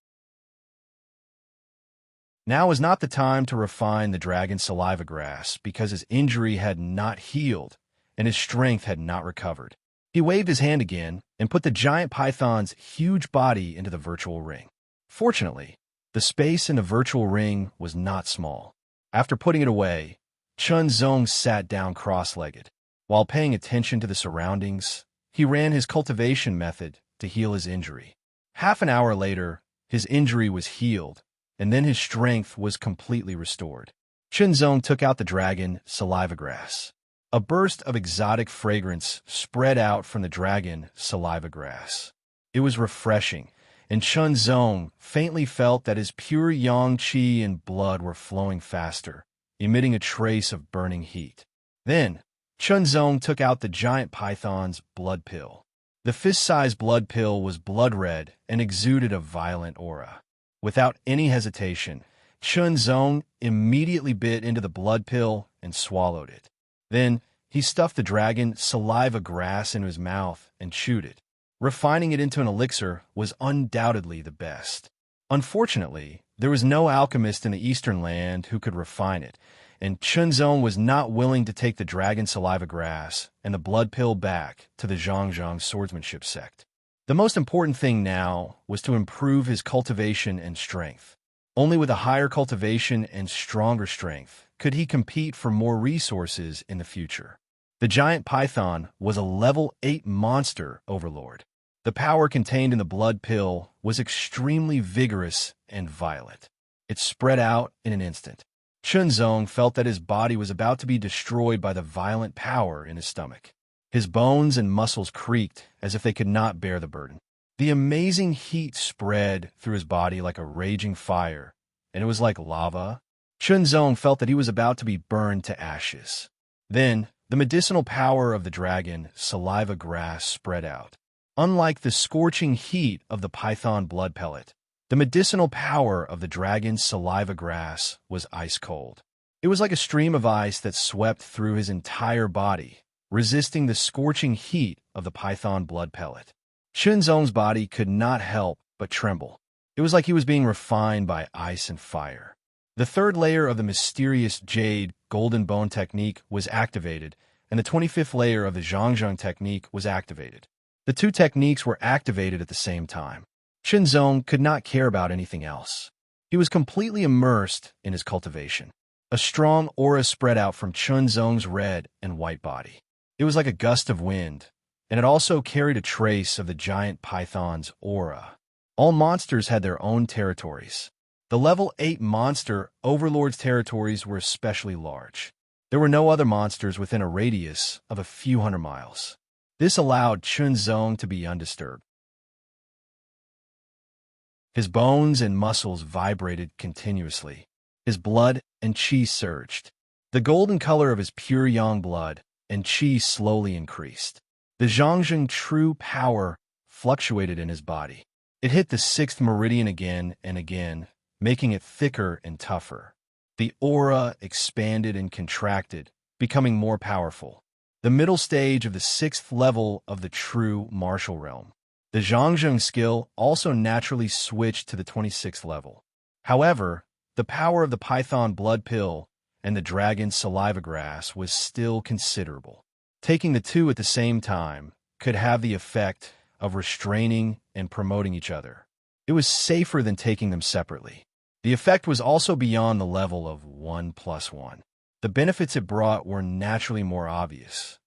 Now was not the time to refine the dragon's saliva grass because his injury had not healed and his strength had not recovered. He waved his hand again and put the giant python's huge body into the virtual ring. Fortunately, the space in the virtual ring was not small. After putting it away, Qinzong sat down cross-legged. While paying attention to the surroundings, he ran his cultivation method to heal his injury. Half an hour later, his injury was healed, and then his strength was completely restored. Qinzong took out the dragon saliva grass. A burst of exotic fragrance spread out from the dragon saliva grass. It was refreshing, and Qinzong faintly felt that his pure yang qi and blood were flowing faster, emitting a trace of burning heat. Then, Qinzong took out the giant python's blood pill. The fist-sized blood pill was blood red and exuded a violent aura. Without any hesitation, Qinzong immediately bit into the blood pill and swallowed it. Then, he stuffed the dragon saliva grass into his mouth and chewed it. Refining it into an elixir was undoubtedly the best. Unfortunately, there was no alchemist in the Eastern land who could refine it, and Qinzong was not willing to take the dragon saliva grass and the blood pill back to the Zhangzhang swordsmanship sect. The most important thing now was to improve his cultivation and strength. Only with a higher cultivation and stronger strength could he compete for more resources in the future. The giant python was a level 8 monster overlord. The power contained in the blood pill was extremely vigorous and violent. It spread out in an instant. Qinzong felt that his body was about to be destroyed by the violent power in his stomach. His bones and muscles creaked as if they could not bear the burden. The amazing heat spread through his body like a raging fire, and it was like lava. Qinzong felt that he was about to be burned to ashes. Then, the medicinal power of the dragon saliva grass spread out. Unlike the scorching heat of the python blood pellet, the medicinal power of the dragon's saliva grass was ice cold. It was like a stream of ice that swept through his entire body, resisting the scorching heat of the python blood pellet. Qinzong's body could not help but tremble. It was like he was being refined by ice and fire. The third layer of the mysterious jade golden bone technique was activated, and the 25th layer of the Zhangzhang technique was activated. The two techniques were activated at the same time. Qinzong could not care about anything else. He was completely immersed in his cultivation. A strong aura spread out from Qinzong's red and white body. It was like a gust of wind, and it also carried a trace of the giant python's aura. All monsters had their own territories. The level 8 monster overlord's territories were especially large. There were no other monsters within a radius of a few hundred miles. This allowed Qinzong to be undisturbed. His bones and muscles vibrated continuously. His blood and qi surged. The golden color of his pure yang blood and qi slowly increased. The Zhangzhang true power fluctuated in his body. It hit the 6th meridian again and again, making it thicker and tougher. The aura expanded and contracted, becoming more powerful. The middle stage of the 6th level of the true martial realm. The Zhangzhang skill also naturally switched to the 26th level. However, the power of the python blood pill and the dragon saliva grass was still considerable. Taking the two at the same time, could have the effect of restraining and promoting each other. It was safer than taking them separately. The effect was also beyond the level of 1+1. The benefits it brought were naturally more obvious.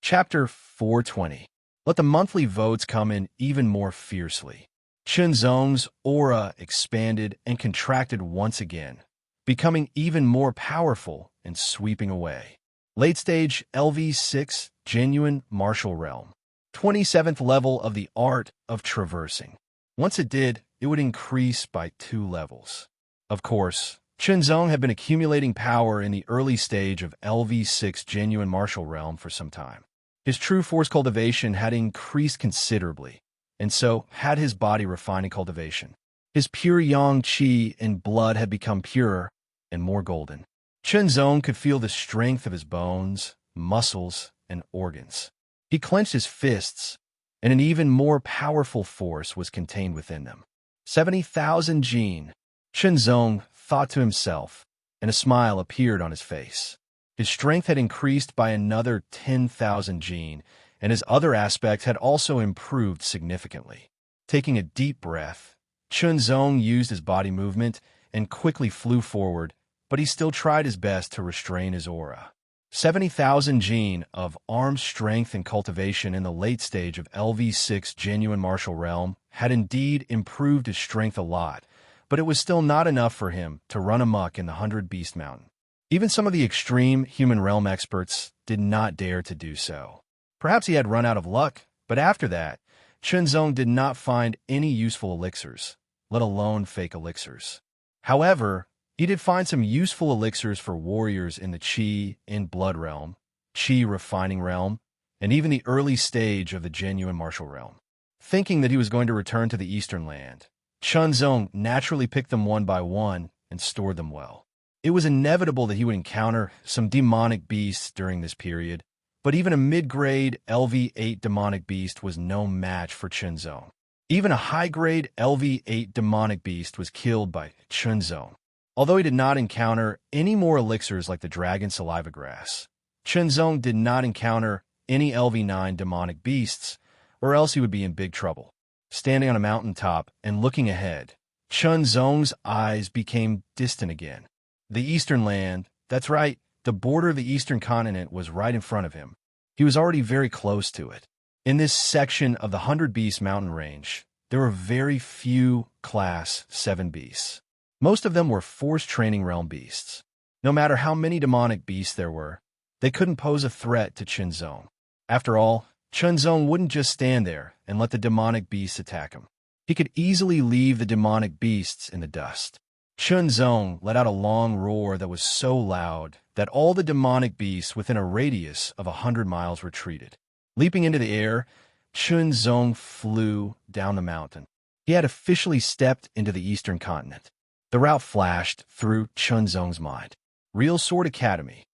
Chapter 420. Let the monthly votes come in even more fiercely. Chunzong's aura expanded and contracted once again, becoming even more powerful and sweeping away. Late stage LV6, genuine martial realm. 27th level of the art of traversing. Once it did, it would increase by 2 levels. Of course, Chunzong had been accumulating power in the early stage of LV6 genuine martial realm for some time. His true force cultivation had increased considerably, and so had his body refining cultivation. His pure yang qi and blood had become purer and more golden. Chunzong could feel the strength of his bones, muscles, and organs. He clenched his fists, and an even more powerful force was contained within them. 70,000 Jin, Chunzong thought to himself, and a smile appeared on his face. His strength had increased by another 10,000 Jin, and his other aspects had also improved significantly. Taking a deep breath, Chunzong used his body movement and quickly flew forward, but he still tried his best to restrain his aura. 70,000 Jin of arm strength and cultivation in the late stage of LV6 genuine martial realm had indeed improved his strength a lot, but it was still not enough for him to run amok in the 100 Beast Mountain. Even some of the extreme human realm experts did not dare to do so. Perhaps he had run out of luck, but after that, Chunzong did not find any useful elixirs, let alone fake elixirs. However, he did find some useful elixirs for warriors in the Qi and Blood realm, Qi refining realm, and even the early stage of the genuine martial realm. Thinking that he was going to return to the Eastern Land, Chunzong naturally picked them one by one and stored them well. It was inevitable that he would encounter some demonic beasts during this period, but even a mid-grade LV8 demonic beast was no match for Chunzong. Even a high-grade LV8 demonic beast was killed by Chunzong. Although he did not encounter any more elixirs like the dragon saliva grass, Chunzong did not encounter any LV9 demonic beasts, or else he would be in big trouble. Standing on a mountaintop and looking ahead, Chunzong's eyes became distant again. The Eastern Land, that's right, the border of the Eastern continent was right in front of him. He was already very close to it. In this section of the 100 Beast mountain range, there were very few Class 7 beasts. Most of them were force training realm beasts. No matter how many demonic beasts there were, they couldn't pose a threat to Chunzong. After all, Chunzong wouldn't just stand there and let the demonic beasts attack him. He could easily leave the demonic beasts in the dust. Chunzong let out a long roar that was so loud that all the demonic beasts within a radius of 100 miles retreated. Leaping into the air, Chunzong flew down the mountain. He had officially stepped into the Eastern continent. The route flashed through Chunzong's mind. Real Sword Academy.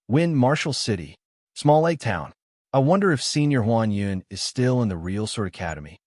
Win Martial City. Small Lake Town. I wonder if Senior Huan Yun is still in the Real Sword Academy.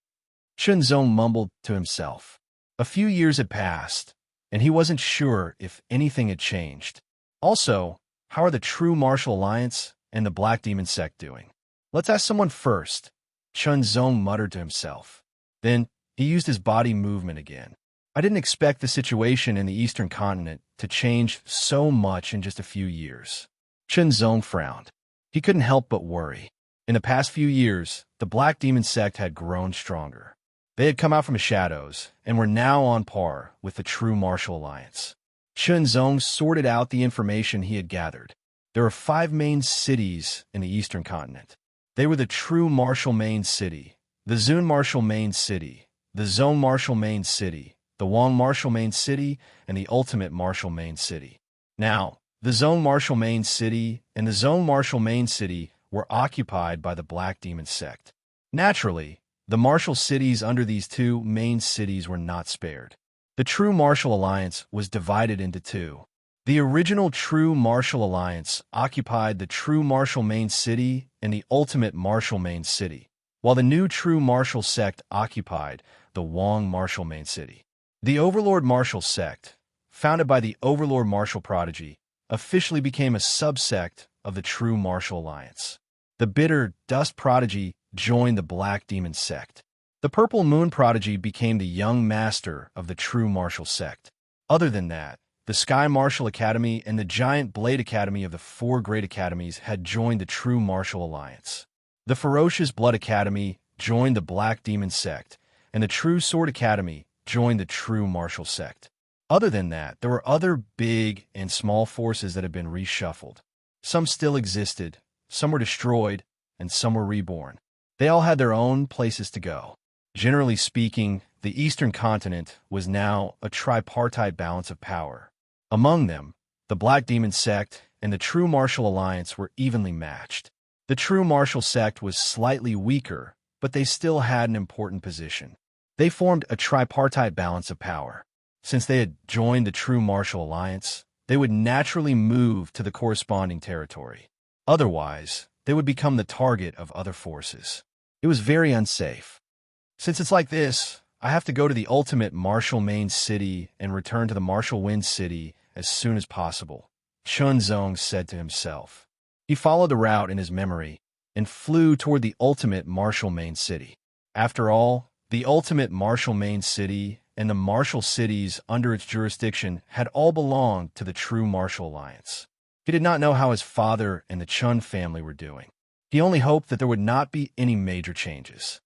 Chunzong mumbled to himself. A few years had passed, and he wasn't sure if anything had changed. Also, how are the True Martial Alliance and the Black Demon Sect doing? Let's ask someone first, Chunzong muttered to himself. Then he used his body movement again. I didn't expect the situation in the Eastern continent to change so much in just a few years. Chunzong frowned. He couldn't help but worry. In the past few years, the Black Demon Sect had grown stronger. They had come out from the shadows and were now on par with the True Martial Alliance. Chunzong sorted out the information he had gathered. There are 5 main cities in the Eastern continent. They were the True Martial Main City, the Zun Martial Main City, the Zone Martial Main City, the Wang Martial Main City, and the Ultimate Martial Main City. Now, the Zone Martial Main City and the Zone Martial Main City were occupied by the Black Demon Sect. Naturally, the martial cities under these 2 main cities were not spared. The True Martial Alliance was divided into 2. The original True Martial Alliance occupied the True Martial Main City and the Ultimate Martial Main City, while the new True Martial Sect occupied the Wang Martial Main City. The Overlord Martial Sect, founded by the Overlord Martial Prodigy, officially became a subsect of the True Martial Alliance. The bitter Dust Prodigy joined the Black Demon sect. The Purple Moon Prodigy became the young master of the True Martial sect. Other than that, the Sky Martial Academy and the Giant Blade Academy of the Four Great Academies had joined the True Martial Alliance. The Ferocious Blood Academy joined the Black Demon sect, and the True Sword Academy joined the True Martial sect. Other than that, there were other big and small forces that had been reshuffled. Some still existed, some were destroyed, and some were reborn. They all had their own places to go. Generally speaking, the Eastern continent was now a tripartite balance of power. Among them, the Black Demon sect and the True Martial Alliance were evenly matched. The True Martial sect was slightly weaker, but they still had an important position. They formed a tripartite balance of power. Since they had joined the True Martial Alliance, they would naturally move to the corresponding territory. Otherwise, they would become the target of other forces. It was very unsafe. Since it's like this, I have to go to the ultimate Martial Main City and return to the Martial Wind City as soon as possible, Chunzong said to himself. He followed the route in his memory and flew toward the ultimate Martial Main City. After all, the ultimate Martial Main City and the martial cities under its jurisdiction had all belonged to the True Martial Alliance. He did not know how his father and the Chun family were doing. He only hoped that there would not be any major changes.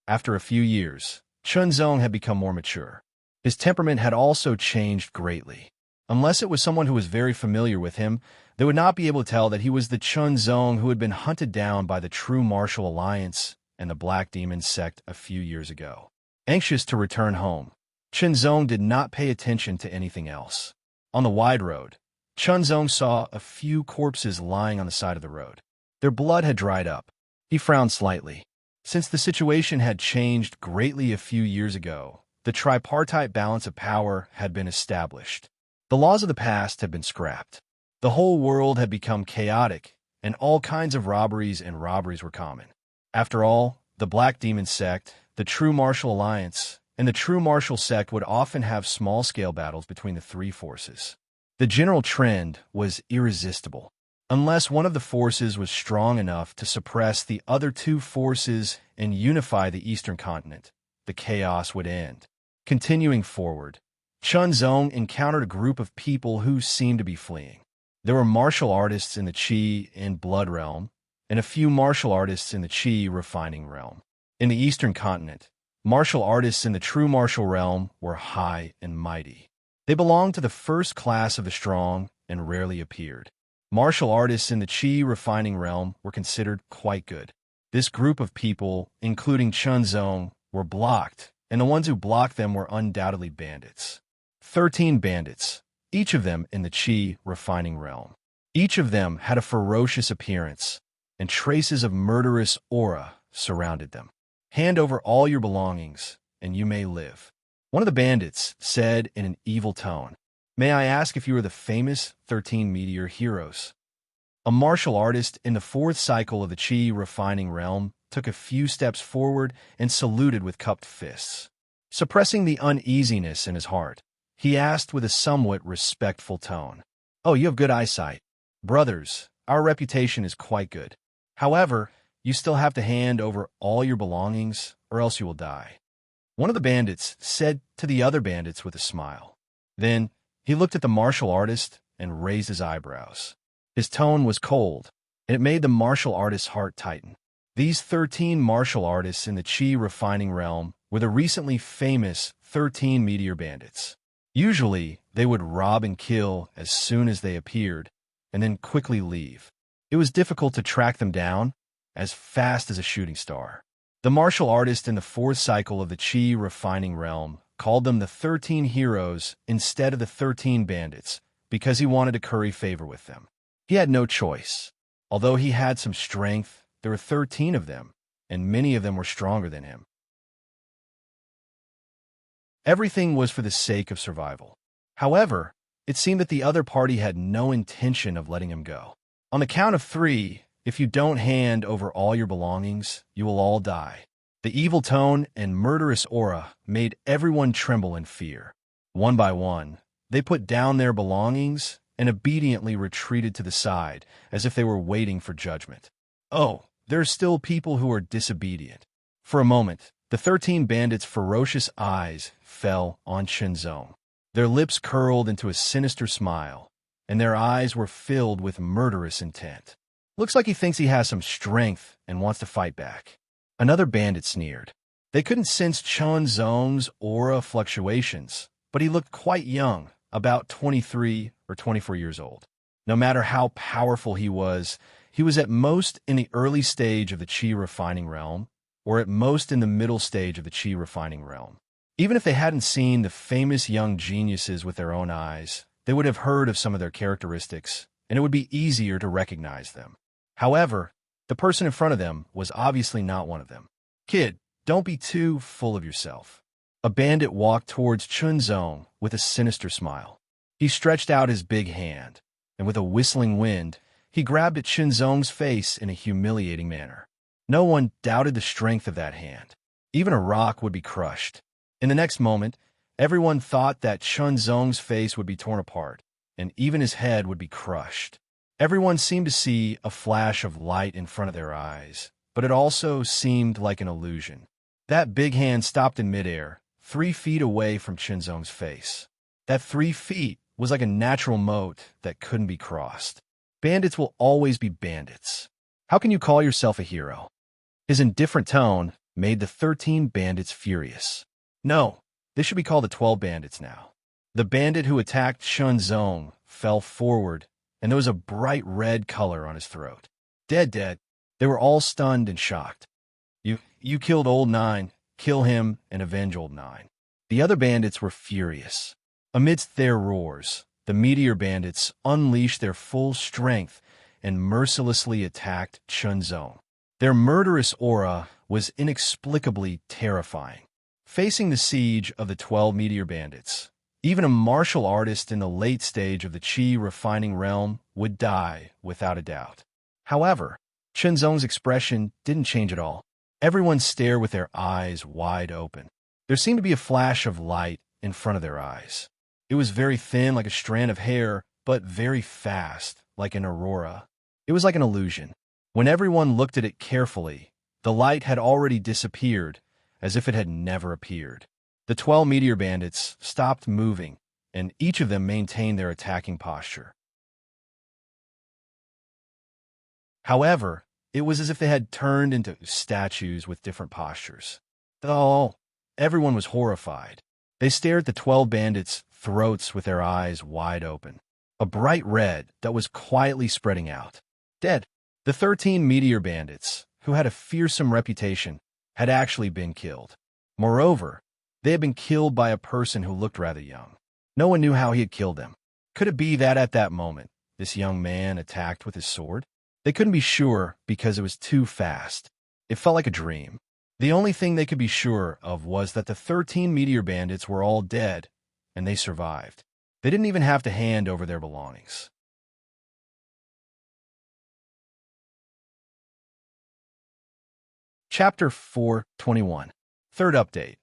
After a few years, Chunzong had become more mature. His temperament had also changed greatly. Unless it was someone who was very familiar with him, they would not be able to tell that he was the Chunzong who had been hunted down by the True Martial Alliance and the Black Demon sect a few years ago. Anxious to return home, Chunzong did not pay attention to anything else. On the wide road, Chunzong saw a few corpses lying on the side of the road. Their blood had dried up. He frowned slightly. Since the situation had changed greatly a few years ago, the tripartite balance of power had been established. The laws of the past had been scrapped. The whole world had become chaotic, and all kinds of robberies were common. After all, the Black Demon sect, the True Martial Alliance, and the True Martial sect would often have small-scale battles between the three forces. The general trend was irresistible. Unless one of the forces was strong enough to suppress the other two forces and unify the Eastern continent, the chaos would end. Continuing forward, Chunzong encountered a group of people who seemed to be fleeing. There were martial artists in the Qi and Blood realm, and a few martial artists in the Qi refining realm. In the Eastern continent, martial artists in the True Martial realm were high and mighty. They belonged to the first class of the strong and rarely appeared. Martial artists in the Qi refining realm were considered quite good. This group of people, including Chunzong, were blocked, and the ones who blocked them were undoubtedly bandits. 13 bandits, each of them in the Qi refining realm. Each of them had a ferocious appearance, and traces of murderous aura surrounded them. Hand over all your belongings, and you may live. One of the bandits said in an evil tone, "May I ask if you are the famous 13 Meteor Heroes?" A martial artist in the fourth cycle of the Qi refining realm took a few steps forward and saluted with cupped fists. Suppressing the uneasiness in his heart, he asked with a somewhat respectful tone, "Oh, you have good eyesight. Brothers, our reputation is quite good. However, you still have to hand over all your belongings, or else you will die." One of the bandits said to the other bandits with a smile. Then, he looked at the martial artist and raised his eyebrows. His tone was cold, and it made the martial artist's heart tighten. These 13 martial artists in the Qi refining realm were the recently famous 13 Meteor Bandits. Usually, they would rob and kill as soon as they appeared, and then quickly leave. It was difficult to track them down, as fast as a shooting star. The martial artist in the fourth cycle of the Qi refining realm called them the 13 heroes instead of the 13 bandits because he wanted to curry favor with them. He had no choice. Although he had some strength, there were 13 of them, and many of them were stronger than him. Everything was for the sake of survival. However, it seemed that the other party had no intention of letting him go. On the count of 3, if you don't hand over all your belongings, you will all die. The evil tone and murderous aura made everyone tremble in fear. One by one, they put down their belongings and obediently retreated to the side, as if they were waiting for judgment. Oh, there are still people who are disobedient. For a moment, the 13 bandits' ferocious eyes fell on Chunzong. Their lips curled into a sinister smile, and their eyes were filled with murderous intent. Looks like he thinks he has some strength and wants to fight back. Another bandit sneered. They couldn't sense Chunzong's aura fluctuations, but he looked quite young, about 23 or 24 years old. No matter how powerful he was at most in the early stage of the Qi refining realm, or at most in the middle stage of the Qi refining realm. Even if they hadn't seen the famous young geniuses with their own eyes, they would have heard of some of their characteristics, and it would be easier to recognize them. However, the person in front of them was obviously not one of them. Kid, don't be too full of yourself. A bandit walked towards Chunzong with a sinister smile. He stretched out his big hand, and with a whistling wind, he grabbed at Chunzong's face in a humiliating manner. No one doubted the strength of that hand. Even a rock would be crushed. In the next moment, everyone thought that Chunzong's face would be torn apart, and even his head would be crushed. Everyone seemed to see a flash of light in front of their eyes, but it also seemed like an illusion. That big hand stopped in midair, 3 feet away from Chunzong's face. That 3 feet was like a natural moat that couldn't be crossed. Bandits will always be bandits. How can you call yourself a hero? His indifferent tone made the 13 bandits furious. No, they should be called the 12 bandits now. The bandit who attacked Chunzong fell forward, and there was a bright red color on his throat. Dead. They were all stunned and shocked. You killed Old Nine. Kill him and avenge Old Nine. The other bandits were furious. Amidst their roars, the meteor bandits unleashed their full strength and mercilessly attacked Chunzong. Their murderous aura was inexplicably terrifying. Facing the siege of the 12 meteor bandits, even a martial artist in the late stage of the Qi refining realm would die without a doubt. However, Chunzong's expression didn't change at all. Everyone stared with their eyes wide open. There seemed to be a flash of light in front of their eyes. It was very thin, like a strand of hair, but very fast, like an aurora. It was like an illusion. When everyone looked at it carefully, the light had already disappeared, as if it had never appeared. The 12 meteor bandits stopped moving, and each of them maintained their attacking posture. However, it was as if they had turned into statues with different postures. Though everyone was horrified. They stared at the 12 bandits' throats with their eyes wide open. A bright red that was quietly spreading out. Dead. The 13 meteor bandits, who had a fearsome reputation, had actually been killed. Moreover, they had been killed by a person who looked rather young. No one knew how he had killed them. Could it be that at that moment, this young man attacked with his sword? They couldn't be sure because it was too fast. It felt like a dream. The only thing they could be sure of was that the 13 meteor bandits were all dead, and they survived. They didn't even have to hand over their belongings. Chapter 4:21. Third update.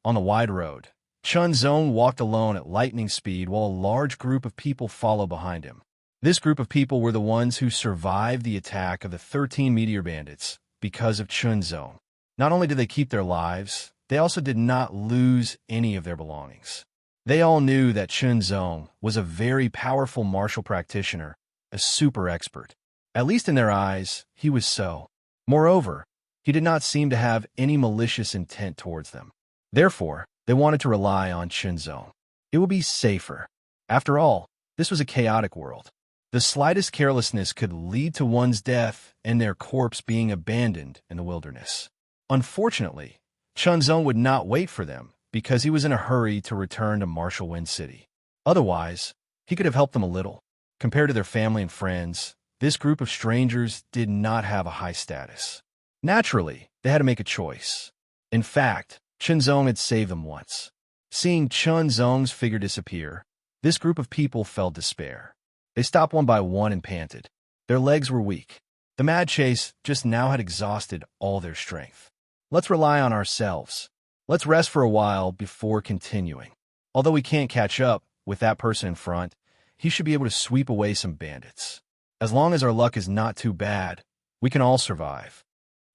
On the wide road, Chunzong walked alone at lightning speed while a large group of people followed behind him. This group of people were the ones who survived the attack of the 13 meteor bandits because of Chunzong. Not only did they keep their lives, they also did not lose any of their belongings. They all knew that Chunzong was a very powerful martial practitioner, a super expert. At least in their eyes, he was so. Moreover, he did not seem to have any malicious intent towards them. Therefore, they wanted to rely on Chunzong. It would be safer. After all, this was a chaotic world. The slightest carelessness could lead to one's death and their corpse being abandoned in the wilderness. Unfortunately, Chunzong would not wait for them because he was in a hurry to return to Martial Wind City. Otherwise, he could have helped them a little. Compared to their family and friends, this group of strangers did not have a high status. Naturally, they had to make a choice. In fact, Chunzong had saved them once. Seeing Chunzong's figure disappear, this group of people felt despair. They stopped one by one and panted. Their legs were weak. The mad chase just now had exhausted all their strength. Let's rely on ourselves. Let's rest for a while before continuing. Although we can't catch up with that person in front, he should be able to sweep away some bandits. As long as our luck is not too bad, we can all survive.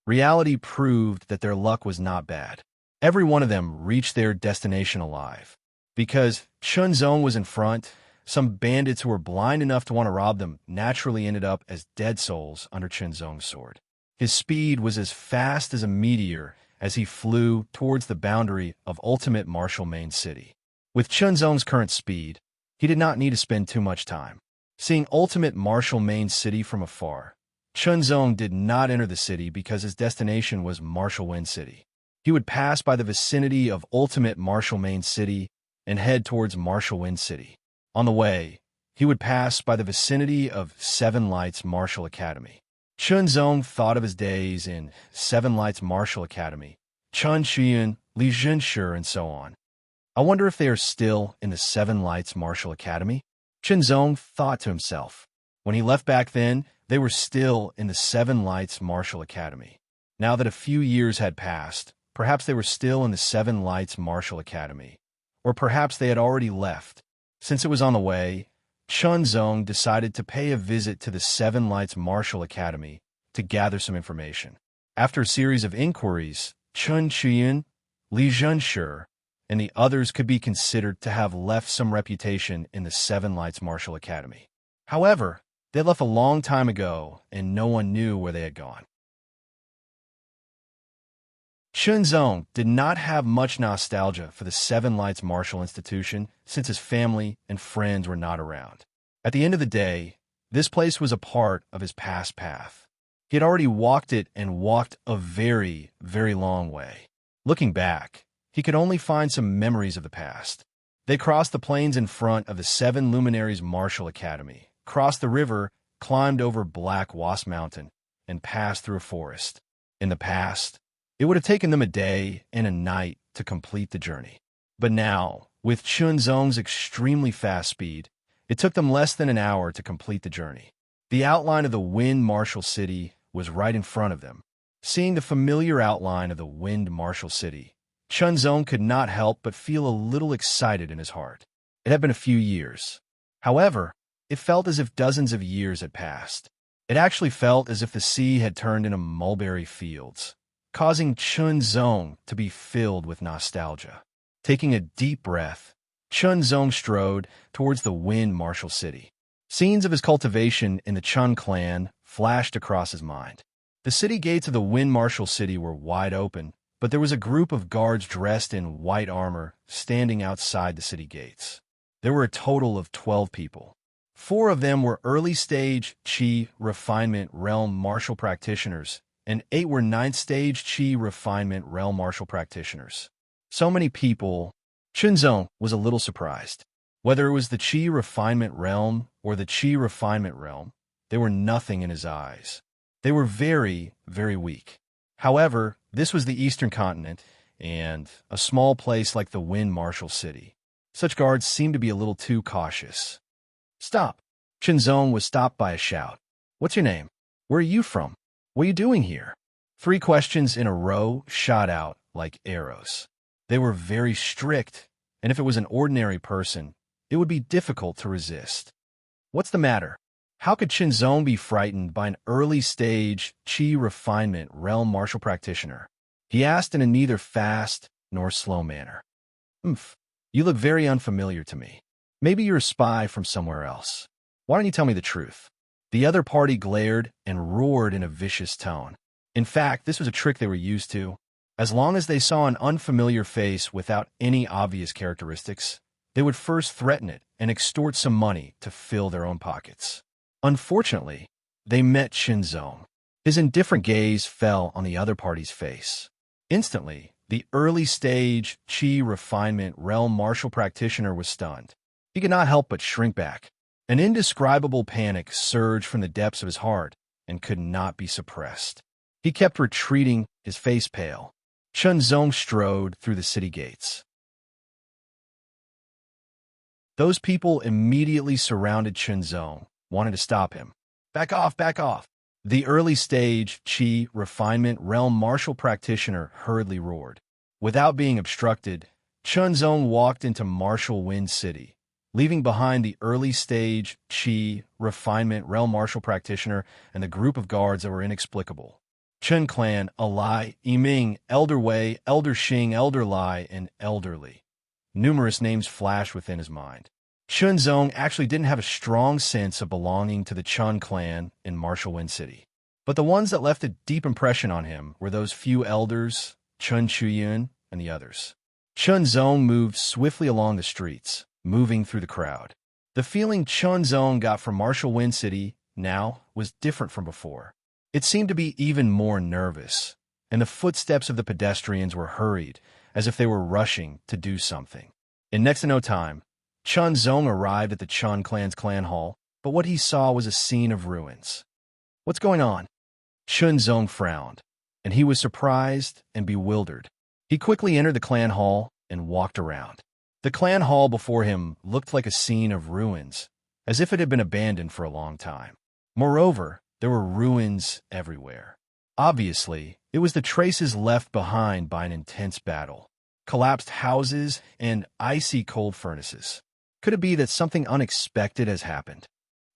Reality proved that their luck was not bad. Every one of them reached their destination alive. Because Chunzong was in front, some bandits who were blind enough to want to rob them naturally ended up as dead souls under Chunzong's sword. His speed was as fast as a meteor as he flew towards the boundary of ultimate martial main city. With Chunzong's current speed, he did not need to spend too much time. Seeing ultimate martial main city from afar, Chunzong did not enter the city because his destination was Martial Wind City. He would pass by the vicinity of ultimate martial main city and head towards Martial Wind City. On the way, he would pass by the vicinity of Seven Lights Martial Academy. Chunzong thought of his days in Seven Lights Martial Academy, Chunqian, Li Zhenshi, and so on. I wonder if they are still in the Seven Lights Martial Academy? Chunzong thought to himself. When he left back then, they were still in the Seven Lights Martial Academy. Now that a few years had passed, perhaps they were still in the Seven Lights Martial Academy. Or perhaps they had already left. Since it was on the way, Chunzong decided to pay a visit to the Seven Lights Martial Academy to gather some information. After a series of inquiries, Chunqian, Li Zhenshi, and the others could be considered to have left some reputation in the Seven Lights Martial Academy. However, they left a long time ago, and no one knew where they had gone. Chunzong did not have much nostalgia for the Seven Lights Martial Institution since his family and friends were not around. At the end of the day, this place was a part of his past path. He had already walked it and walked a very, very long way. Looking back, he could only find some memories of the past. They crossed the plains in front of the Seven Luminaries Martial Academy, crossed the river, climbed over Black Wasp Mountain, and passed through a forest. In the past, it would have taken them a day and a night to complete the journey. But now, with Chunzong's extremely fast speed, it took them less than an hour to complete the journey. The outline of the Wind Martial City was right in front of them. Seeing the familiar outline of the Wind Martial City, Chunzong could not help but feel a little excited in his heart. It had been a few years. However, it felt as if dozens of years had passed. It actually felt as if the sea had turned into mulberry fields, causing Chunzong to be filled with nostalgia. Taking a deep breath, Chunzong strode towards the Wind Martial City. Scenes of his cultivation in the Chun clan flashed across his mind. The city gates of the Wind Martial City were wide open, but there was a group of guards dressed in white armor standing outside the city gates. There were a total of 12 people. 4 of them were early-stage Qi Refinement Realm Martial Practitioners, and 8 were 9th-stage Qi Refinement Realm Martial Practitioners. So many people, Chunzong was a little surprised. Whether it was the Qi Refinement Realm or the Qi Refinement Realm, they were nothing in his eyes. They were very, very weak. However, this was the Eastern Continent, and a small place like the Wind Martial City. Such guards seemed to be a little too cautious. Stop! Chunzong was stopped by a shout. What's your name? Where are you from? What are you doing here? 3 questions in a row shot out like arrows. They were very strict, and if it was an ordinary person, it would be difficult to resist. What's the matter? How could Chunzong be frightened by an early-stage Qi Refinement Realm Martial Practitioner? He asked in a neither fast nor slow manner. You look very unfamiliar to me. Maybe you're a spy from somewhere else. Why don't you tell me the truth? The other party glared and roared in a vicious tone. In fact, this was a trick they were used to. As long as they saw an unfamiliar face without any obvious characteristics, they would first threaten it and extort some money to fill their own pockets. Unfortunately, they met Chunzong. His indifferent gaze fell on the other party's face. Instantly, the early-stage Qi Refinement Realm Martial Practitioner was stunned. He could not help but shrink back. An indescribable panic surged from the depths of his heart and could not be suppressed. He kept retreating, his face pale. Chunzong strode through the city gates. Those people immediately surrounded Chunzong, wanting to stop him. Back off, back off! The early stage Qi refinement realm martial practitioner hurriedly roared. Without being obstructed, Chunzong walked into Martial Wind City, leaving behind the early stage Qi refinement realm martial practitioner and the group of guards that were inexplicable. Chen Clan, Alai, Yiming, Elder Wei, Elder Xing, Elder Lai, and Elderly. Numerous names flashed within his mind. Chunzong actually didn't have a strong sense of belonging to the Chun clan in Martial Wind City. But the ones that left a deep impression on him were those few elders, Chun Chuyun, and the others. Chunzong moved swiftly along the streets, moving through the crowd. The feeling Chunzong got from Martial Wind City now was different from before. It seemed to be even more nervous, and the footsteps of the pedestrians were hurried, as if they were rushing to do something. In next to no time, Chunzong arrived at the Chun clan's clan hall, but what he saw was a scene of ruins. What's going on? Chunzong frowned, and he was surprised and bewildered. He quickly entered the clan hall and walked around. The clan hall before him looked like a scene of ruins, as if it had been abandoned for a long time. Moreover, there were ruins everywhere. Obviously, it was the traces left behind by an intense battle. Collapsed houses and icy cold furnaces. Could it be that something unexpected has happened?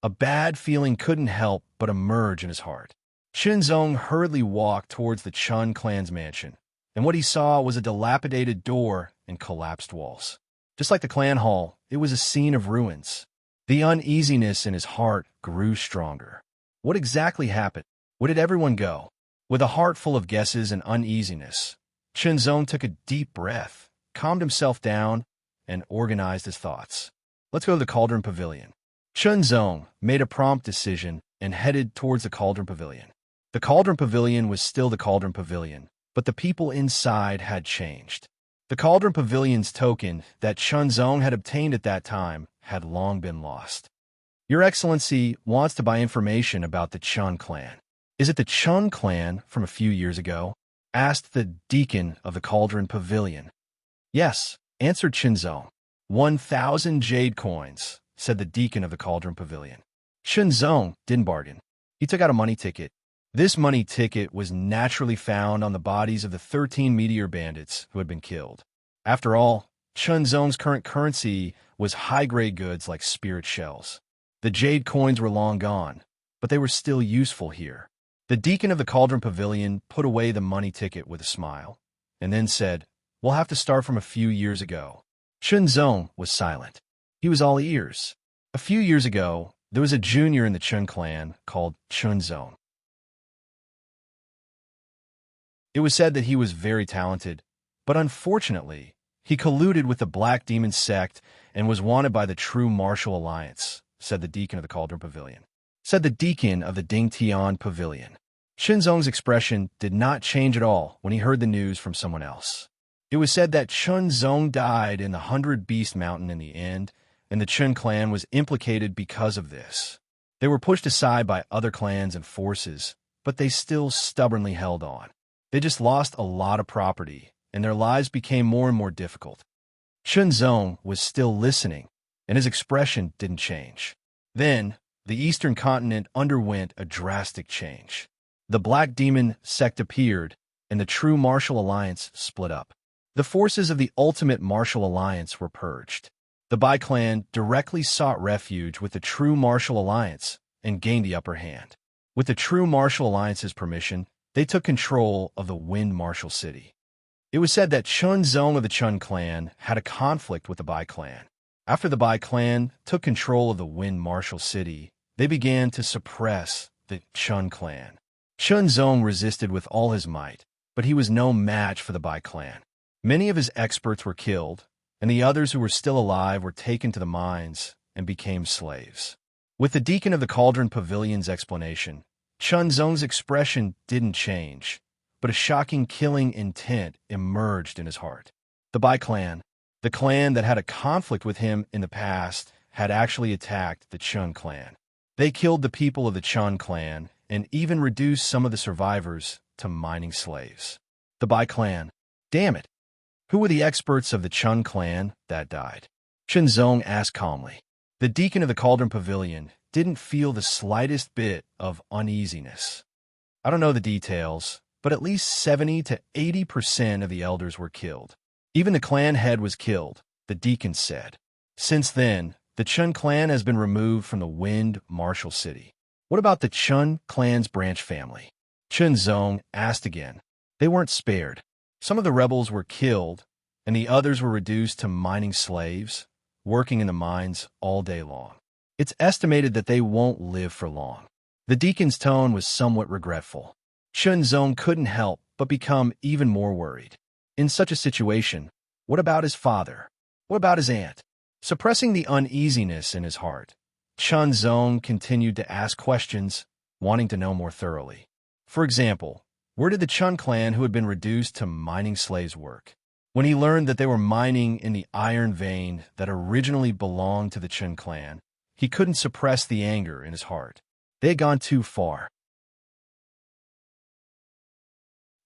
A bad feeling couldn't help but emerge in his heart. Chunzong hurriedly walked towards the Chun clan's mansion, and what he saw was a dilapidated door and collapsed walls. Just like the clan hall, it was a scene of ruins. The uneasiness in his heart grew stronger. What exactly happened? Where did everyone go? With a heart full of guesses and uneasiness, Chunzong took a deep breath, calmed himself down, and organized his thoughts. Let's go to the Cauldron Pavilion. Chunzong made a prompt decision and headed towards the Cauldron Pavilion. The Cauldron Pavilion was still the Cauldron Pavilion, but the people inside had changed. The Cauldron Pavilion's token that Chunzong had obtained at that time had long been lost. Your Excellency wants to buy information about the Chun clan. Is it the Chun clan from a few years ago? Asked the deacon of the Cauldron Pavilion. Yes, answered Chunzong. 1,000 jade coins, said the deacon of the Cauldron Pavilion. Chunzong didn't bargain. He took out a money ticket. This money ticket was naturally found on the bodies of the 13 meteor bandits who had been killed. After all, Chunzong's current currency was high-grade goods like spirit shells. The jade coins were long gone, but they were still useful here. The deacon of the Cauldron Pavilion put away the money ticket with a smile, and then said, "We'll have to start from a few years ago." Chunzong was silent. He was all ears. A few years ago, there was a junior in the Chun clan called Chunzong. It was said that he was very talented, but unfortunately, he colluded with the Black Demon sect and was wanted by the True Martial Alliance, said the deacon of the Cauldron Pavilion. Said the deacon of the Dingtian Pavilion. Chunzong's expression did not change at all when he heard the news from someone else. It was said that Chunzong died in the 100 Beast Mountain in the end, and the Chun clan was implicated because of this. They were pushed aside by other clans and forces, but they still stubbornly held on. They just lost a lot of property, and their lives became more and more difficult. Chunzong was still listening, and his expression didn't change. Then, the Eastern continent underwent a drastic change. The Black Demon sect appeared, and the True Martial Alliance split up. The forces of the Ultimate Martial Alliance were purged. The Bai clan directly sought refuge with the True Martial Alliance and gained the upper hand. With the True Martial Alliance's permission, they took control of the Wind Martial City. It was said that Chunzong of the Chun clan had a conflict with the Bai clan. After the Bai clan took control of the Wind Martial City, they began to suppress the Chun clan. Chunzong resisted with all his might, but he was no match for the Bai clan. Many of his experts were killed, and the others who were still alive were taken to the mines and became slaves. With the deacon of the Cauldron Pavilion's explanation, Chunzong's expression didn't change, but a shocking killing intent emerged in his heart. The Bai clan, the clan that had a conflict with him in the past, had actually attacked the Chun clan. They killed the people of the Chun clan and even reduced some of the survivors to mining slaves. The Bai clan. Damn it! Who were the experts of the Chun clan that died? Chunzong asked calmly. The deacon of the Cauldron Pavilion didn't feel the slightest bit of uneasiness. I don't know the details, but at least 70 to 80% of the elders were killed. Even the clan head was killed, the deacons said. Since then, the Chun clan has been removed from the Wind Marshal City. What about the Chun clan's branch family? Chun Zong asked again. They weren't spared. Some of the rebels were killed, and the others were reduced to mining slaves, working in the mines all day long. It's estimated that they won't live for long. The deacon's tone was somewhat regretful. Chun Zong couldn't help but become even more worried. In such a situation, what about his father? What about his aunt? Suppressing the uneasiness in his heart, Chun Zong continued to ask questions, wanting to know more thoroughly. For example, where did the Chun clan who had been reduced to mining slaves work? When he learned that they were mining in the iron vein that originally belonged to the Chun clan, he couldn't suppress the anger in his heart. They had gone too far.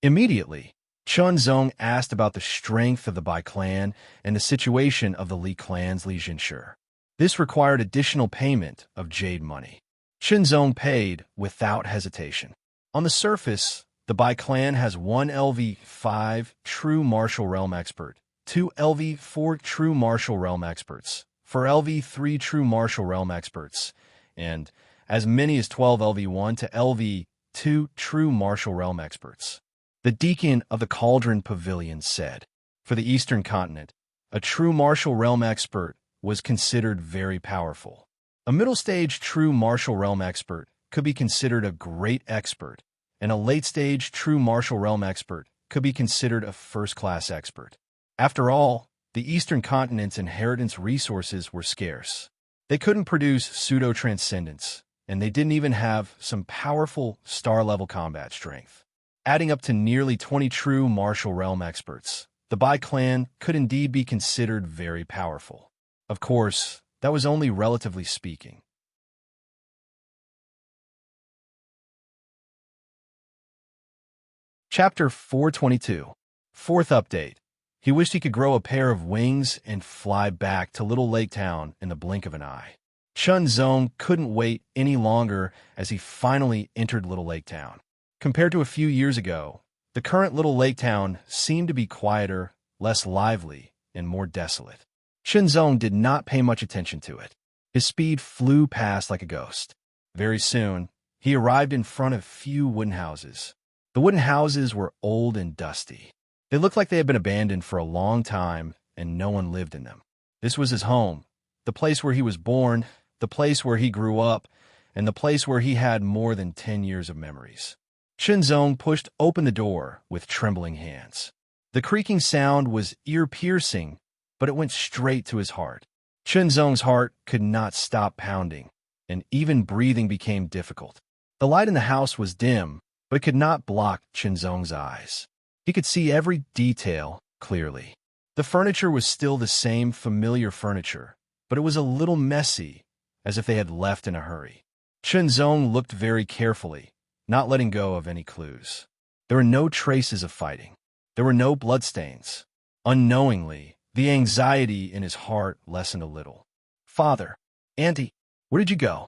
Immediately, Chun Zong asked about the strength of the Bai clan and the situation of the Li clan's Li Jinshe. This required additional payment of jade money. Chun Zong paid without hesitation. On the surface, the Bai clan has 1 LV5 true martial realm expert, 2 LV4 true martial realm experts, 4 LV3 true martial realm experts, and as many as 12 LV1 to LV2 true martial realm experts. The deacon of the Cauldron Pavilion said, for the Eastern continent, a true martial realm expert was considered very powerful. A middle-stage true martial realm expert could be considered a great expert, and a late-stage true martial realm expert could be considered a first-class expert. After all, the Eastern continent's inheritance resources were scarce. They couldn't produce pseudo-transcendence, and they didn't even have some powerful star-level combat strength. Adding up to nearly 20 true martial realm experts, the Bai clan could indeed be considered very powerful. Of course, that was only relatively speaking. Chapter 422. Fourth update. He wished he could grow a pair of wings and fly back to Little Lake Town in the blink of an eye. Chun Zong couldn't wait any longer as he finally entered Little Lake Town. Compared to a few years ago, the current Little Lake Town seemed to be quieter, less lively, and more desolate. Chun Zong did not pay much attention to it. His speed flew past like a ghost. Very soon, he arrived in front of few wooden houses. The wooden houses were old and dusty. They looked like they had been abandoned for a long time, and no one lived in them. This was his home, the place where he was born, the place where he grew up, and the place where he had more than 10 years of memories. Chun Zong pushed open the door with trembling hands. The creaking sound was ear-piercing, but it went straight to his heart. Chun Zong's heart could not stop pounding, and even breathing became difficult. The light in the house was dim, but could not block Chun Zong's eyes. He could see every detail clearly. The furniture was still the same familiar furniture, but it was a little messy, as if they had left in a hurry. Chun Zong looked very carefully, not letting go of any clues. There were no traces of fighting. There were no bloodstains. Unknowingly, the anxiety in his heart lessened a little. Father, Auntie, where did you go?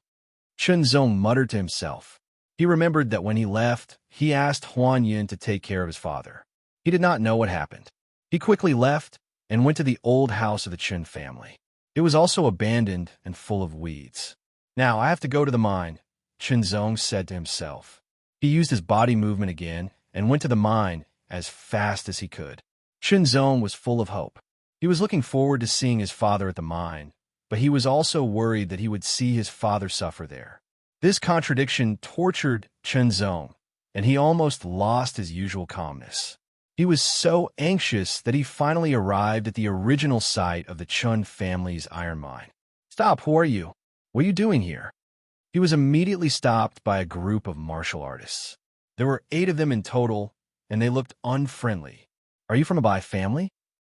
Chun Zong muttered to himself. He remembered that when he left, he asked Huan Yin to take care of his father. He did not know what happened. He quickly left and went to the old house of the Chun family. It was also abandoned and full of weeds. Now I have to go to the mine, Chun Zong said to himself. He used his body movement again and went to the mine as fast as he could. Chun Zong was full of hope. He was looking forward to seeing his father at the mine, but he was also worried that he would see his father suffer there. This contradiction tortured Chun Zong, and he almost lost his usual calmness. He was so anxious that he finally arrived at the original site of the Chun family's iron mine. Stop, who are you? What are you doing here? He was immediately stopped by a group of martial artists. There were 8 of them in total, and they looked unfriendly. Are you from a Bai family?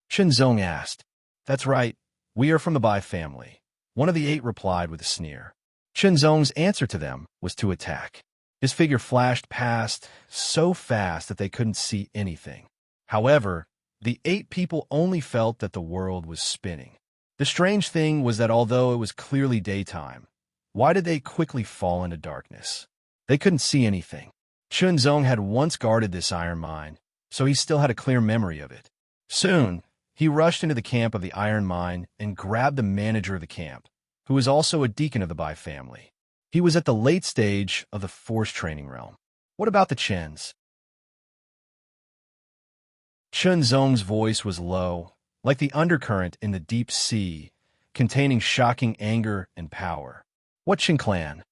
Chun Zong asked. That's right, we are from the Bai family. One of the 8 replied with a sneer. Chun Zong's answer to them was to attack. His figure flashed past so fast that they couldn't see anything. However, the 8 people only felt that the world was spinning. The strange thing was that although it was clearly daytime, Why did they quickly fall into darkness? They couldn't see anything. Chunzong had once guarded this iron mine, so he still had a clear memory of it. Soon, he rushed into the camp of the iron mine and grabbed the manager of the camp, who was also a deacon of the Bai family. He was at the late stage of the force training realm. What about the Chens? Chunzong's voice was low, like the undercurrent in the deep sea, containing shocking anger and power. What Chen clan?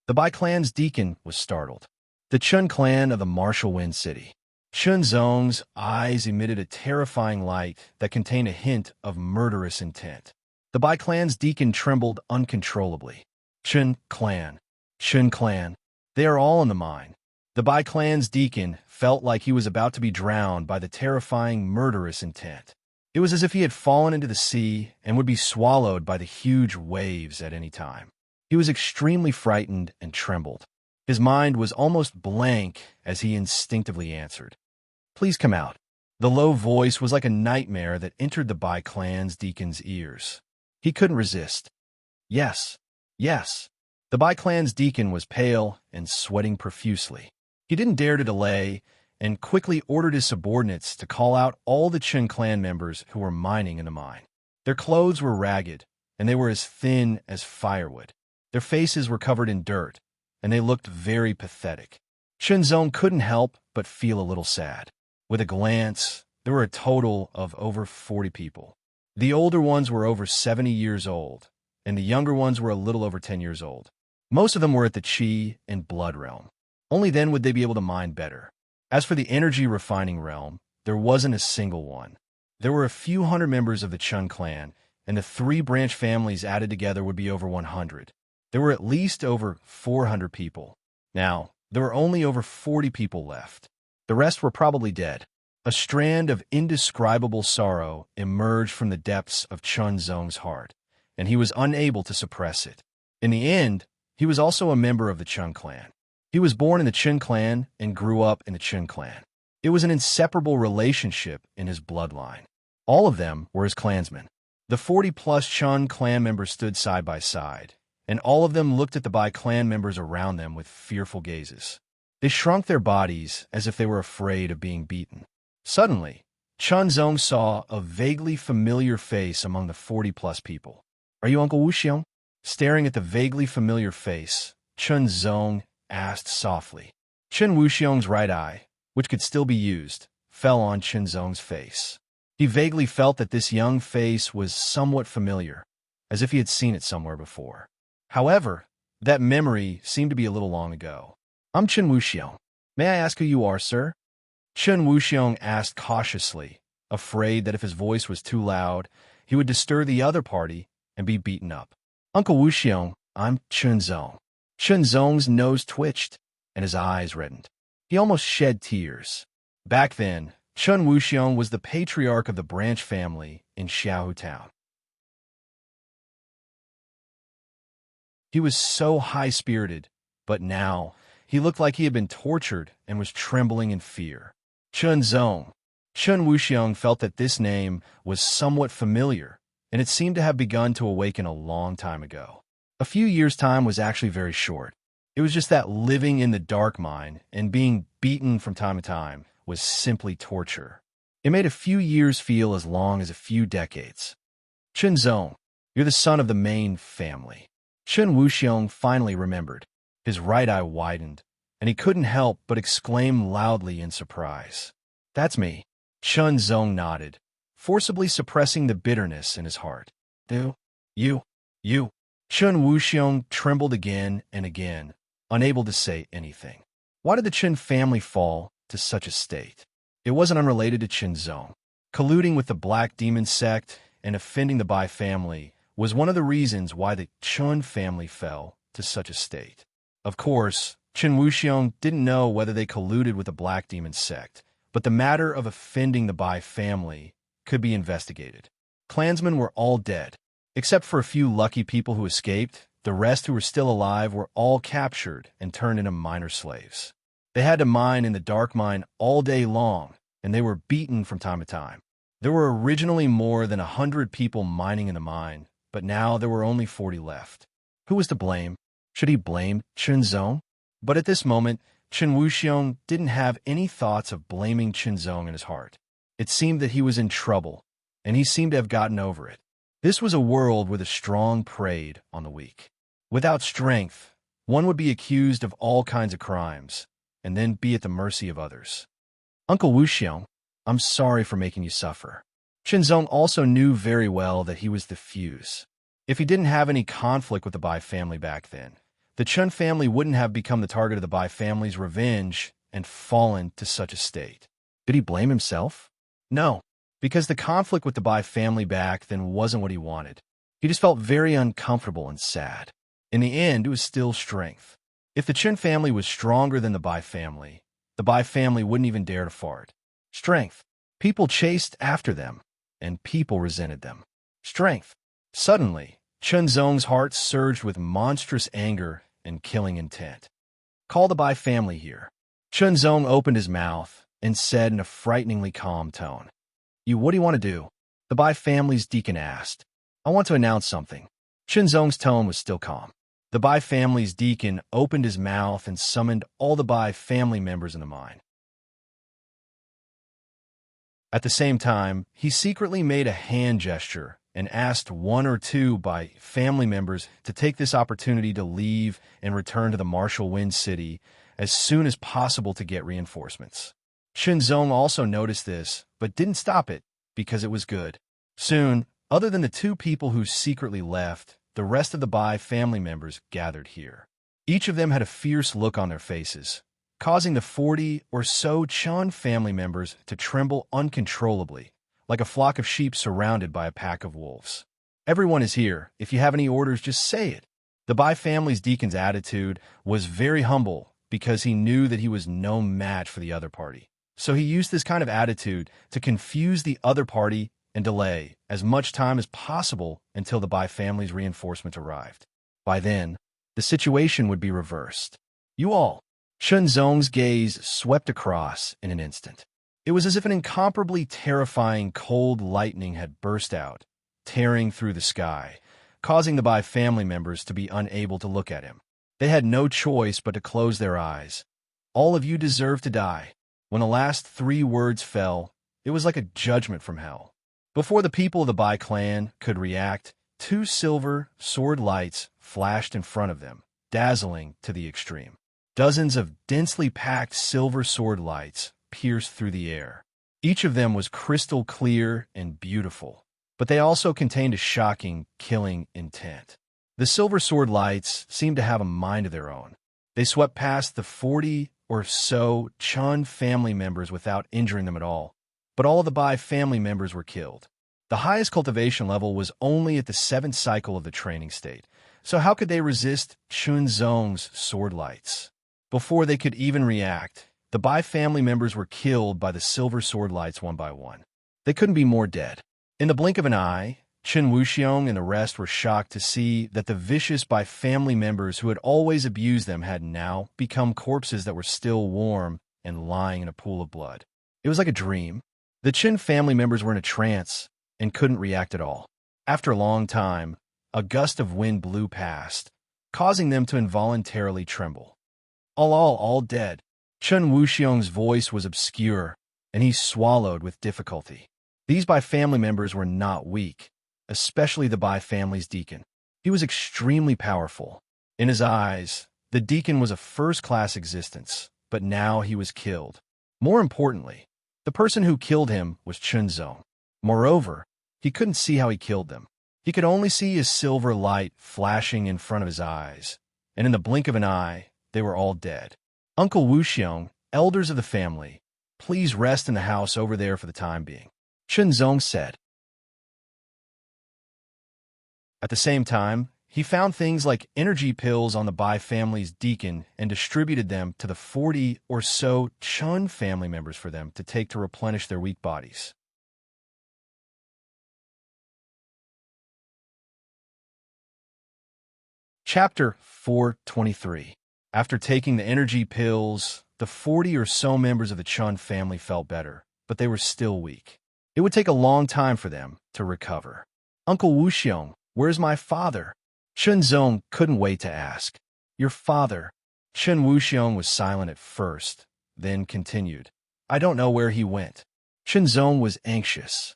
The Bai clan's deacon was startled. The Chun clan of the Martial Wind City. Chunzong's eyes emitted a terrifying light that contained a hint of murderous intent. The Bai clan's deacon trembled uncontrollably. Chun clan. Chun clan. They are all in the mine. The Bai clan's deacon felt like he was about to be drowned by the terrifying murderous intent. It was as if he had fallen into the sea and would be swallowed by the huge waves at any time. He was extremely frightened and trembled. His mind was almost blank as he instinctively answered, "Please come out." The low voice was like a nightmare that entered the Bai clan's deacon's ears. He couldn't resist. Yes, yes. The Bai clan's deacon was pale and sweating profusely. He didn't dare to delay and quickly ordered his subordinates to call out all the Chun clan members who were mining in the mine. Their clothes were ragged, and they were as thin as firewood. Their faces were covered in dirt, and they looked very pathetic. Chunzong couldn't help but feel a little sad. With a glance, there were a total of over 40 people. The older ones were over 70 years old, and the younger ones were a little over 10 years old. Most of them were at the Qi and Blood realm. Only then would they be able to mine better. As for the energy refining realm, there wasn't a single one. There were a few hundred members of the Chun clan, and the 3 branch families added together would be over 100. There were at least over 400 people. Now, there were only over 40 people left. The rest were probably dead. A strand of indescribable sorrow emerged from the depths of Chunzong's heart, and he was unable to suppress it. In the end, he was also a member of the Chun clan. He was born in the Chun clan and grew up in the Chun clan. It was an inseparable relationship in his bloodline. All of them were his clansmen. The 40-plus Chun clan members stood side by side, and all of them looked at the Bai clan members around them with fearful gazes. They shrunk their bodies as if they were afraid of being beaten. Suddenly, Chunzong saw a vaguely familiar face among the 40-plus people. "Are you Uncle Wuxiong?" Staring at the vaguely familiar face, Chunzong asked softly. Chen Wuxiong's right eye, which could still be used, fell on Chunzong's face. He vaguely felt that this young face was somewhat familiar, as if he had seen it somewhere before. However, that memory seemed to be a little long ago. "I'm Chen Wuxiong. May I ask who you are, sir?" Chen Wuxiong asked cautiously, afraid that if his voice was too loud, he would disturb the other party and be beaten up. "Uncle Wuxiong, I'm Chunzong." Chunzong's nose twitched, and his eyes reddened. He almost shed tears. Back then, Chun Wuxiong was the patriarch of the branch family in Xiaohu Town. He was so high-spirited, but now he looked like he had been tortured and was trembling in fear. Chunzong. Chun Wuxiong felt that this name was somewhat familiar, and it seemed to have begun to awaken a long time ago. A few years' time was actually very short. It was just that living in the dark mine and being beaten from time to time was simply torture. It made a few years feel as long as a few decades. Chunzong, you're the son of the main family. Chun Wuxiong finally remembered. His right eye widened, and he couldn't help but exclaim loudly in surprise. "That's me." Chunzong nodded, forcibly suppressing the bitterness in his heart. You. Chun Wuxiong trembled again and again, unable to say anything. Why did the Chen family fall to such a state? It wasn't unrelated to Chunzong. Colluding with the Black Demon sect and offending the Bai family was one of the reasons why the Chun family fell to such a state. Of course, Chen Wuxiong didn't know whether they colluded with the Black Demon sect, but the matter of offending the Bai family could be investigated. Clansmen were all dead. Except for a few lucky people who escaped, the rest who were still alive were all captured and turned into miner slaves. They had to mine in the dark mine all day long, and they were beaten from time to time. There were originally more than 100 people mining in the mine, but now there were only 40 left. Who was to blame? Should he blame Chunzong? But at this moment, Chen Wuxiong didn't have any thoughts of blaming Chunzong in his heart. It seemed that he was in trouble, and he seemed to have gotten over it. This was a world where the strong preyed on the weak. Without strength, one would be accused of all kinds of crimes, and then be at the mercy of others. Uncle Wuxiong, I'm sorry for making you suffer. Chunzong also knew very well that he was the fuse. If he didn't have any conflict with the Bai family back then, the Chun family wouldn't have become the target of the Bai family's revenge and fallen to such a state. Did he blame himself? No, because the conflict with the Bai family back then wasn't what he wanted. He just felt very uncomfortable and sad. In the end, it was still strength. If the Chun family was stronger than the Bai family wouldn't even dare to fart. Strength. People chased after them, and people resented them. Strength. Suddenly, Chunzong's heart surged with monstrous anger and killing intent. Call the Bai family here. Chunzong opened his mouth and said in a frighteningly calm tone. What do you want to do? The Bai family's deacon asked. I want to announce something. Chunzong's tone was still calm. The Bai family's deacon opened his mouth and summoned all the Bai family members in the mine. At the same time, he secretly made a hand gesture and asked one or two Bai family members to take this opportunity to leave and return to the Martial Wind City as soon as possible to get reinforcements. Chunzong also noticed this, but didn't stop it, because it was good. Soon, other than the two people who secretly left, the rest of the Bai family members gathered here. Each of them had a fierce look on their faces, causing the 40 or so Chun family members to tremble uncontrollably, like a flock of sheep surrounded by a pack of wolves. Everyone is here. If you have any orders, just say it. The Bai family's deacon's attitude was very humble because he knew that he was no match for the other party. So he used this kind of attitude to confuse the other party and delay as much time as possible until the Bai family's reinforcements arrived. By then, the situation would be reversed. You all. Chunzong's gaze swept across in an instant. It was as if an incomparably terrifying cold lightning had burst out, tearing through the sky, causing the Bai family members to be unable to look at him. They had no choice but to close their eyes. All of you deserve to die. When the last 3 words fell, it was like a judgment from hell. Before the people of the Bai clan could react, 2 silver sword lights flashed in front of them, dazzling to the extreme. Dozens of densely packed silver sword lights pierced through the air. Each of them was crystal clear and beautiful, but they also contained a shocking, killing intent. The silver sword lights seemed to have a mind of their own. They swept past the 40 or so Chun family members without injuring them at all, but all of the Bai family members were killed. The highest cultivation level was only at the 7th cycle of the training state, so how could they resist Chunzong's sword lights? Before they could even react, the Bai family members were killed by the silver sword lights one by one. They couldn't be more dead. In the blink of an eye, Chen Wuxiong and the rest were shocked to see that the vicious Bai family members who had always abused them had now become corpses that were still warm and lying in a pool of blood. It was like a dream. The Chen family members were in a trance and couldn't react at all. After a long time, a gust of wind blew past, causing them to involuntarily tremble. All dead. Chen Wuxiong's voice was obscure, and he swallowed with difficulty. These Bai family members were not weak, especially the Bai family's deacon. He was extremely powerful. In his eyes, the deacon was a first-class existence, but now he was killed. More importantly, the person who killed him was Chunzong. Moreover, he couldn't see how he killed them. He could only see his silver light flashing in front of his eyes, and in the blink of an eye, they were all dead. Uncle Wuxiong, elders of the family, please rest in the house over there for the time being, Chunzong said. At the same time, he found things like energy pills on the Bai family's deacon and distributed them to the 40 or so Chun family members for them to take to replenish their weak bodies. Chapter 423. After taking the energy pills, the 40 or so members of the Chun family felt better, but they were still weak. It would take a long time for them to recover. Uncle Wuxiong, where's my father? Chunzong couldn't wait to ask. Your father. Chen Wuxiong was silent at first, then continued. I don't know where he went. Chen Zong was anxious.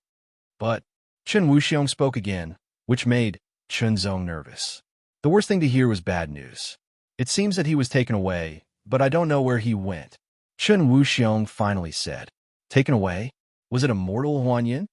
But Chen Wuxiong spoke again, which made Chen Zong nervous. The worst thing to hear was bad news. It seems that he was taken away, but I don't know where he went. Chen Wuxiong finally said. Taken away? Was it Immortal Huanyin?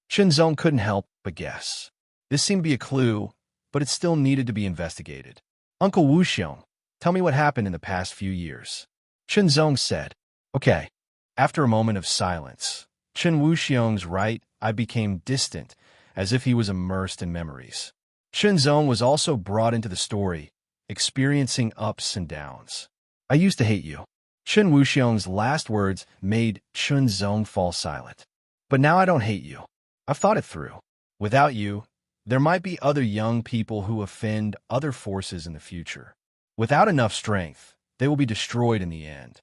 Chen Zong couldn't help but guess. This seemed to be a clue, but it still needed to be investigated. Uncle Wuxiong, tell me what happened in the past few years. Chen Zong said. Okay. After a moment of silence, Chen Wuxiong's right eye became distant, as if he was immersed in memories. Chen Zong was also brought into the story, experiencing ups and downs. I used to hate you. Chen Wuxiong's last words made Chen Zong fall silent. But now I don't hate you. I've thought it through. Without you, there might be other young people who offend other forces in the future. Without enough strength, they will be destroyed in the end.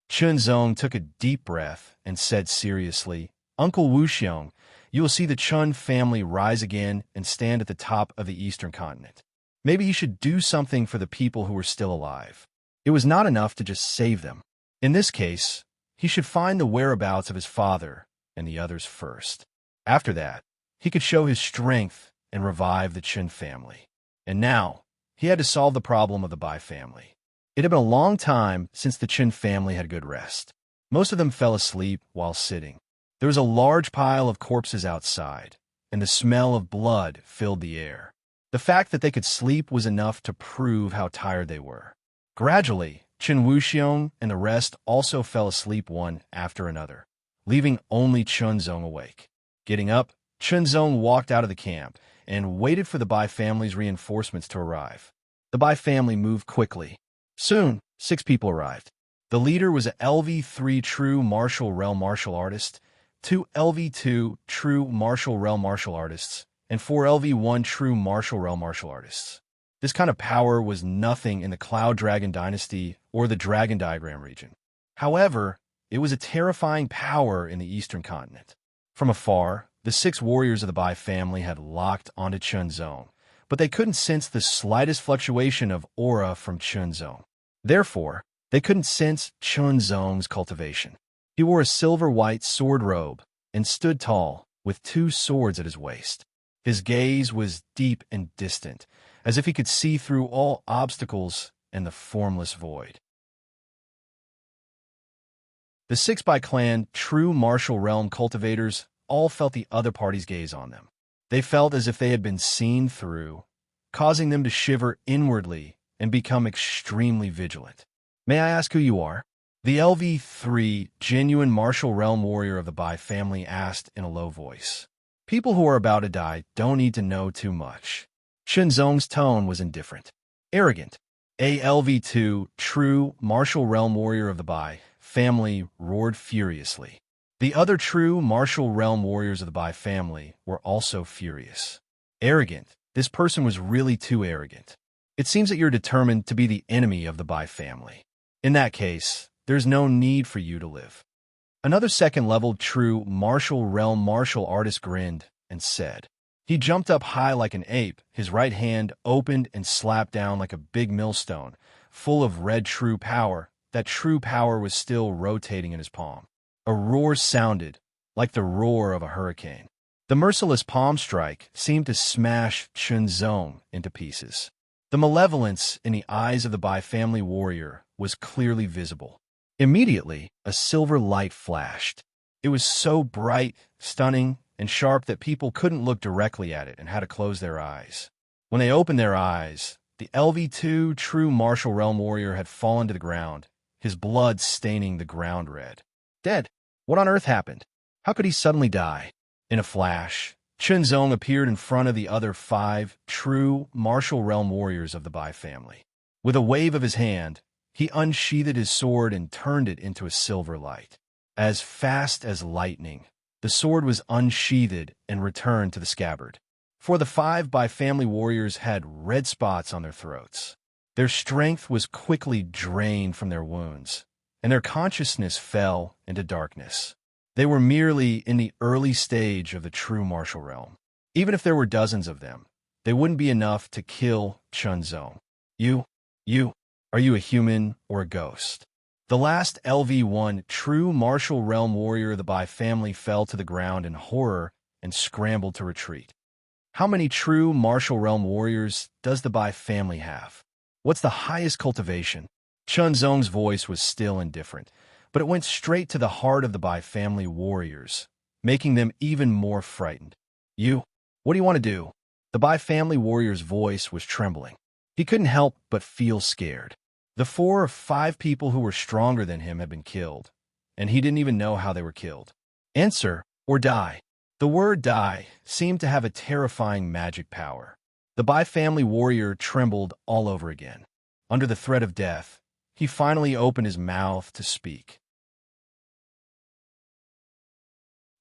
Chen Zong took a deep breath and said seriously, Uncle Wuxiong, you will see the Chen family rise again and stand at the top of the eastern continent. Maybe he should do something for the people who were still alive. It was not enough to just save them. In this case, he should find the whereabouts of his father and the others first. After that, he could show his strength and revive the Chen family. And now, he had to solve the problem of the Bai family. It had been a long time since the Chen family had good rest. Most of them fell asleep while sitting. There was a large pile of corpses outside, and the smell of blood filled the air. The fact that they could sleep was enough to prove how tired they were. Gradually, Chen Wuxiong and the rest also fell asleep one after another, leaving only Chen Zong awake. Getting up, Chen Zong walked out of the camp and waited for the Bai family's reinforcements to arrive. The Bai family moved quickly. Soon, 6 people arrived. The leader was a LV3 true martial realm martial artist, 2 LV2 true martial realm martial artists, and 4 LV1 true martial realm martial artists. This kind of power was nothing in the Cloud Dragon Dynasty or the Dragon Diagram region. However, it was a terrifying power in the Eastern continent. From afar, the 6 warriors of the Bai family had locked onto Chen Zong, but they couldn't sense the slightest fluctuation of aura from Chen Zong. Therefore, they couldn't sense Chen Zong's cultivation. He wore a silver-white sword robe and stood tall, with 2 swords at his waist. His gaze was deep and distant, as if he could see through all obstacles and the formless void. The 6 Bai clan true martial realm cultivators all felt the other party's gaze on them. They felt as if they had been seen through, causing them to shiver inwardly and become extremely vigilant. May I ask who you are? The LV3 genuine martial realm warrior of the Bai family asked in a low voice. People who are about to die don't need to know too much. Chen Zong's tone was indifferent. Arrogant. A LV2 true martial realm warrior of the Bai family roared furiously. The other true martial realm warriors of the Bai family were also furious. Arrogant. This person was really too arrogant. It seems that you're determined to be the enemy of the Bai family. In that case, there's no need for you to live. Another second-level true martial realm martial artist grinned and said. He jumped up high like an ape, his right hand opened and slapped down like a big millstone, full of red true power. That true power was still rotating in his palm. A roar sounded, like the roar of a hurricane. The merciless palm strike seemed to smash Chen Zong into pieces. The malevolence in the eyes of the Bai family warrior was clearly visible. Immediately, a silver light flashed. It was so bright, stunning, and sharp that people couldn't look directly at it and had to close their eyes. When they opened their eyes, the LV2 true martial realm warrior had fallen to the ground, his blood staining the ground red. Dead. What on earth happened? How could he suddenly die? In a flash, Chen Zong appeared in front of the other 5 true martial realm warriors of the Bai family. With a wave of his hand, he unsheathed his sword and turned it into a silver light. As fast as lightning, the sword was unsheathed and returned to the scabbard. For the 5 Bai family warriors had red spots on their throats. Their strength was quickly drained from their wounds, and their consciousness fell into darkness. They were merely in the early stage of the true martial realm. Even if there were dozens of them, they wouldn't be enough to kill Chen Zong. You, Are you a human or a ghost? The last LV1 true martial realm warrior of the Bai family fell to the ground in horror and scrambled to retreat. How many true martial realm warriors does the Bai family have? What's the highest cultivation? Chun Zong's voice was still indifferent, but it went straight to the heart of the Bai family warriors, making them even more frightened. You? What do you want to do? The Bai family warrior's voice was trembling. He couldn't help but feel scared. The 4 or 5 people who were stronger than him had been killed, and he didn't even know how they were killed. Answer or die. The word die seemed to have a terrifying magic power. The Bai family warrior trembled all over again. Under the threat of death, he finally opened his mouth to speak.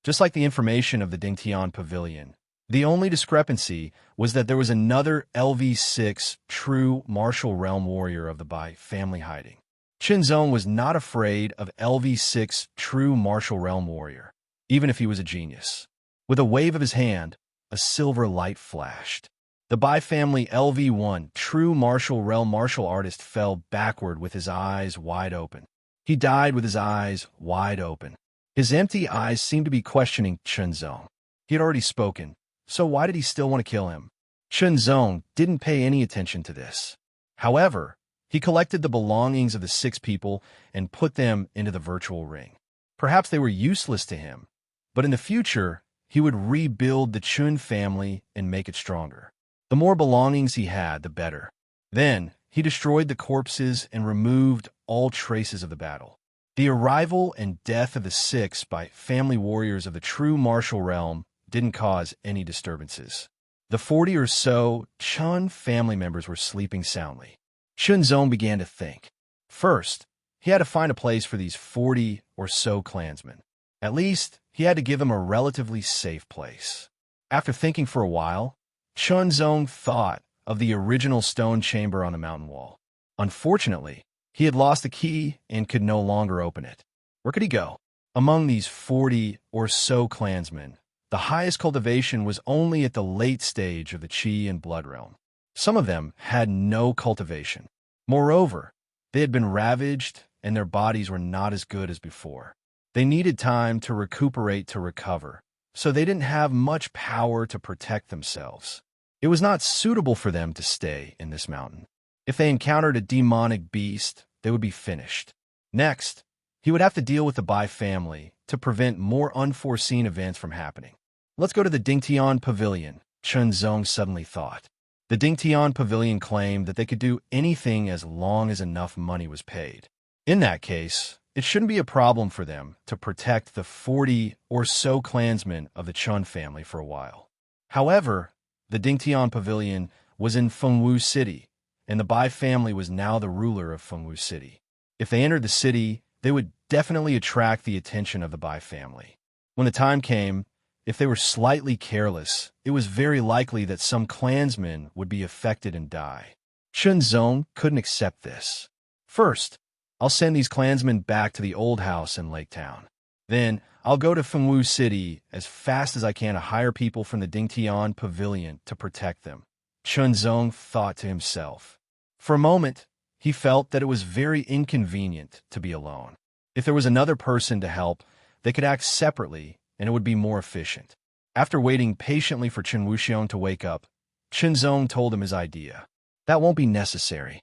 Just like the information of the Dingtian Pavilion, the only discrepancy was that there was another LV6 true martial realm warrior of the Bai family hiding. Qin Zong was not afraid of LV6 true martial realm warrior, even if he was a genius. With a wave of his hand, a silver light flashed. The Bai family LV1 true martial realm martial artist fell backward with his eyes wide open. He died with his eyes wide open. His empty eyes seemed to be questioning Qin Zong. He had already spoken, so why did he still want to kill him? Qin Zong didn't pay any attention to this. However, he collected the belongings of the 6 people and put them into the virtual ring. Perhaps they were useless to him, but in the future, he would rebuild the Chun family and make it stronger. The more belongings he had, the better. Then, he destroyed the corpses and removed all traces of the battle. The arrival and death of the 6 Bai family warriors of the true martial realm didn't cause any disturbances. The 40 or so Chun family members were sleeping soundly. Qin Zong began to think. First, he had to find a place for these 40 or so clansmen. At least, he had to give them a relatively safe place. After thinking for a while, Qin Zong thought of the original stone chamber on the mountain wall. Unfortunately, he had lost the key and could no longer open it. Where could he go? Among these 40 or so clansmen, the highest cultivation was only at the late stage of the Qi and Blood realm. Some of them had no cultivation. Moreover, they had been ravaged and their bodies were not as good as before. They needed time to recuperate to recover, so they didn't have much power to protect themselves. It was not suitable for them to stay in this mountain. If they encountered a demonic beast, they would be finished. Next, he would have to deal with the Bai family to prevent more unforeseen events from happening. Let's go to the Dingtian Pavilion, Qin Zong suddenly thought. The Dingtian Pavilion claimed that they could do anything as long as enough money was paid. In that case, it shouldn't be a problem for them to protect the 40 or so clansmen of the Chun family for a while. However, the Dingtian Pavilion was in Fengwu City, and the Bai family was now the ruler of Fengwu City. If they entered the city, they would definitely attract the attention of the Bai family. When the time came, if they were slightly careless, it was very likely that some clansmen would be affected and die. Qin Zong couldn't accept this. First, I'll send these clansmen back to the old house in Lake Town. Then, I'll go to Fengwu City as fast as I can to hire people from the Dingtian Pavilion to protect them. Qin Zong thought to himself. For a moment, he felt that it was very inconvenient to be alone. If there was another person to help, they could act separately and it would be more efficient. After waiting patiently for Qin Wuxiong to wake up, Qin Zong told him his idea. That won't be necessary.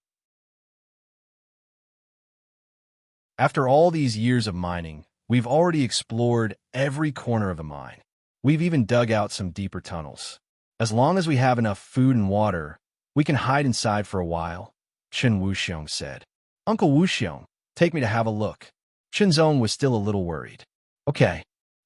After all these years of mining, we've already explored every corner of the mine. We've even dug out some deeper tunnels. As long as we have enough food and water, we can hide inside for a while, Qin Wuxiong said. Uncle Wuxiong, take me to have a look. Qin Zong was still a little worried. Okay,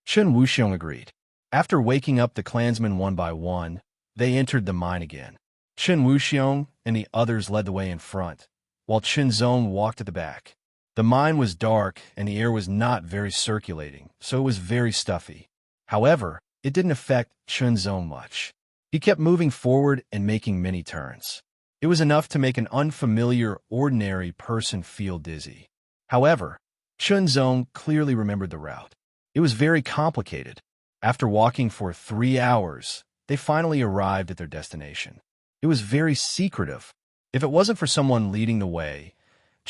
Qin Wuxiong agreed. After waking up the clansmen one by one, they entered the mine again. Qin Wuxiong and the others led the way in front, while Qin Zong walked at the back. The mine was dark and the air was not very circulating, so it was very stuffy. However, it didn't affect Qin Zong much. He kept moving forward and making many turns. It was enough to make an unfamiliar, ordinary person feel dizzy. However, Qin Zong clearly remembered the route. It was very complicated. After walking for 3 hours, they finally arrived at their destination. It was very secretive. If it wasn't for someone leading the way,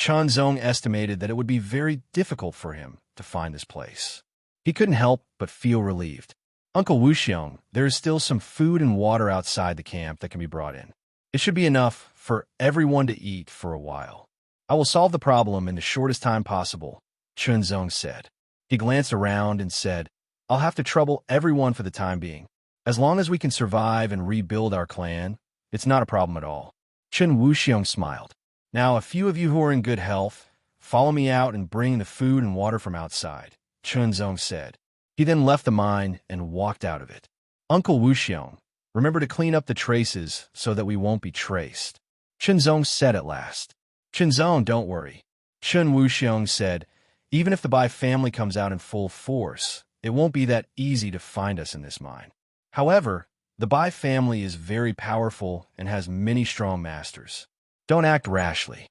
Zong estimated that it would be very difficult for him to find this place. He couldn't help but feel relieved. Uncle Wuxiong, there is still some food and water outside the camp that can be brought in. It should be enough for everyone to eat for a while. I will solve the problem in the shortest time possible, Zong said. He glanced around and said, I'll have to trouble everyone for the time being. As long as we can survive and rebuild our clan, it's not a problem at all. Wuxiong smiled. Now, a few of you who are in good health, follow me out and bring the food and water from outside, Zong said. He then left the mine and walked out of it. Uncle Wuxiong, remember to clean up the traces so that we won't be traced, Zong said at last. Zong, don't worry. Wuxiong said, even if the Bai family comes out in full force, it won't be that easy to find us in this mine. However, the Bai family is very powerful and has many strong masters. Don't act rashly.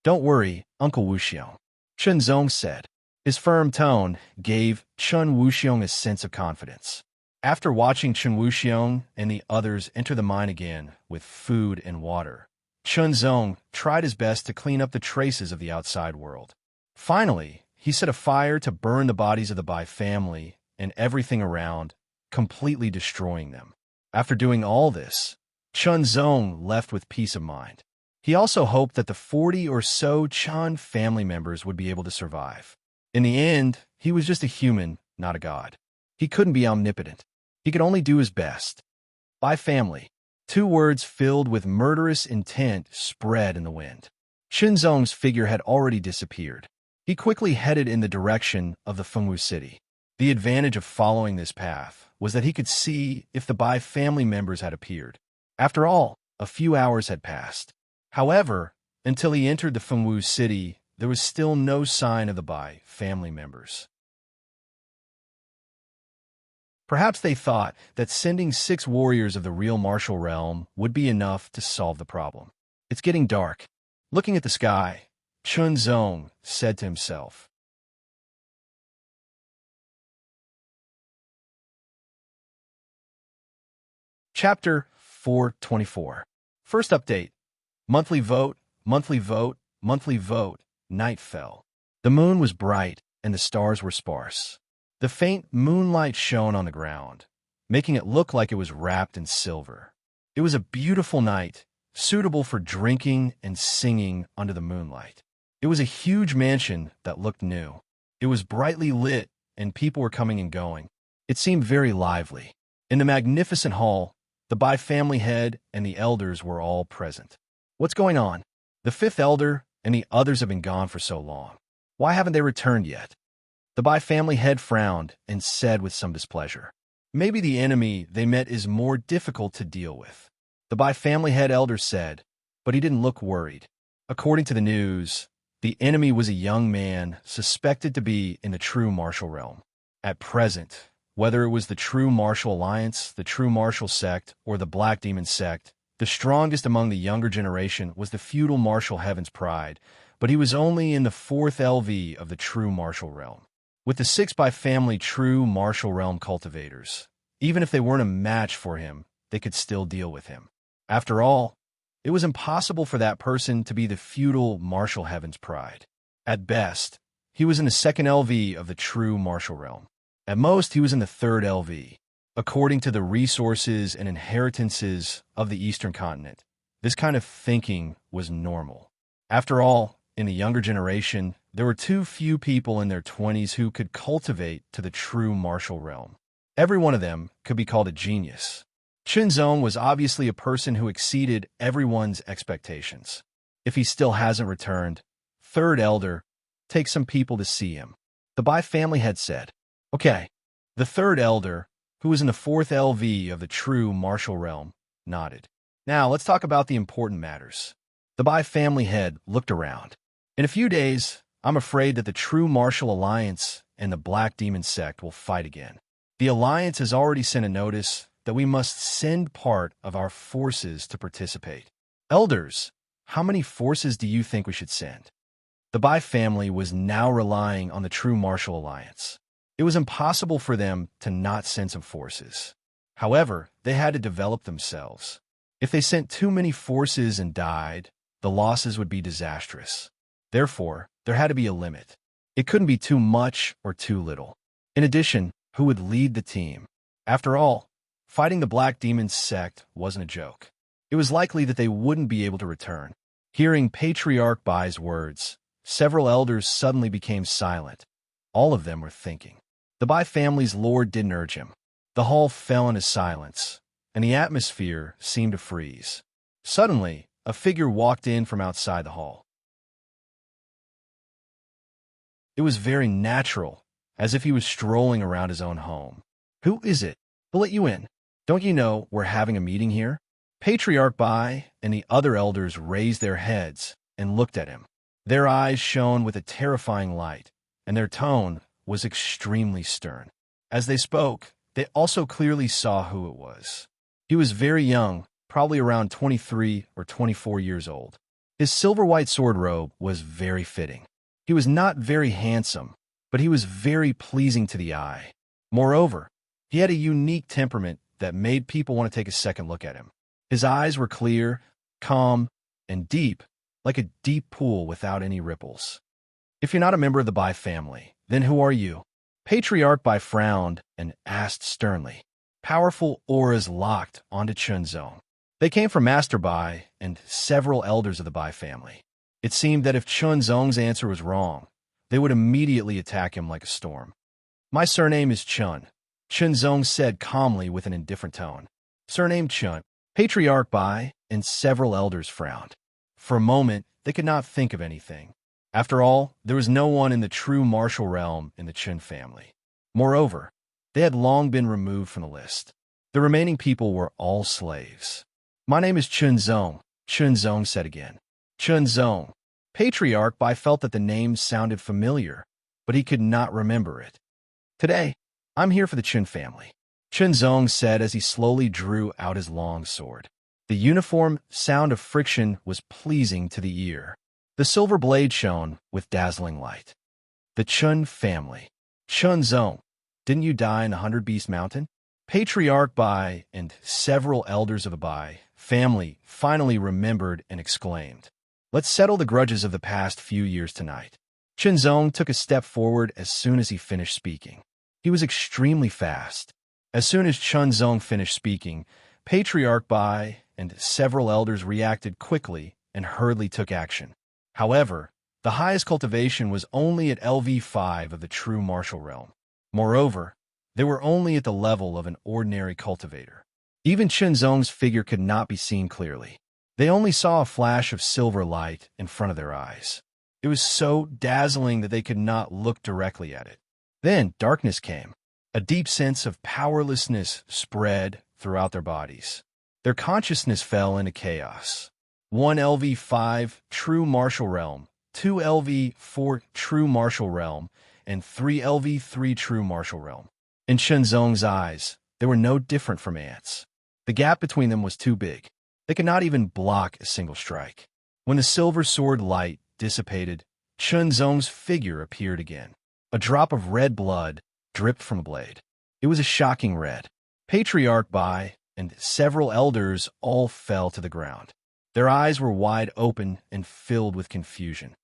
Don't worry, Uncle Wuxiong, Zong said. His firm tone gave Wuxiong a sense of confidence. After watching Wuxiong and the others enter the mine again with food and water, Zong tried his best to clean up the traces of the outside world. Finally, he set a fire to burn the bodies of the Bai family and everything around, completely destroying them. After doing all this, Zong left with peace of mind. He also hoped that the 40 or so Chun family members would be able to survive. In the end, he was just a human, not a god. He couldn't be omnipotent. He could only do his best. Bai family. 2 words filled with murderous intent spread in the wind. Zong's figure had already disappeared. He quickly headed in the direction of the Fengwu city. The advantage of following this path was that he could see if the Bai family members had appeared. After all, a few hours had passed. However, until he entered the Fengwu city, there was still no sign of the Bai family members. Perhaps they thought that sending 6 warriors of the real martial realm would be enough to solve the problem. It's getting dark. Looking at the sky, Zong said to himself. Chapter 424. First update. Monthly vote, monthly vote, monthly vote. Night fell. The moon was bright and the stars were sparse. The faint moonlight shone on the ground, making it look like it was wrapped in silver. It was a beautiful night, suitable for drinking and singing under the moonlight. It was a huge mansion that looked new. It was brightly lit and people were coming and going. It seemed very lively. In the magnificent hall, the Bai family head and the elders were all present. What's going on? The 5th elder and the others have been gone for so long. Why haven't they returned yet? The Bai family head frowned and said with some displeasure, maybe the enemy they met is more difficult to deal with. The Bai family head elder said, but he didn't look worried. According to the news, the enemy was a young man suspected to be in the true martial realm. At present, whether it was the true martial alliance, the true martial sect, or the black demon sect, the strongest among the younger generation was the feudal martial heaven's pride, but he was only in the 4th LV of the true martial realm. With the 6 Bai family true martial realm cultivators, even if they weren't a match for him, they could still deal with him. After all, it was impossible for that person to be the feudal martial heaven's pride. At best, he was in the 2nd LV of the true martial realm. At most, he was in the 3rd LV. According to the resources and inheritances of the Eastern continent, this kind of thinking was normal. After all, in the younger generation, there were too few people in their 20s who could cultivate to the true martial realm. Every one of them could be called a genius. Zong was obviously a person who exceeded everyone's expectations. If he still hasn't returned, 3rd elder, take some people to see him. The Bai family had said, okay. The 3rd elder, who was in the 4th LV of the true martial realm, nodded. Now, let's talk about the important matters. The Bai family head looked around. In a few days, I'm afraid that the true martial alliance and the black demon sect will fight again. The alliance has already sent a notice that we must send part of our forces to participate. Elders, how many forces do you think we should send? The Bai family was now relying on the true martial alliance. It was impossible for them to not send some forces. However, they had to develop themselves. If they sent too many forces and died, the losses would be disastrous. Therefore, there had to be a limit. It couldn't be too much or too little. In addition, who would lead the team? After all, fighting the Black Demon's sect wasn't a joke. It was likely that they wouldn't be able to return. Hearing Patriarch Bai's words, several elders suddenly became silent. All of them were thinking. The Bai family's lord didn't urge him. The hall fell into silence, and the atmosphere seemed to freeze. Suddenly, a figure walked in from outside the hall. It was very natural, as if he was strolling around his own home. "Who is it? We'll let you in. Don't you know we're having a meeting here?" Patriarch Bai and the other elders raised their heads and looked at him. Their eyes shone with a terrifying light, and their tone was extremely stern. As they spoke, they also clearly saw who it was. He was very young, probably around 23 or 24 years old. His silver-white sword robe was very fitting. He was not very handsome, but he was very pleasing to the eye. Moreover, he had a unique temperament that made people want to take a second look at him. His eyes were clear, calm, and deep, like a deep pool without any ripples. "If you're not a member of the Bai family, then who are you?" Patriarch Bai frowned and asked sternly. Powerful auras locked onto Chunzong. They came from Master Bai and several elders of the Bai family. It seemed that if Chunzong's answer was wrong, they would immediately attack him like a storm. "My surname is Chun," Chunzong said calmly with an indifferent tone. "Surname Chun." Patriarch Bai and several elders frowned. For a moment, they could not think of anything. After all, there was no one in the true martial realm in the Chun family. Moreover, they had long been removed from the list. The remaining people were all slaves. "My name is Chunzong," Chunzong said again. Chunzong. Patriarch Bai felt that the name sounded familiar, but he could not remember it. "Today, I'm here for the Chun family," Chunzong said as he slowly drew out his long sword. The uniform sound of friction was pleasing to the ear. The silver blade shone with dazzling light. "The Chun family. Chunzong, didn't you die in the 100-Beast Mountain?" Patriarch Bai and several elders of the Bai family finally remembered and exclaimed, "Let's settle the grudges of the past few years tonight." Chunzong took a step forward as soon as he finished speaking. He was extremely fast. As soon as Chunzong finished speaking, Patriarch Bai and several elders reacted quickly and hurriedly took action. However, the highest cultivation was only at LV5 of the true martial realm. Moreover, they were only at the level of an ordinary cultivator. Even Chunzong's figure could not be seen clearly. They only saw a flash of silver light in front of their eyes. It was so dazzling that they could not look directly at it. Then darkness came. A deep sense of powerlessness spread throughout their bodies. Their consciousness fell into chaos. 1 LV5 true martial realm, 2 LV4 true martial realm, and 3 LV3 true martial realm. In Chunzong's eyes, they were no different from ants. The gap between them was too big. They could not even block a single strike. When the silver sword light dissipated, Chunzong's figure appeared again. A drop of red blood dripped from the blade. It was a shocking red. Patriarch Bai and several elders all fell to the ground. Their eyes were wide open and filled with confusion.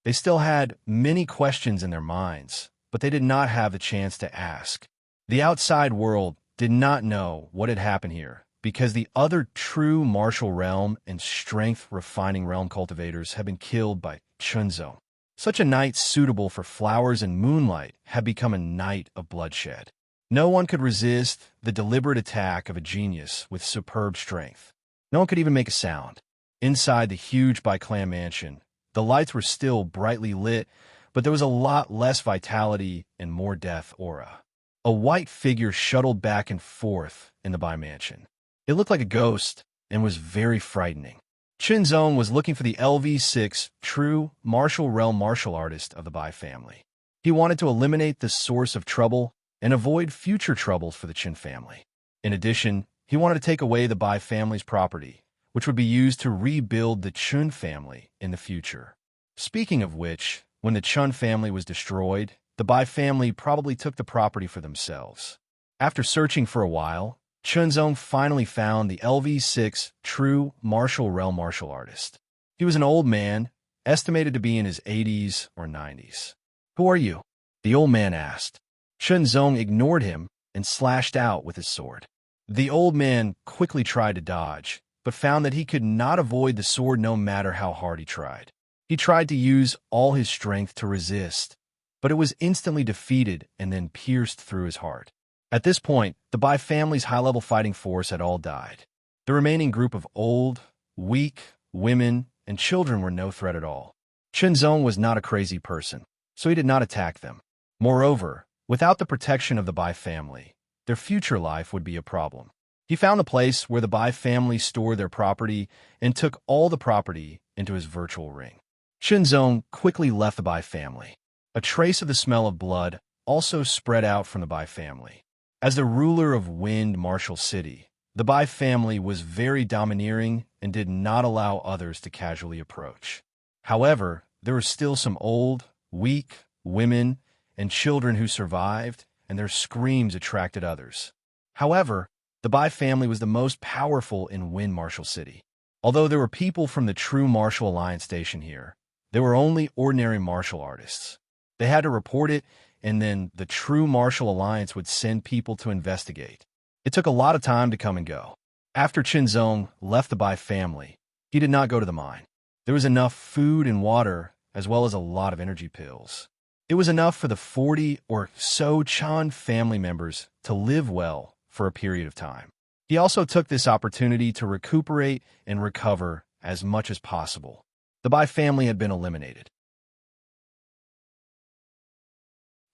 They still had many questions in their minds, but they did not have the chance to ask. The outside world did not know what had happened here because the other true martial realm and strength-refining realm cultivators had been killed by Chunzong. Such a night suitable for flowers and moonlight had become a night of bloodshed. No one could resist the deliberate attack of a genius with superb strength. No one could even make a sound. Inside the huge Bai clan mansion, the lights were still brightly lit, but there was a lot less vitality and more death aura. A white figure shuttled back and forth in the Bai mansion. It looked like a ghost and was very frightening. Chunzong was looking for the LV6 true martial realm martial artist of the Bai family. He wanted to eliminate the source of trouble and avoid future troubles for the Chun family. In addition, he wanted to take away the Bai family's property, which would be used to rebuild the Chun family in the future. Speaking of which, when the Chun family was destroyed, the Bai family probably took the property for themselves. After searching for a while, Chunzong finally found the LV6 true martial realm martial artist. He was an old man, estimated to be in his 80s or 90s. "Who are you?" the old man asked. Chunzong ignored him and slashed out with his sword. The old man quickly tried to dodge, but found that he could not avoid the sword no matter how hard he tried. He tried to use all his strength to resist, but it was instantly defeated and then pierced through his heart. At this point, the Bai family's high-level fighting force had all died. The remaining group of old, weak, women, and children were no threat at all. Chunzong was not a crazy person, so he did not attack them. Moreover, without the protection of the Bai family, their future life would be a problem. He found the place where the Bai family stored their property and took all the property into his virtual ring. Chunzong quickly left the Bai family. A trace of the smell of blood also spread out from the Bai family. As the ruler of Wind Martial City, the Bai family was very domineering and did not allow others to casually approach. However, there were still some old, weak, women, and children who survived, and their screams attracted others. However, the Bai family was the most powerful in Wind Martial City. Although there were people from the True Martial Alliance station here, there were only ordinary martial artists. They had to report it, and then the True Martial Alliance would send people to investigate. It took a lot of time to come and go. After Chunzong left the Bai family, he did not go to the mine. There was enough food and water, as well as a lot of energy pills. It was enough for the 40 or so Chan family members to live well for a period of time. He also took this opportunity to recuperate and recover as much as possible. The Bai family had been eliminated.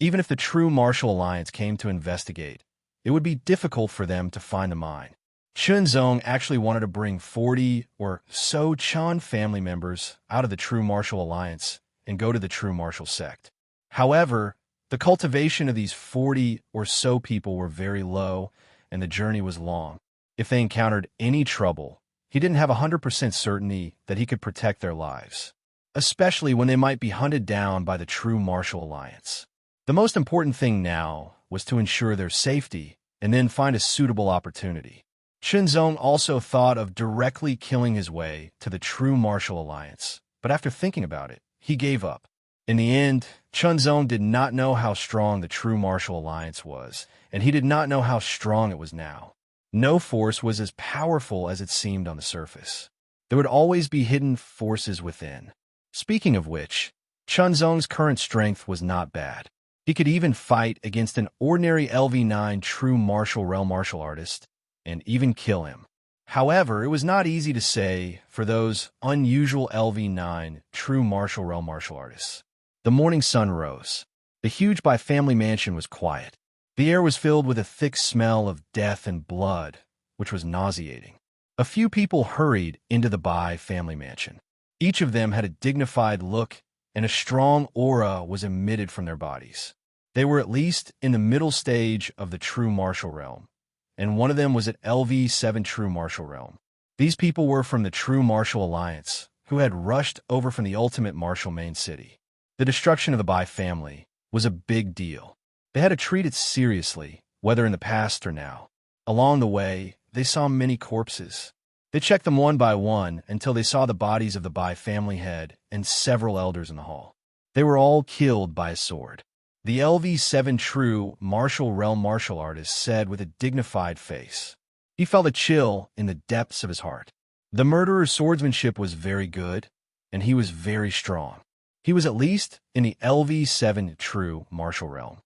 Even if the True Martial Alliance came to investigate, it would be difficult for them to find the mine. Chunzong actually wanted to bring 40 or so Chan family members out of the True Martial Alliance and go to the True Martial sect. However, the cultivation of these 40 or so people were very low, and the journey was long. If they encountered any trouble, he didn't have 100% certainty that he could protect their lives, especially when they might be hunted down by the True Martial Alliance. The most important thing now was to ensure their safety and then find a suitable opportunity. Chunzong also thought of directly killing his way to the True Martial Alliance, but after thinking about it, he gave up. In the end, Chunzong did not know how strong the True Martial Alliance was, and he did not know how strong it was now. No force was as powerful as it seemed on the surface. There would always be hidden forces within. Speaking of which, Chunzong's current strength was not bad. He could even fight against an ordinary LV9 True Martial Realm martial artist and even kill him. However, it was not easy to say for those unusual LV9 True Martial Realm martial artists. The morning sun rose. The huge Bai family mansion was quiet. The air was filled with a thick smell of death and blood, which was nauseating. A few people hurried into the Bai family mansion. Each of them had a dignified look, and a strong aura was emitted from their bodies. They were at least in the middle stage of the True Martial Realm, and one of them was at LV7 True Martial Realm. These people were from the True Martial Alliance, who had rushed over from the Ultimate Martial Main City. The destruction of the Bai family was a big deal. They had to treat it seriously, whether in the past or now. Along the way, they saw many corpses. They checked them one by one until they saw the bodies of the Bai family head and several elders in the hall. They were all killed by a sword. The LV7 True Martial Realm martial artist said with a dignified face. He felt a chill in the depths of his heart. The murderer's swordsmanship was very good, and he was very strong. He was at least in the LV7 True Martial Realm.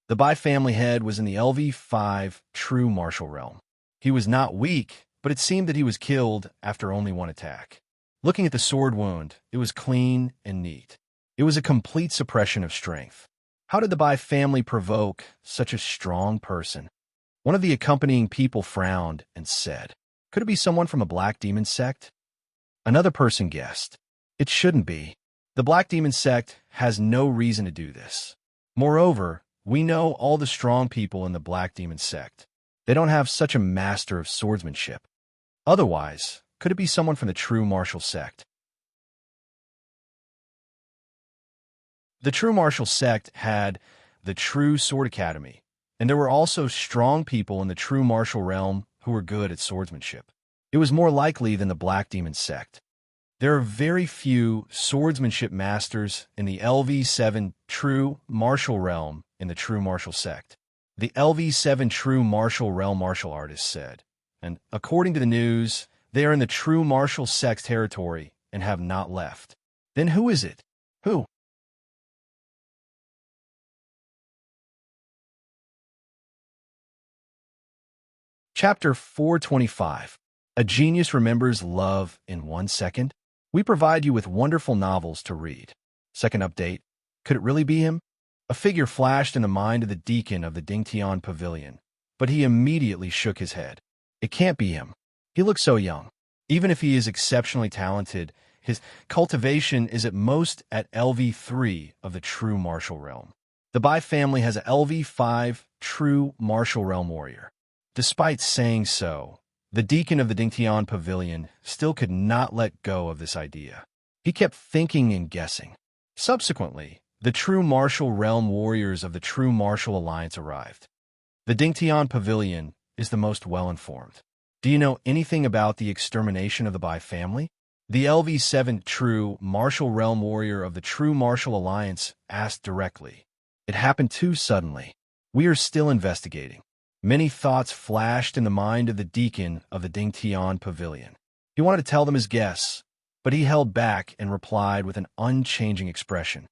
The Bai family head was in the LV5 True Martial Realm. He was not weak, but it seemed that he was killed after only one attack. Looking at the sword wound, it was clean and neat. It was a complete suppression of strength. How did the Bai family provoke such a strong person? One of the accompanying people frowned and said, "Could it be someone from a Black Demon sect?" Another person guessed, "It shouldn't be. The Black Demon sect has no reason to do this. Moreover, we know all the strong people in the Black Demon sect. They don't have such a master of swordsmanship. Otherwise, could it be someone from the True Martial sect?" The True Martial sect had the True Sword Academy, and there were also strong people in the True Martial Realm who were good at swordsmanship. It was more likely than the Black Demon sect. There are very few swordsmanship masters in the LV7 true martial realm in the true martial sect. The LV7 true martial realm martial artists said, and according to the news, they are in the true martial sect territory and have not left. Then who is it? Who? Chapter 425. A Genius Remembers Love in 1 Second. We provide you with wonderful novels to read. Second update. Could it really be him? A figure flashed in the mind of the deacon of the Dingtian Pavilion, but he immediately shook his head. It can't be him. He looks so young. Even if he is exceptionally talented, his cultivation is at most at LV3 of the true martial realm. The Bai family has a LV5 true martial realm warrior. Despite saying so, the deacon of the Dingtian Pavilion still could not let go of this idea. He kept thinking and guessing. Subsequently, the true martial realm warriors of the True Martial Alliance arrived. The Dingtian Pavilion is the most well-informed. Do you know anything about the extermination of the Bai family? The LV7 true martial realm warrior of the True Martial Alliance asked directly. It happened too suddenly. We are still investigating. Many thoughts flashed in the mind of the deacon of the Dingtian Pavilion. He wanted to tell them his guess, but he held back and replied with an unchanging expression.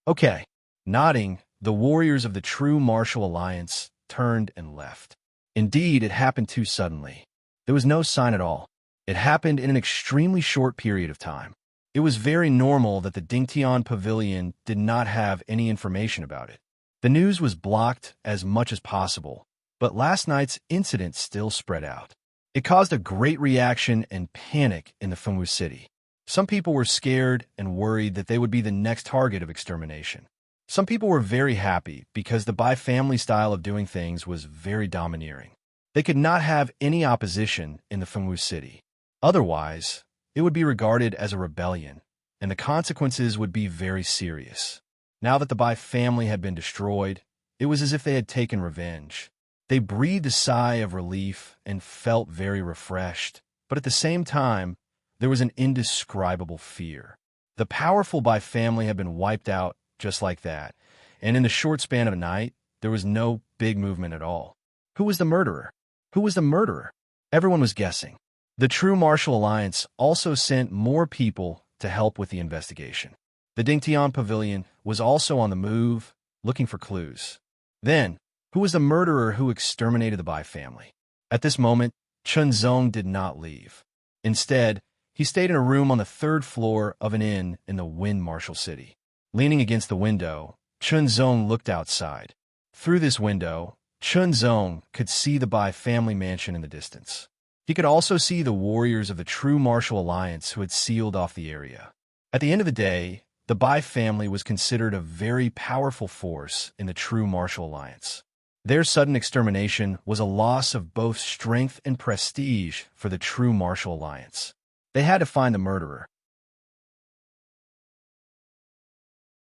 Okay. Nodding, the warriors of the True Martial Alliance turned and left. Indeed, it happened too suddenly. There was no sign at all. It happened in an extremely short period of time. It was very normal that the Dingtian Pavilion did not have any information about it. The news was blocked as much as possible, but last night's incident still spread out. It caused a great reaction and panic in the Fengwu city. Some people were scared and worried that they would be the next target of extermination. Some people were very happy because the Bai family style of doing things was very domineering. They could not have any opposition in the Fengwu city. Otherwise, it would be regarded as a rebellion, and the consequences would be very serious. Now that the Bai family had been destroyed, it was as if they had taken revenge. They breathed a sigh of relief and felt very refreshed, but at the same time, there was an indescribable fear. The powerful Bai family had been wiped out just like that, and in the short span of a night, there was no big movement at all. Who was the murderer? Who was the murderer? Everyone was guessing. The True Martial Alliance also sent more people to help with the investigation. The Dingtian Pavilion was also on the move, looking for clues. Then, who was the murderer who exterminated the Bai family? At this moment, Chun Zong did not leave. Instead, he stayed in a room on the 3rd floor of an inn in the Wind Martial City. Leaning against the window, Chun Zong looked outside. Through this window, Chun Zong could see the Bai family mansion in the distance. He could also see the warriors of the True Martial Alliance who had sealed off the area. At the end of the day, the Bai family was considered a very powerful force in the True Martial Alliance. Their sudden extermination was a loss of both strength and prestige for the True Martial Alliance. They had to find the murderer.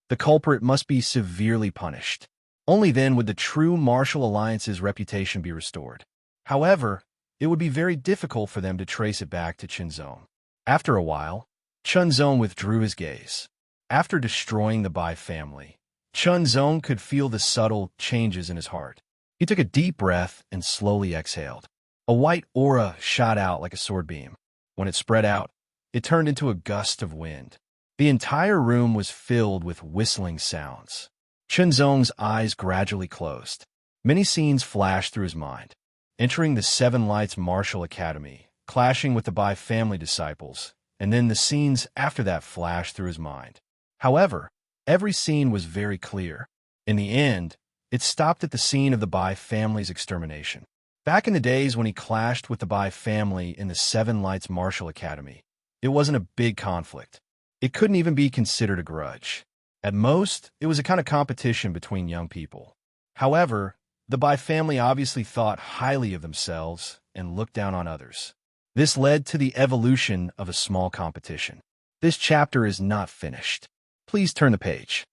The culprit must be severely punished. Only then would the True Martial Alliance's reputation be restored. However, it would be very difficult for them to trace it back to Chun Zong. After a while, Chun Zong withdrew his gaze. After destroying the Bai family, Chun Zong could feel the subtle changes in his heart. He took a deep breath and slowly exhaled. A white aura shot out like a sword beam. When it spread out, it turned into a gust of wind. The entire room was filled with whistling sounds. Chun Zong's eyes gradually closed. Many scenes flashed through his mind. Entering the Seven Lights Martial Academy, clashing with the Bai family disciples, and then the scenes after that flashed through his mind. However, every scene was very clear. In the end, it stopped at the scene of the Bai family's extermination. Back in the days when he clashed with the Bai family in the Seven Lights Martial Academy, it wasn't a big conflict. It couldn't even be considered a grudge. At most, it was a kind of competition between young people. However, the Bai family obviously thought highly of themselves and looked down on others. This led to the evolution of a small competition. This chapter is not finished. Please turn the page.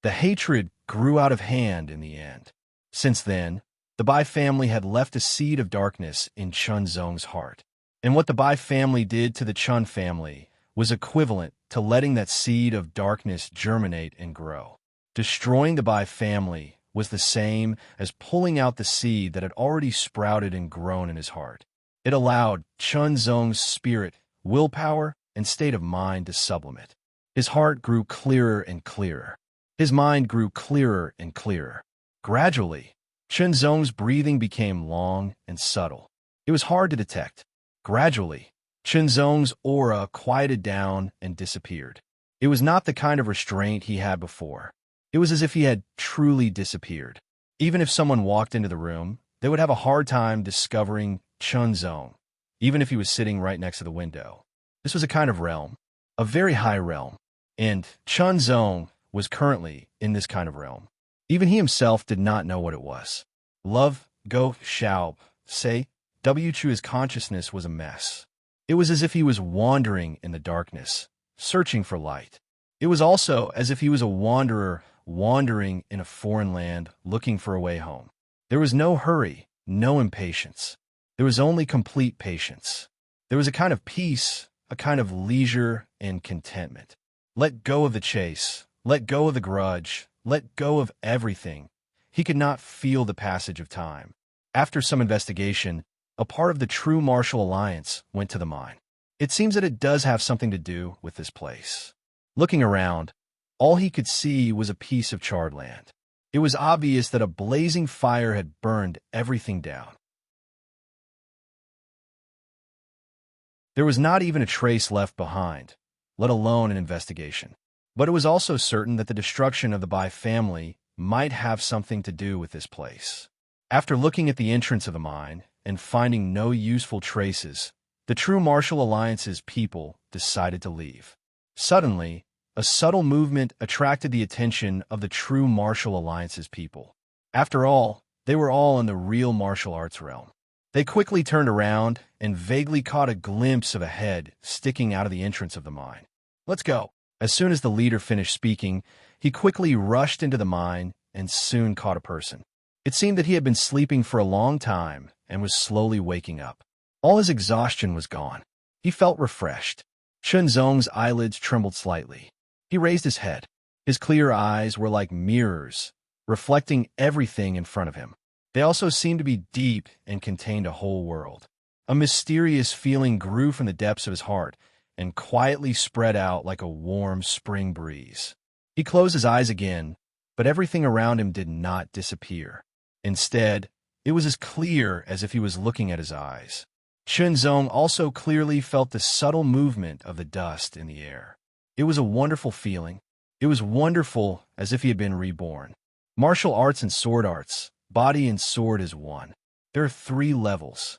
The hatred grew out of hand in the end. Since then, The Bai family had left a seed of darkness in Chunzong's heart. And what the Bai family did to the Chun family was equivalent to letting that seed of darkness germinate and grow. Destroying the Bai family was the same as pulling out the seed that had already sprouted and grown in his heart. It allowed Chunzong's spirit, willpower, and state of mind to sublimate. His heart grew clearer and clearer. His mind grew clearer and clearer. Gradually, Chunzong's breathing became long and subtle. It was hard to detect. Gradually, Chunzong's aura quieted down and disappeared. It was not the kind of restraint he had before. It was as if he had truly disappeared. Even if someone walked into the room, they would have a hard time discovering Chunzong, even if he was sitting right next to the window. This was a kind of realm, a very high realm, and Chunzong was currently in this kind of realm. Even he himself did not know what it was. Love, go, shao, say, Chu his consciousness was a mess. It was as if he was wandering in the darkness, searching for light. It was also as if he was a wanderer wandering in a foreign land, looking for a way home. There was no hurry, no impatience. There was only complete patience. There was a kind of peace, a kind of leisure and contentment. Let go of the chase, let go of the grudge, let go of everything. He could not feel the passage of time. After some investigation, a part of the true martial alliance went to the mine. It seems that it does have something to do with this place. Looking around, all he could see was a piece of charred land. It was obvious that a blazing fire had burned everything down. There was not even a trace left behind, let alone an investigation. But it was also certain that the destruction of the Bai family might have something to do with this place. After looking at the entrance of the mine and finding no useful traces, the true martial alliance's people decided to leave. Suddenly, a subtle movement attracted the attention of the true martial alliance's people. After all, they were all in the real martial arts realm. They quickly turned around and vaguely caught a glimpse of a head sticking out of the entrance of the mine. "Let's go." As soon as the leader finished speaking, he quickly rushed into the mine and soon caught a person. It seemed that he had been sleeping for a long time and was slowly waking up. All his exhaustion was gone. He felt refreshed. Chunzong's eyelids trembled slightly. He raised his head. His clear eyes were like mirrors, reflecting everything in front of him. They also seemed to be deep and contained a whole world. A mysterious feeling grew from the depths of his heart and quietly spread out like a warm spring breeze. He closed his eyes again, but everything around him did not disappear. Instead, it was as clear as if he was looking at his eyes. Chunzong also clearly felt the subtle movement of the dust in the air. It was a wonderful feeling. It was wonderful, as if he had been reborn. Martial arts and sword arts, body and sword is one. There are 3 levels.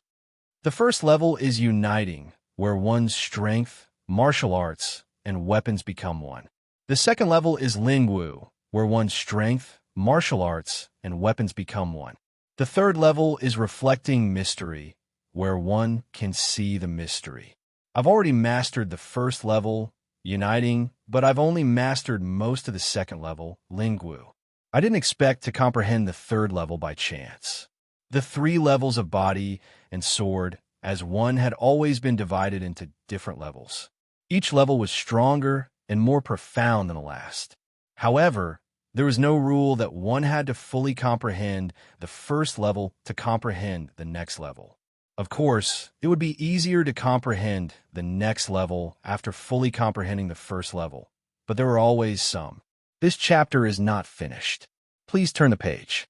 The first level is uniting, where one's strength, martial arts, and weapons become one. The second level is lingwu, where one's strength, martial arts, and weapons become one. The third level is reflecting mystery, where one can see the mystery. I've already mastered the first level, uniting, but I've only mastered most of the second level, lingwu. I didn't expect to comprehend the third level by chance. The 3 levels of body and sword as one had always been divided into different levels. Each level was stronger and more profound than the last. However, there was no rule that one had to fully comprehend the first level to comprehend the next level. Of course, it would be easier to comprehend the next level after fully comprehending the first level, but there were always some. This chapter is not finished. Please turn the page.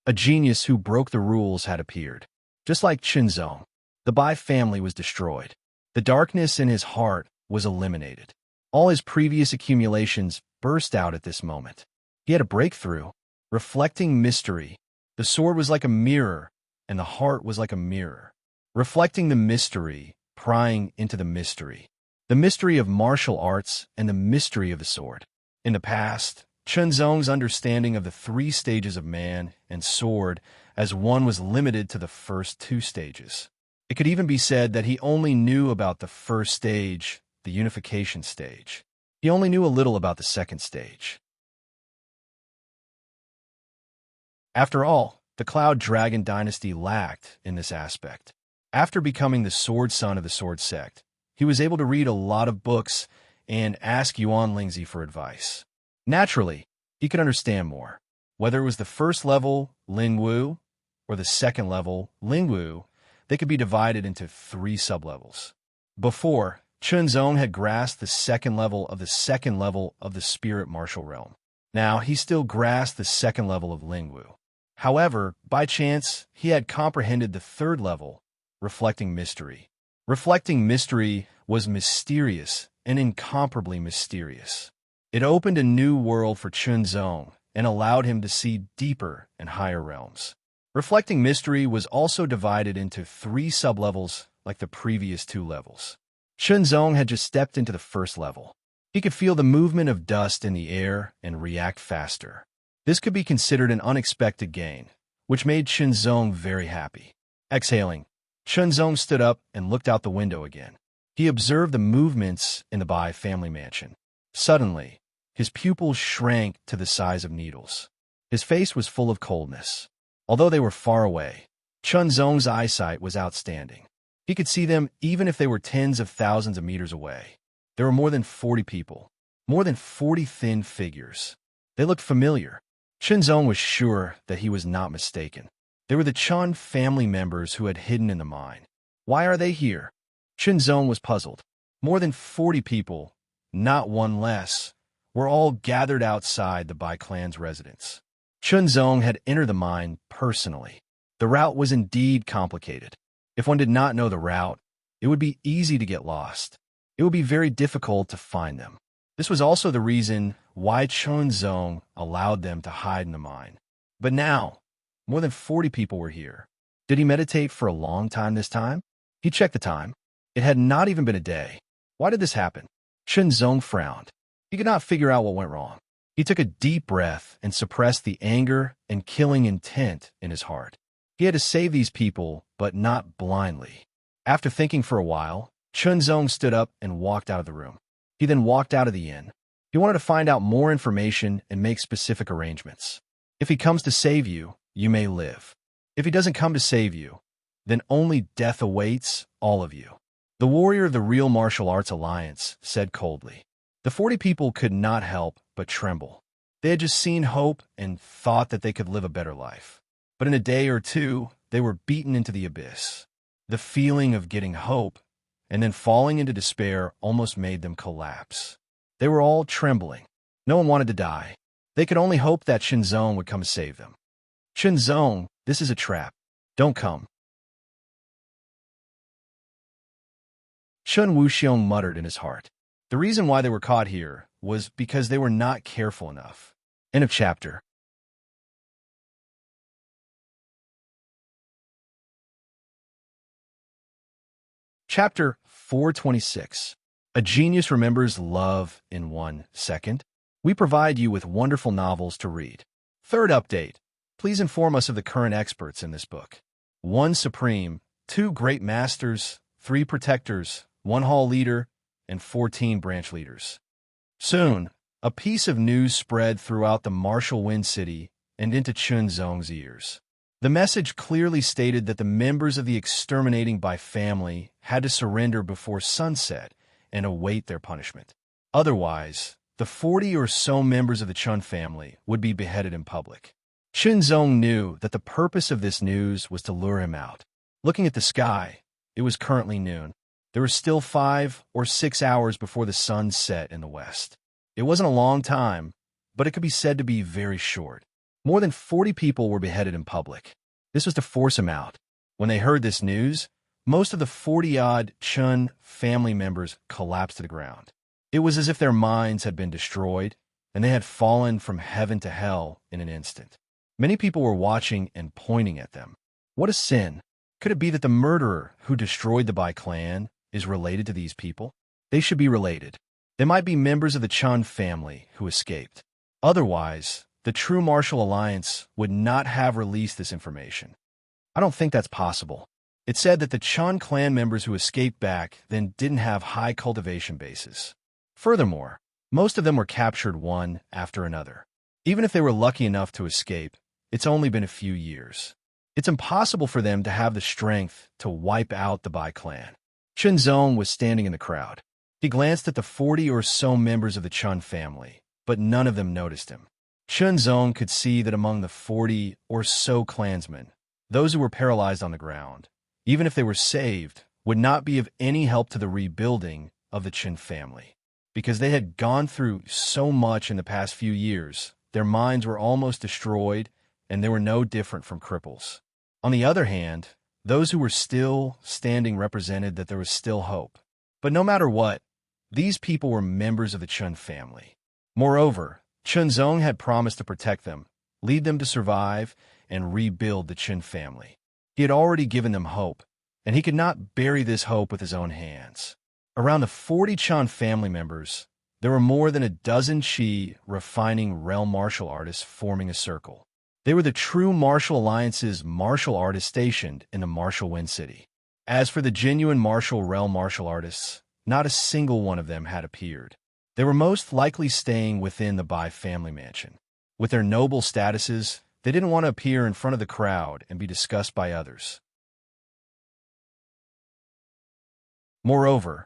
A genius who broke the rules had appeared. Just like Chunzong, the Bai family was destroyed. The darkness in his heart was eliminated. All his previous accumulations burst out at this moment. He had a breakthrough, reflecting mystery. The sword was like a mirror, and the heart was like a mirror, reflecting the mystery, prying into the mystery of martial arts and the mystery of the sword. In the past, Chunzong's understanding of the 3 stages of man and sword as one was limited to the first 2 stages. It could even be said that he only knew about the first stage, the unification stage. He only knew a little about the second stage. After all, the Cloud Dragon dynasty lacked in this aspect. After becoming the Sword Son of the Sword Sect, he was able to read a lot of books and ask Yuan Lingzi for advice. Naturally, he could understand more. Whether it was the first level, Lingwu, or the second level, Lingwu, they could be divided into 3 sublevels. Before, Chunzong had grasped the second level of the spirit martial realm. Now, he still grasped the second level of Lingwu. However, by chance, he had comprehended the third level, reflecting mystery. Reflecting mystery was mysterious and incomparably mysterious. It opened a new world for Chunzong and allowed him to see deeper and higher realms. Reflecting mystery was also divided into 3 sublevels like the previous 2 levels. Chunzong had just stepped into the first level. He could feel the movement of dust in the air and react faster. This could be considered an unexpected gain, which made Chunzong very happy. Exhaling, Chunzong stood up and looked out the window again. He observed the movements in the Bai family mansion. Suddenly, his pupils shrank to the size of needles. His face was full of coldness. Although they were far away, Chunzong's eyesight was outstanding. He could see them even if they were tens of thousands of meters away. There were more than 40 people, more than 40 thin figures. They looked familiar. Chunzong was sure that he was not mistaken. They were the Chun family members who had hidden in the mine. Why are they here? Chunzong was puzzled. More than 40 people, not one less, were all gathered outside the Bai clan's residence. Chunzong had entered the mine personally. The route was indeed complicated. If one did not know the route, it would be easy to get lost. It would be very difficult to find them. This was also the reason why Chunzong allowed them to hide in the mine. But now, more than 40 people were here. Did he meditate for a long time this time? He checked the time. It had not even been a day. Why did this happen? Chunzong frowned. He could not figure out what went wrong. He took a deep breath and suppressed the anger and killing intent in his heart. He had to save these people, but not blindly. After thinking for a while, Chunzong stood up and walked out of the room. He then walked out of the inn. He wanted to find out more information and make specific arrangements. If he comes to save you, you may live. If he doesn't come to save you, then only death awaits all of you. The warrior of the Real Martial Arts Alliance said coldly. The 40 people could not help but tremble. They had just seen hope and thought that they could live a better life. But in a day or two, they were beaten into the abyss. The feeling of getting hope and then falling into despair almost made them collapse. They were all trembling. No one wanted to die. They could only hope that Chunzong would come save them. Chunzong, this is a trap. Don't come. Chun Wuxiong muttered in his heart. The reason why they were caught here was because they were not careful enough. End of chapter. Chapter 426. A Genius Remembers Love in 1 Second. We provide you with wonderful novels to read. Third update. Please inform us of the current experts in this book. 1 Supreme, 2 Great Masters, 3 Protectors, 1 Hall Leader, and 14 Branch Leaders. Soon, a piece of news spread throughout the martial Wind City and into Chunzong's ears. The message clearly stated that the members of the exterminating Bai family had to surrender before sunset and await their punishment. Otherwise, the 40 or so members of the Chun family would be beheaded in public. Chunzong knew that the purpose of this news was to lure him out. Looking at the sky, it was currently noon. There were still 5 or 6 hours before the sun set in the west. It wasn't a long time, but it could be said to be very short. More than 40 people were beheaded in public. This was to force him out. When they heard this news, most of the 40-odd Chun family members collapsed to the ground. It was as if their minds had been destroyed, and they had fallen from heaven to hell in an instant. Many people were watching and pointing at them. What a sin! Could it be that the murderer who destroyed the Bai clan is related to these people? They should be related. They might be members of the Chun family who escaped. Otherwise, the True Martial Alliance would not have released this information. I don't think that's possible. It said that the Chun clan members who escaped back then didn't have high cultivation bases. Furthermore, most of them were captured one after another. Even if they were lucky enough to escape, it's only been a few years. It's impossible for them to have the strength to wipe out the Bai clan. Chunzong was standing in the crowd. He glanced at the 40 or so members of the Chun family, but none of them noticed him. Chunzong could see that among the 40 or so clansmen, those who were paralyzed on the ground, even if they were saved, would not be of any help to the rebuilding of the Chun family. Because they had gone through so much in the past few years, their minds were almost destroyed, and they were no different from cripples. On the other hand, those who were still standing represented that there was still hope. But no matter what, these people were members of the Chun family. Moreover, Chunzong had promised to protect them, lead them to survive, and rebuild the Chun family. He had already given them hope, and he could not bury this hope with his own hands. Around the 40 Chun family members, there were more than a dozen Qi refining realm martial artists forming a circle. They were the true martial alliance's martial artists stationed in the martial Wind City. As for the genuine martial realm martial artists, not a single one of them had appeared. They were most likely staying within the Bai family mansion. With their noble statuses, they didn't want to appear in front of the crowd and be discussed by others. Moreover,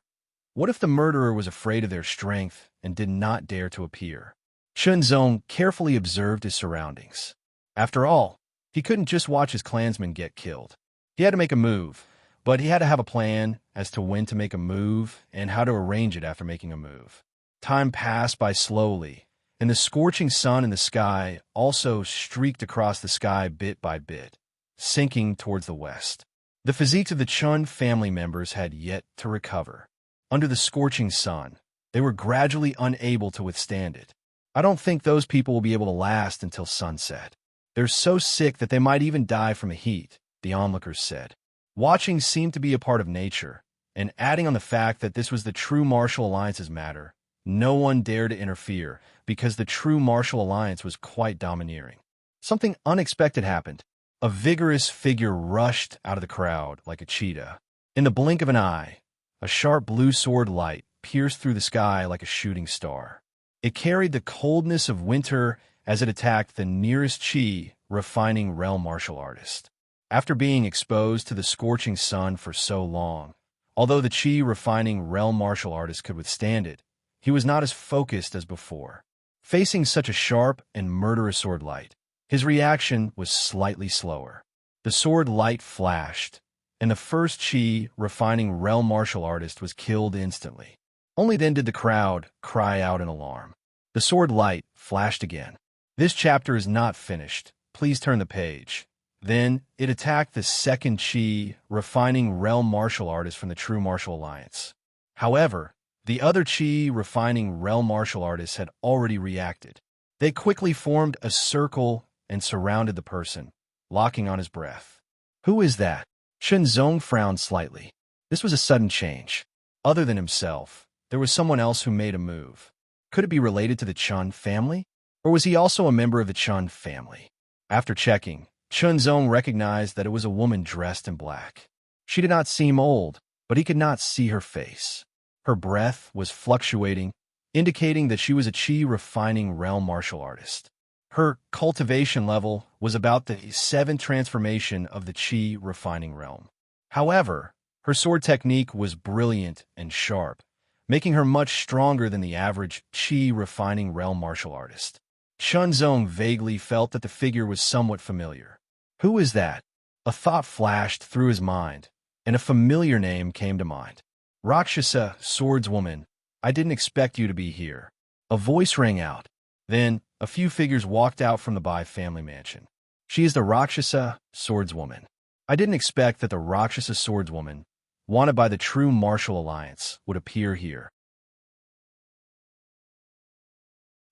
what if the murderer was afraid of their strength and did not dare to appear? Chunzong carefully observed his surroundings. After all, he couldn't just watch his clansmen get killed. He had to make a move, but he had to have a plan as to when to make a move and how to arrange it after making a move. Time passed by slowly, and the scorching sun in the sky also streaked across the sky bit by bit, sinking towards the west. The physiques of the Chun family members had yet to recover. Under the scorching sun, they were gradually unable to withstand it. I don't think those people will be able to last until sunset. They're so sick that they might even die from the heat, the onlookers said. Watching seemed to be a part of nature, and adding on the fact that this was the true martial alliance's matter, no one dared to interfere because the true martial alliance was quite domineering. Something unexpected happened. A vigorous figure rushed out of the crowd like a cheetah. In the blink of an eye, a sharp blue sword light pierced through the sky like a shooting star. It carried the coldness of winter as it attacked the nearest Qi refining realm martial artist. After being exposed to the scorching sun for so long, although the Qi refining realm martial artist could withstand it, he was not as focused as before. Facing such a sharp and murderous sword light, his reaction was slightly slower. The sword light flashed, and the first Qi refining realm martial artist was killed instantly. Only then did the crowd cry out in alarm. The sword light flashed again. This chapter is not finished. Please turn the page. Then it attacked the second Qi refining realm martial artist from the True Martial Alliance. However, the other Qi refining realm martial artists had already reacted. They quickly formed a circle and surrounded the person, locking on his breath. Who is that? Chunzong frowned slightly. This was a sudden change. Other than himself, there was someone else who made a move. Could it be related to the Chun family? Or was he also a member of the Chun family? After checking, Chunzong recognized that it was a woman dressed in black. She did not seem old, but he could not see her face. Her breath was fluctuating, indicating that she was a Qi refining realm martial artist. Her cultivation level was about the 7th transformation of the Qi refining realm. However, her sword technique was brilliant and sharp, making her much stronger than the average Qi refining realm martial artist. Chunzong vaguely felt that the figure was somewhat familiar. Who is that? A thought flashed through his mind, and a familiar name came to mind. Rakshasa, swordswoman, I didn't expect you to be here. A voice rang out. Then, a few figures walked out from the Bai family mansion. She is the Rakshasa, swordswoman. I didn't expect that the Rakshasa swordswoman, wanted by the True Martial Alliance, would appear here.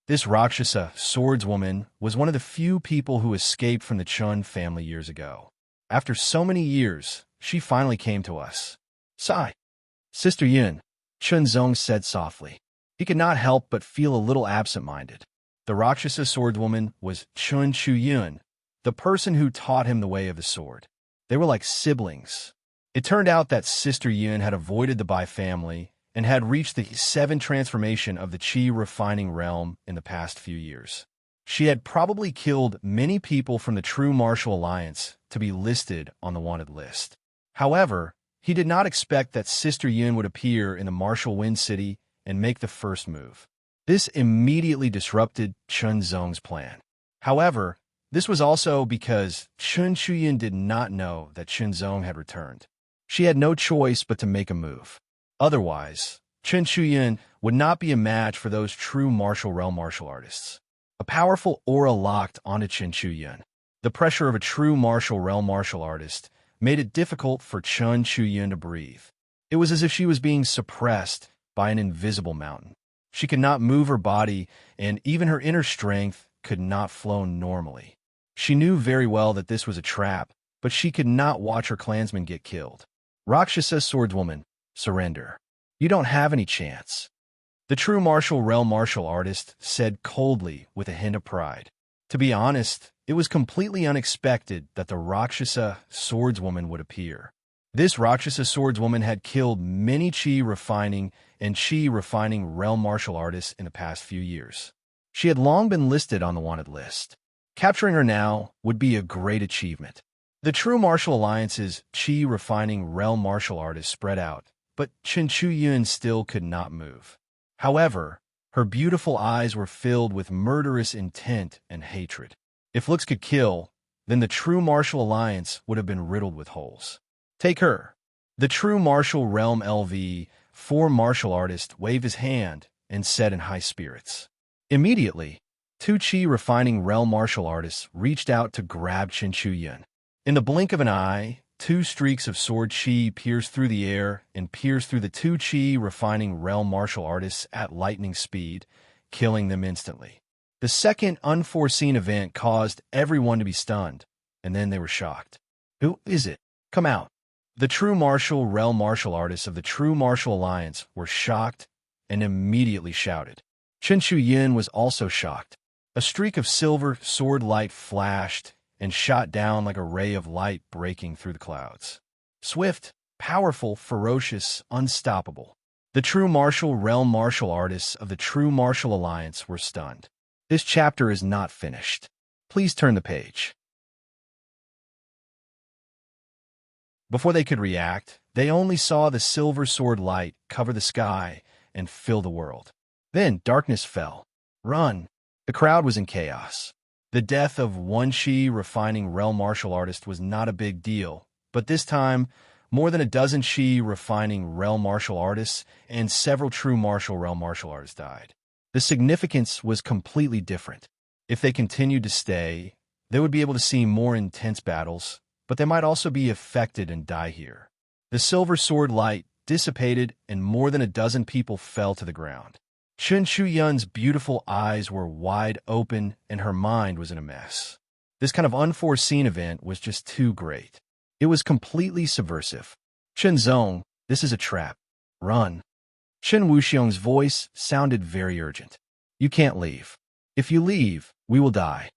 This Rakshasa, swordswoman, was one of the few people who escaped from the Chun family years ago. After so many years, she finally came to us. Sigh. Sister Yun, Chunzong said softly. He could not help but feel a little absent-minded. The Rakshasa swordswoman was Chun Chu Yun, the person who taught him the way of the sword. They were like siblings. It turned out that Sister Yun had avoided the Bai family and had reached the 7th transformation of the Qi refining realm in the past few years. She had probably killed many people from the true martial alliance to be listed on the wanted list. However, he did not expect that Sister Yun would appear in the martial Wind City and make the first move. This immediately disrupted Chun Zong's plan. However, this was also because Chun Shuyin did not know that Chun Zong had returned. She had no choice but to make a move. Otherwise, Chun Shuyin would not be a match for those true martial realm martial artists. A powerful aura locked onto Chun Shuyin. The pressure of a true martial realm martial artist made it difficult for Chun Shuyin to breathe. It was as if she was being suppressed by an invisible mountain. She could not move her body, and even her inner strength could not flow normally. She knew very well that this was a trap, but she could not watch her clansmen get killed. Rakshasa swordswoman, surrender. You don't have any chance. The true martial realm martial artist said coldly with a hint of pride. To be honest, it was completely unexpected that the Rakshasa swordswoman would appear. This Rakshasa swordswoman had killed many chi refining and chi refining realm martial artists in the past few years. She had long been listed on the wanted list. Capturing her now would be a great achievement. The true martial alliance's chi refining realm martial artists spread out, but Chun Shuyin still could not move. However, her beautiful eyes were filled with murderous intent and hatred. If looks could kill, then the true martial alliance would have been riddled with holes. Take her. The true martial realm LV4 martial artist waved his hand and said in high spirits. Immediately, two chi refining realm martial artists reached out to grab Chun Shuyin. In the blink of an eye, two streaks of sword chi pierced through the air and pierced through the two chi refining realm martial artists at lightning speed, killing them instantly. The second unforeseen event caused everyone to be stunned, and then they were shocked. Who is it? Come out. The true martial realm martial artists of the True Martial Alliance were shocked and immediately shouted. Chun Shuyin was also shocked. A streak of silver sword light flashed and shot down like a ray of light breaking through the clouds. Swift, powerful, ferocious, unstoppable. The true martial realm martial artists of the True Martial Alliance were stunned. This chapter is not finished. Please turn the page. Before they could react, they only saw the silver sword light cover the sky and fill the world. Then darkness fell. Run! The crowd was in chaos. The death of one chi refining realm martial artist was not a big deal, but this time, more than a dozen chi refining realm martial artists and several true martial realm martial artists died. The significance was completely different. If they continued to stay, they would be able to see more intense battles, but they might also be affected and die here. The silver sword light dissipated and more than a dozen people fell to the ground. Chun Shuyun's beautiful eyes were wide open and her mind was in a mess. This kind of unforeseen event was just too great. It was completely subversive. Chun Zong, this is a trap. Run. Chen Wuxiong's voice sounded very urgent. You can't leave. If you leave, we will die.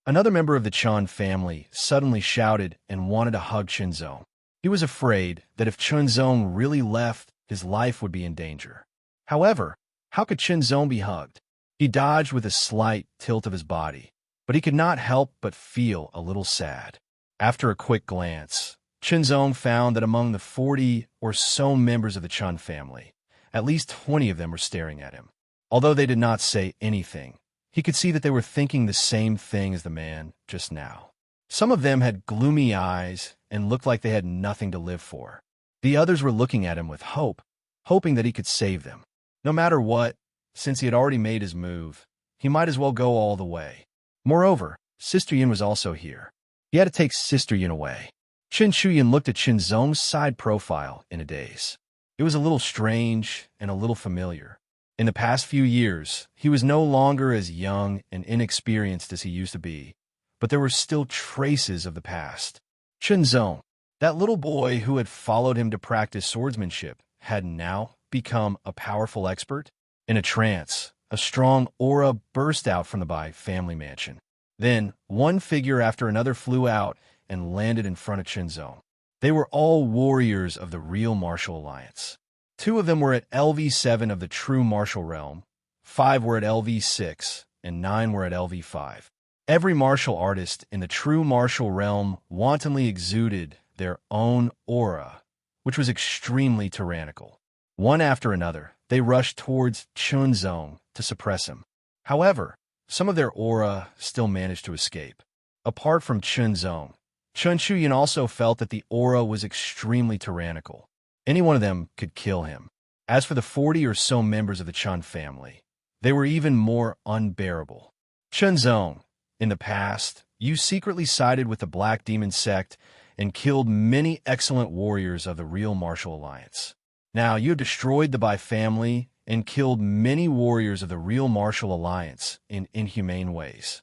Another member of the Chun family suddenly shouted and wanted to hug Chun Zong. He was afraid that if Chun Zong really left, his life would be in danger. However, how could Chun Zong be hugged? He dodged with a slight tilt of his body, but he could not help but feel a little sad. After a quick glance, Chun Zong found that among the 40 or so members of the Chun family, at least 20 of them were staring at him. Although they did not say anything, he could see that they were thinking the same thing as the man just now. Some of them had gloomy eyes and looked like they had nothing to live for. The others were looking at him with hope, hoping that he could save them. No matter what, since he had already made his move, he might as well go all the way. Moreover, Sister Yin was also here. He had to take Sister Yin away. Chun Shuyin looked at Chun Zong's side profile in a daze. It was a little strange and a little familiar. In the past few years, he was no longer as young and inexperienced as he used to be, but there were still traces of the past. Chun Zong, that little boy who had followed him to practice swordsmanship, had now become a powerful expert. In a trance, a strong aura burst out from the Bai family mansion. Then, one figure after another flew out and landed in front of Chun Zong. They were all warriors of the real martial alliance. 2 of them were at LV7 of the true martial realm, 5 were at LV6, and 9 were at LV5. Every martial artist in the true martial realm wantonly exuded their own aura, which was extremely tyrannical. One after another, they rushed towards Chunzong to suppress him. However, some of their aura still managed to escape. Apart from Chunzong, Chun Chuyin also felt that the aura was extremely tyrannical. Any one of them could kill him. As for the 40 or so members of the Chun family, they were even more unbearable. Chunzong, in the past, you secretly sided with the Black Demon sect and killed many excellent warriors of the real martial alliance. Now you have destroyed the Bai family and killed many warriors of the real martial alliance in inhumane ways.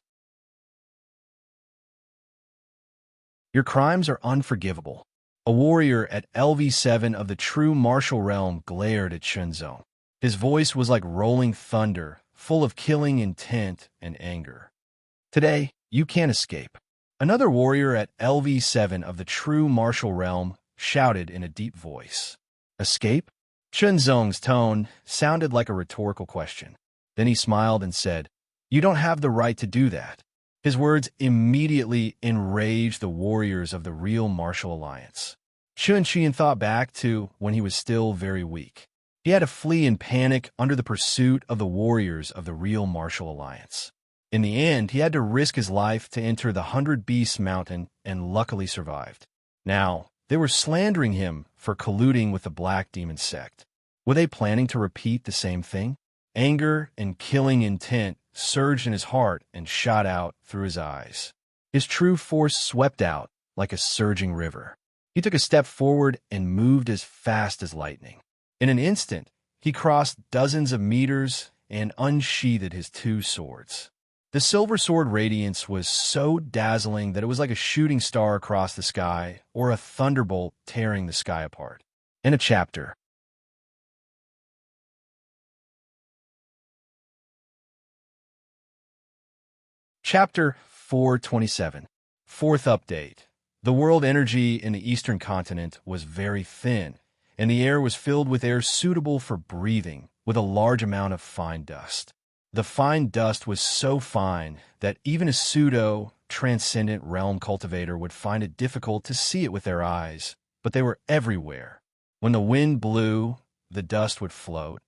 Your crimes are unforgivable. A warrior at LV7 of the true martial realm glared at Chunzong. His voice was like rolling thunder, full of killing intent and anger. Today, you can't escape. Another warrior at LV7 of the true martial realm shouted in a deep voice. Escape? Chunzong's tone sounded like a rhetorical question. Then he smiled and said, You don't have the right to do that. His words immediately enraged the warriors of the real martial alliance. Chun Qian thought back to when he was still very weak. He had to flee in panic under the pursuit of the warriors of the real martial alliance. In the end, he had to risk his life to enter the 100 Beasts Mountain and luckily survived. Now, they were slandering him for colluding with the Black Demon sect. Were they planning to repeat the same thing? Anger and killing intent surged in his heart and shot out through his eyes. His true force swept out like a surging river. He took a step forward and moved as fast as lightning. In an instant, he crossed dozens of meters and unsheathed his 2 swords. The silver sword radiance was so dazzling that it was like a shooting star across the sky or a thunderbolt tearing the sky apart. In a chapter. Chapter 427. Fourth update. The world energy in the eastern continent was very thin, and the air was filled with air suitable for breathing, with a large amount of fine dust. The fine dust was so fine that even a pseudo-transcendent realm cultivator would find it difficult to see it with their eyes, but they were everywhere. When the wind blew, the dust would float,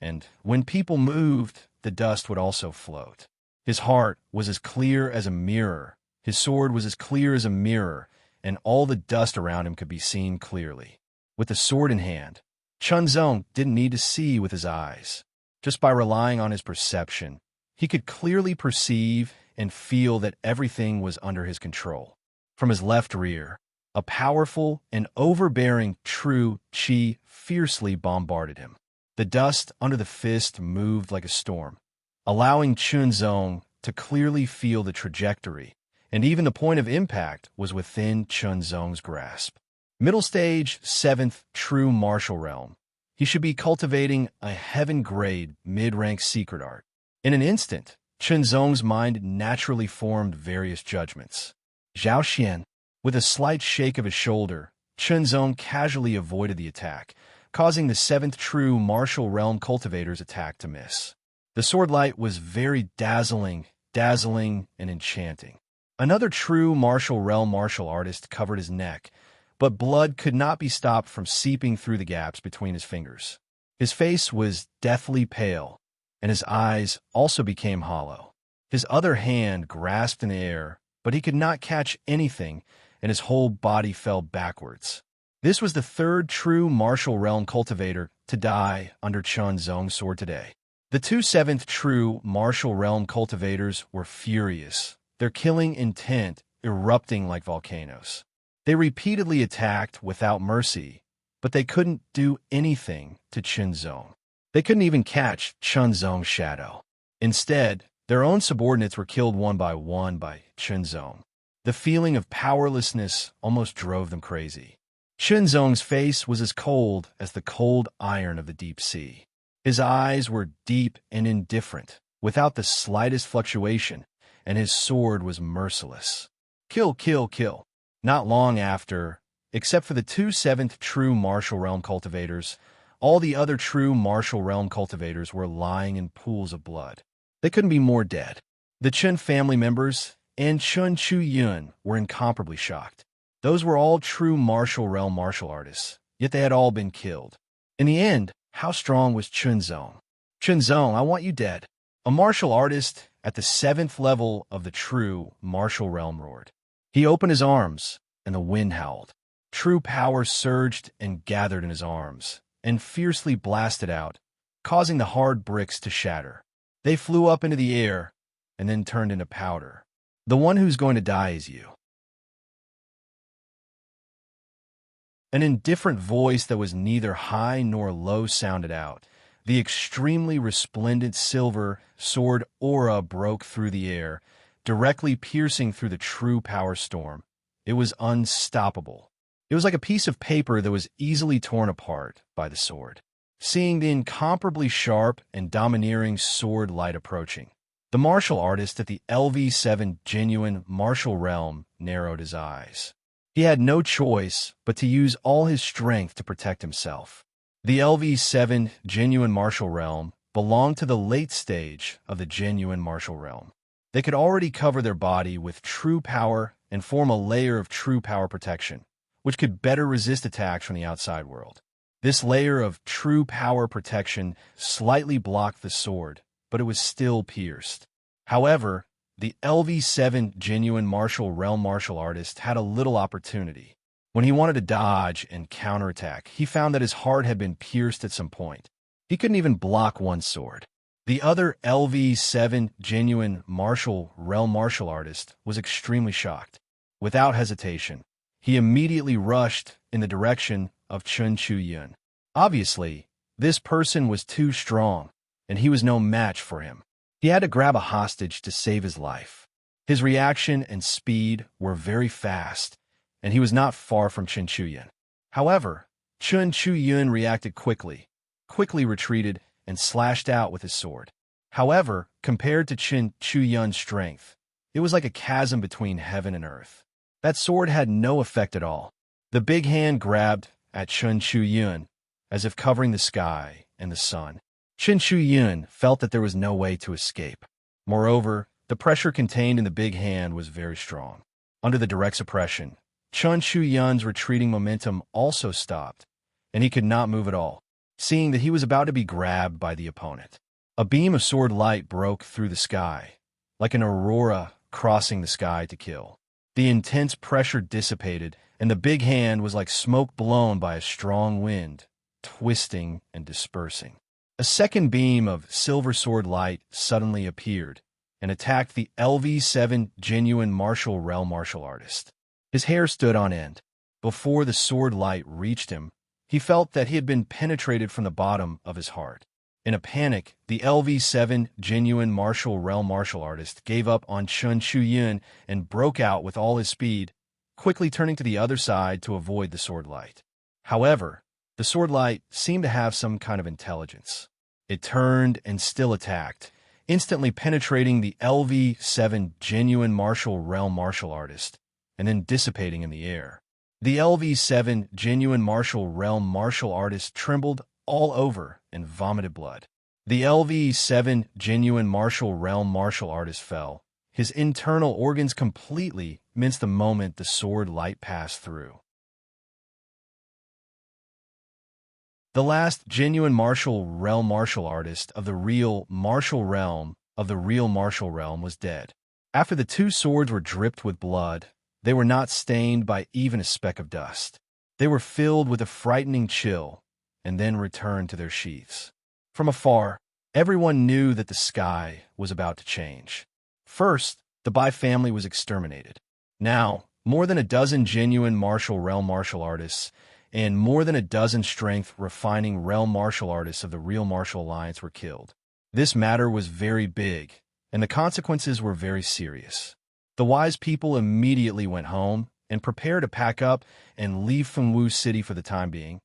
and when people moved, the dust would also float. His heart was as clear as a mirror, his sword was as clear as a mirror, and all the dust around him could be seen clearly. With the sword in hand, Chunzong didn't need to see with his eyes. Just by relying on his perception, he could clearly perceive and feel that everything was under his control. From his left rear, a powerful and overbearing true Qi fiercely bombarded him. The dust under the fist moved like a storm, allowing Chunzong to clearly feel the trajectory, and even the point of impact was within Chunzong's grasp. Middle stage, 7th true martial realm. He should be cultivating a heaven-grade mid-rank secret art. In an instant, Chunzong's mind naturally formed various judgments. Zhao Xian, with a slight shake of his shoulder, Chunzong casually avoided the attack, causing the 7th true martial realm cultivator's attack to miss. The sword light was very dazzling and enchanting. Another true martial realm martial artist covered his neck, but blood could not be stopped from seeping through the gaps between his fingers. His face was deathly pale, and his eyes also became hollow. His other hand grasped in the air, but he could not catch anything, and his whole body fell backwards. This was the 3rd true martial realm cultivator to die under Chunzong's sword today. The 2 7th true martial realm cultivators were furious, their killing intent erupting like volcanoes. They repeatedly attacked without mercy, but they couldn't do anything to Chunzong. They couldn't even catch Chunzong's shadow. Instead, their own subordinates were killed one by Chunzong. The feeling of powerlessness almost drove them crazy. Chunzong's face was as cold as the cold iron of the deep sea. His eyes were deep and indifferent, without the slightest fluctuation, and his sword was merciless. Kill, kill, kill. Not long after, except for the 2 7th true martial realm cultivators, all the other true martial realm cultivators were lying in pools of blood. They couldn't be more dead. The Chen family members and Chun Chu Yun were incomparably shocked. Those were all true martial realm martial artists, yet they had all been killed. In the end, how strong was Chun Zong? Chun Zong, I want you dead. A martial artist at the 7th level of the true martial realm roared. He opened his arms, and the wind howled. True power surged and gathered in his arms, and fiercely blasted out, causing the hard bricks to shatter. They flew up into the air, and then turned into powder. The one who's going to die is you. An indifferent voice that was neither high nor low sounded out. The extremely resplendent silver sword aura broke through the air, directly piercing through the true power storm. It was unstoppable. It was like a piece of paper that was easily torn apart by the sword. Seeing the incomparably sharp and domineering sword light approaching, the martial artist at the LV7 genuine martial realm narrowed his eyes. He had no choice but to use all his strength to protect himself. The LV7 genuine martial realm belonged to the late stage of the genuine martial realm. They could already cover their body with true power and form a layer of true power protection, which could better resist attacks from the outside world. This layer of true power protection slightly blocked the sword, but it was still pierced. However, the LV7 genuine martial realm martial artist had a little opportunity. When he wanted to dodge and counterattack, he found that his heart had been pierced at some point. He couldn't even block one sword. The other LV7 genuine martial realm martial artist was extremely shocked. Without hesitation, he immediately rushed in the direction of Chun Chu Yun. Obviously, this person was too strong, and he was no match for him. He had to grab a hostage to save his life. His reaction and speed were very fast, and he was not far from Chun Chu Yun. However, Chun Chu Yun reacted quickly retreated, and slashed out with his sword. However, compared to Chun Chu Yun's strength, it was like a chasm between heaven and earth. That sword had no effect at all. The big hand grabbed at Chun Chu Yun, as if covering the sky and the sun. Chun Chu Yun felt that there was no way to escape. Moreover, the pressure contained in the big hand was very strong. Under the direct suppression, Chun Chu Yun's retreating momentum also stopped, and he could not move at all, seeing that he was about to be grabbed by the opponent. A beam of sword light broke through the sky, like an aurora crossing the sky to kill. The intense pressure dissipated, and the big hand was like smoke blown by a strong wind, twisting and dispersing. A second beam of silver sword light suddenly appeared and attacked the LV7 genuine martial realm martial artist. His hair stood on end. Before the sword light reached him, he felt that he had been penetrated from the bottom of his heart. In a panic, the LV7 genuine martial realm martial artist gave up on Chun Chu Yun and broke out with all his speed, quickly turning to the other side to avoid the sword light. However, the sword light seemed to have some kind of intelligence. It turned and still attacked, instantly penetrating the LV7 genuine martial realm martial artist, and then dissipating in the air. The LV7 genuine martial realm martial artist trembled all over and vomited blood. The LV7 genuine martial realm martial artist fell. His internal organs completely minced the moment the sword light passed through. The last genuine martial realm martial artist of the real martial realm was dead. After the two swords were dripped with blood, they were not stained by even a speck of dust. They were filled with a frightening chill, and then returned to their sheaths. From afar, everyone knew that the sky was about to change. First, the Bai family was exterminated. Now, more than a dozen genuine martial realm martial artists and more than a dozen strength-refining realm martial artists of the real martial alliance were killed. This matter was very big, and the consequences were very serious. The wise people immediately went home and prepared to pack up and leave Fengwu City for the time being,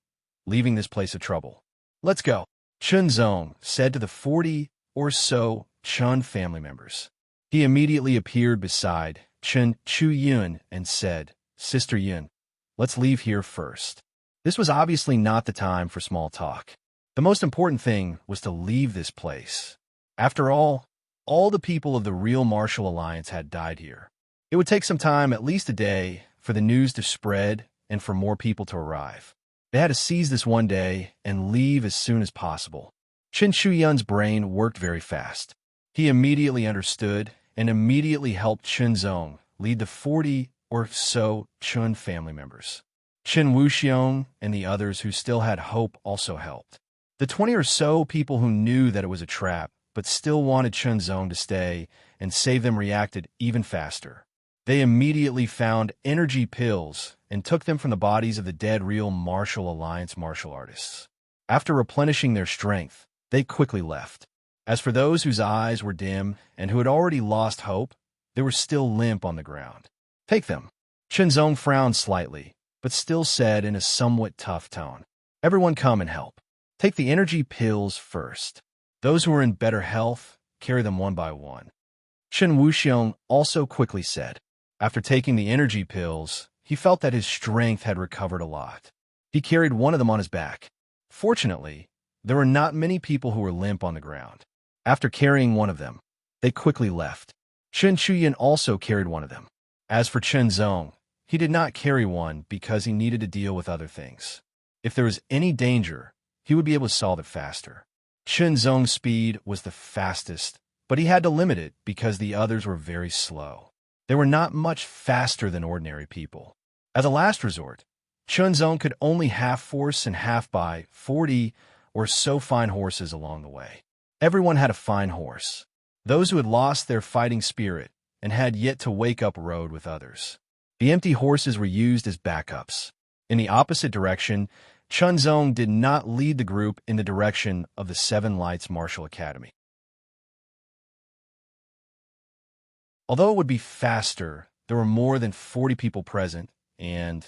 leaving this place of trouble. "Let's go," Chun Zong said to the 40 or so Chun family members. He immediately appeared beside Chun Chu Yun and said, "Sister Yun, let's leave here first." This was obviously not the time for small talk. The most important thing was to leave this place. After all all the people of the real martial alliance had died here. It would take some time, at least a day, for the news to spread and for more people to arrive. They had to seize this one day and leave as soon as possible. Chen Shuyun's brain worked very fast. He immediately understood and immediately helped Chen Zong lead the 40 or so Chun family members. Chen Wuxiong and the others who still had hope also helped. The 20 or so people who knew that it was a trap but still wanted Chen Zong to stay and save them reacted even faster. They immediately found energy pills and took them from the bodies of the dead real martial alliance martial artists. After replenishing their strength, they quickly left. As for those whose eyes were dim and who had already lost hope, they were still limp on the ground. Take them. Chen Zong frowned slightly, but still said in a somewhat tough tone, "Everyone come and help. Take the energy pills first. Those who are in better health, carry them one by one." Chen Wuxiong also quickly said. After taking the energy pills, he felt that his strength had recovered a lot. He carried one of them on his back. Fortunately, there were not many people who were limp on the ground. After carrying one of them, they quickly left. Chen Chuyan also carried one of them. As for Chen Zong, he did not carry one because he needed to deal with other things. If there was any danger, he would be able to solve it faster. Chen Zong's speed was the fastest, but he had to limit it because the others were very slow. They were not much faster than ordinary people. As a last resort, Chen Zong could only half force and half buy 40 or so fine horses along the way. Everyone had a fine horse. Those who had lost their fighting spirit and had yet to wake up rode with others. The empty horses were used as backups. In the opposite direction, Chen Zong did not lead the group in the direction of the Seven Lights Martial Academy. Although it would be faster, there were more than 40 people present, and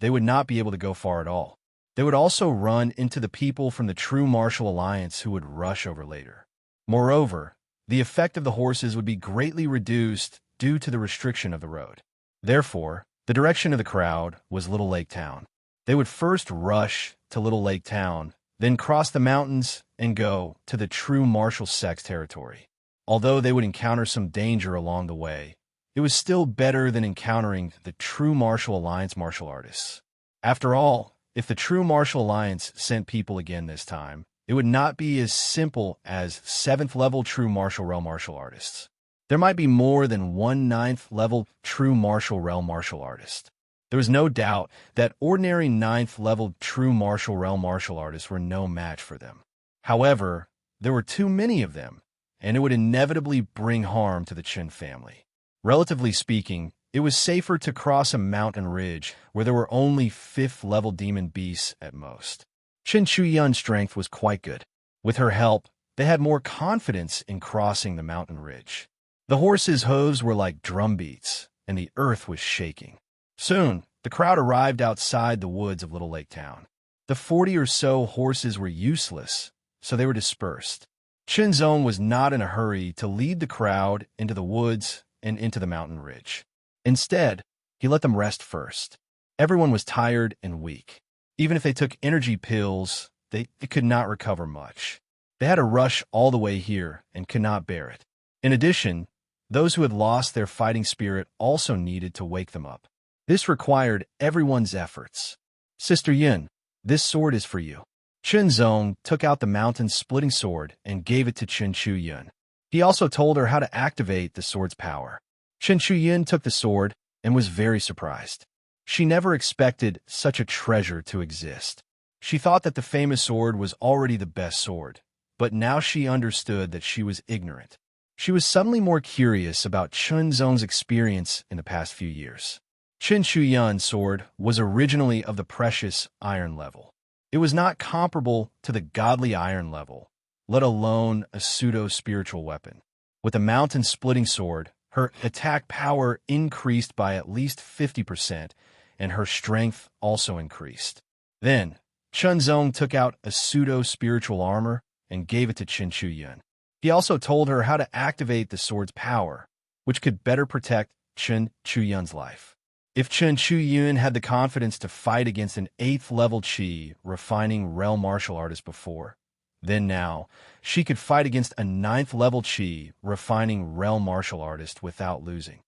they would not be able to go far at all. They would also run into the people from the true martial alliance who would rush over later. Moreover, the effect of the horses would be greatly reduced due to the restriction of the road. Therefore, the direction of the crowd was Little Lake Town. They would first rush to Little Lake Town, then cross the mountains and go to the true martial sect's territory. Although they would encounter some danger along the way, it was still better than encountering the true martial alliance martial artists. After all, if the true martial alliance sent people again this time, it would not be as simple as 7th level true martial realm martial artists. There might be more than one 9th level true martial realm martial artist. There was no doubt that ordinary 9th level true martial realm martial artists were no match for them. However, there were too many of them, and it would inevitably bring harm to the Chen family. Relatively speaking, it was safer to cross a mountain ridge where there were only 5th level demon beasts at most. Chen Chuyun's strength was quite good. With her help, they had more confidence in crossing the mountain ridge. The horses' hooves were like drum beats, and the earth was shaking. Soon, the crowd arrived outside the woods of Little Lake Town. The 40 or so horses were useless, so they were dispersed. Chen Zong was not in a hurry to lead the crowd into the woods and into the mountain ridge. Instead, he let them rest first. Everyone was tired and weak. Even if they took energy pills, they could not recover much. They had to rush all the way here and could not bear it. In addition, those who had lost their fighting spirit also needed to wake them up. This required everyone's efforts. "Sister Yin, this sword is for you." Chen Zong took out the mountain-splitting sword and gave it to Chen Chuyun. He also told her how to activate the sword's power. Chen Chuyun took the sword and was very surprised. She never expected such a treasure to exist. She thought that the famous sword was already the best sword, but now she understood that she was ignorant. She was suddenly more curious about Chen Zong's experience in the past few years. Chen Chuyun's sword was originally of the precious iron level. It was not comparable to the godly iron level, let alone a pseudo-spiritual weapon. With the mountain-splitting sword, her attack power increased by at least 50%, and her strength also increased. Then, Chen Zong took out a pseudo-spiritual armor and gave it to Chen Chuyun. He also told her how to activate the sword's power, which could better protect Chen Chuyun's life. If Chen Chuyun had the confidence to fight against an 8th level Qi refining realm martial artist before, Then now, she could fight against a ninth-level Qi, refining realm martial artist without losing.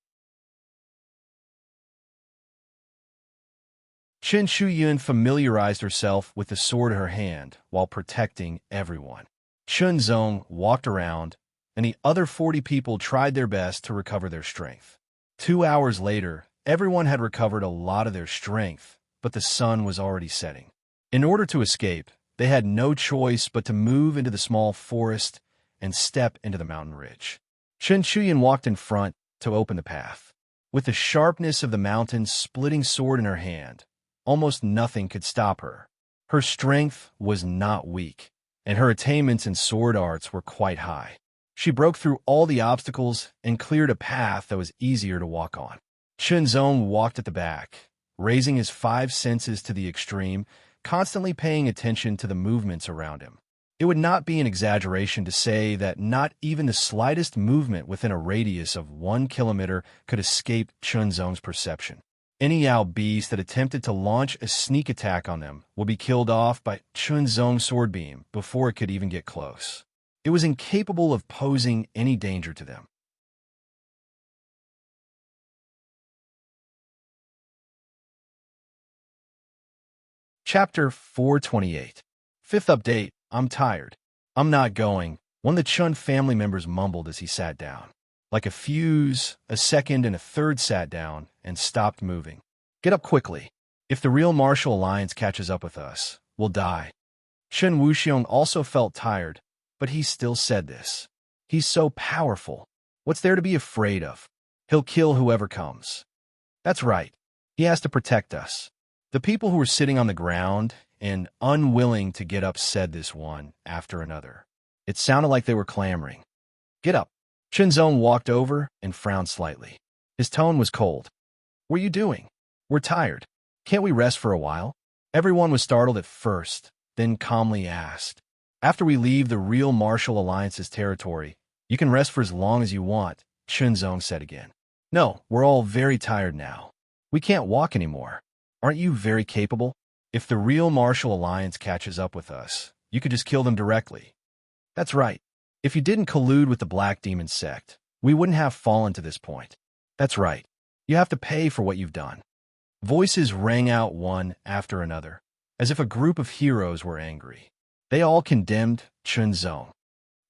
Chen Shuyun familiarized herself with the sword in her hand while protecting everyone. Chun Zong walked around, and the other 40 people tried their best to recover their strength. 2 hours later, everyone had recovered a lot of their strength, but the sun was already setting. In order to escape, they had no choice but to move into the small forest and step into the mountain ridge. Chen Shuyun walked in front to open the path. With the sharpness of the mountain's splitting sword in her hand, almost nothing could stop her. Her strength was not weak, and her attainments in sword arts were quite high. She broke through all the obstacles and cleared a path that was easier to walk on. Chen Zong walked at the back, raising his 5 senses to the extreme, constantly paying attention to the movements around him. It would not be an exaggeration to say that not even the slightest movement within a radius of 1 kilometer could escape Chen Zong's perception. Any Yao beast that attempted to launch a sneak attack on them would be killed off by Chen Zong's sword beam before it could even get close. It was incapable of posing any danger to them. Chapter 428. Fifth update. I'm tired. I'm not going, one of the Chun family members mumbled as he sat down. Like a fuse, a second and a third sat down and stopped moving. Get up quickly. If the real martial alliance catches up with us, we'll die. Chen Wuxiong also felt tired, but he still said this. He's so powerful. What's there to be afraid of? He'll kill whoever comes. That's right. He has to protect us. The people who were sitting on the ground and unwilling to get up said this one after another. It sounded like they were clamoring. Get up. Chen Zong walked over and frowned slightly. His tone was cold. What are you doing? We're tired. Can't we rest for a while? Everyone was startled at first, then calmly asked. After we leave the real martial alliance's territory, you can rest for as long as you want, Chen Zong said again. No, we're all very tired now. We can't walk anymore. Aren't you very capable? If the real martial alliance catches up with us, you could just kill them directly. That's right. If you didn't collude with the Black Demon sect, we wouldn't have fallen to this point. That's right. You have to pay for what you've done. Voices rang out one after another, as if a group of heroes were angry. They all condemned Chen Zong.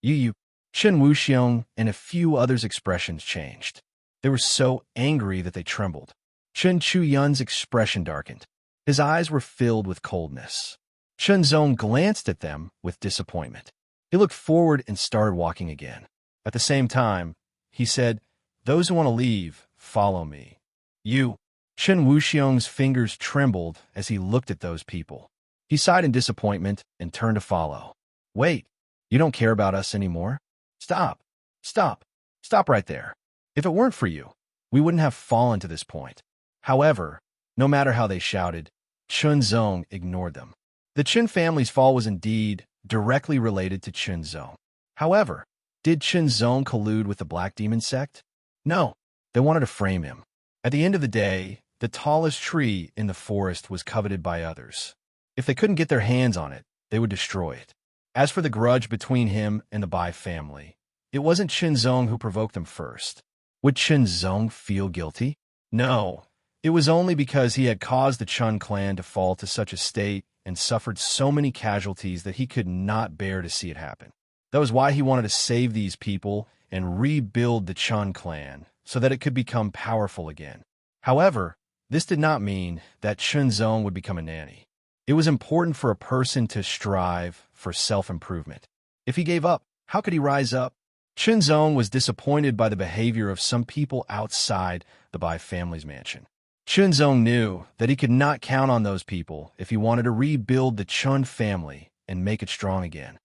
Yu, Chen Wuxiong, and a few others' expressions changed. They were so angry that they trembled. Chen Chuyun's expression darkened. His eyes were filled with coldness. Chen Zong glanced at them with disappointment. He looked forward and started walking again. At the same time, he said, Those who want to leave, follow me. You. Chen Wuxiong's fingers trembled as he looked at those people. He sighed in disappointment and turned to follow. Wait, you don't care about us anymore? Stop. Stop. Stop right there. If it weren't for you, we wouldn't have fallen to this point. However, no matter how they shouted, Chen Zong ignored them. The Chen family's fall was indeed directly related to Chen Zong. However, did Chen Zong collude with the Black Demon sect? No, they wanted to frame him. At the end of the day, the tallest tree in the forest was coveted by others. If they couldn't get their hands on it, they would destroy it. As for the grudge between him and the Bai family, it wasn't Chen Zong who provoked them first. Would Chen Zong feel guilty? No, it was only because he had caused the Chun clan to fall to such a state and suffered so many casualties that he could not bear to see it happen. That was why he wanted to save these people and rebuild the Chun clan so that it could become powerful again. However, this did not mean that Chen Zong would become a nanny. It was important for a person to strive for self-improvement. If he gave up, how could he rise up? Chen Zong was disappointed by the behavior of some people outside the Bai family's mansion. Chen Zong knew that he could not count on those people if he wanted to rebuild the Chun family and make it strong again.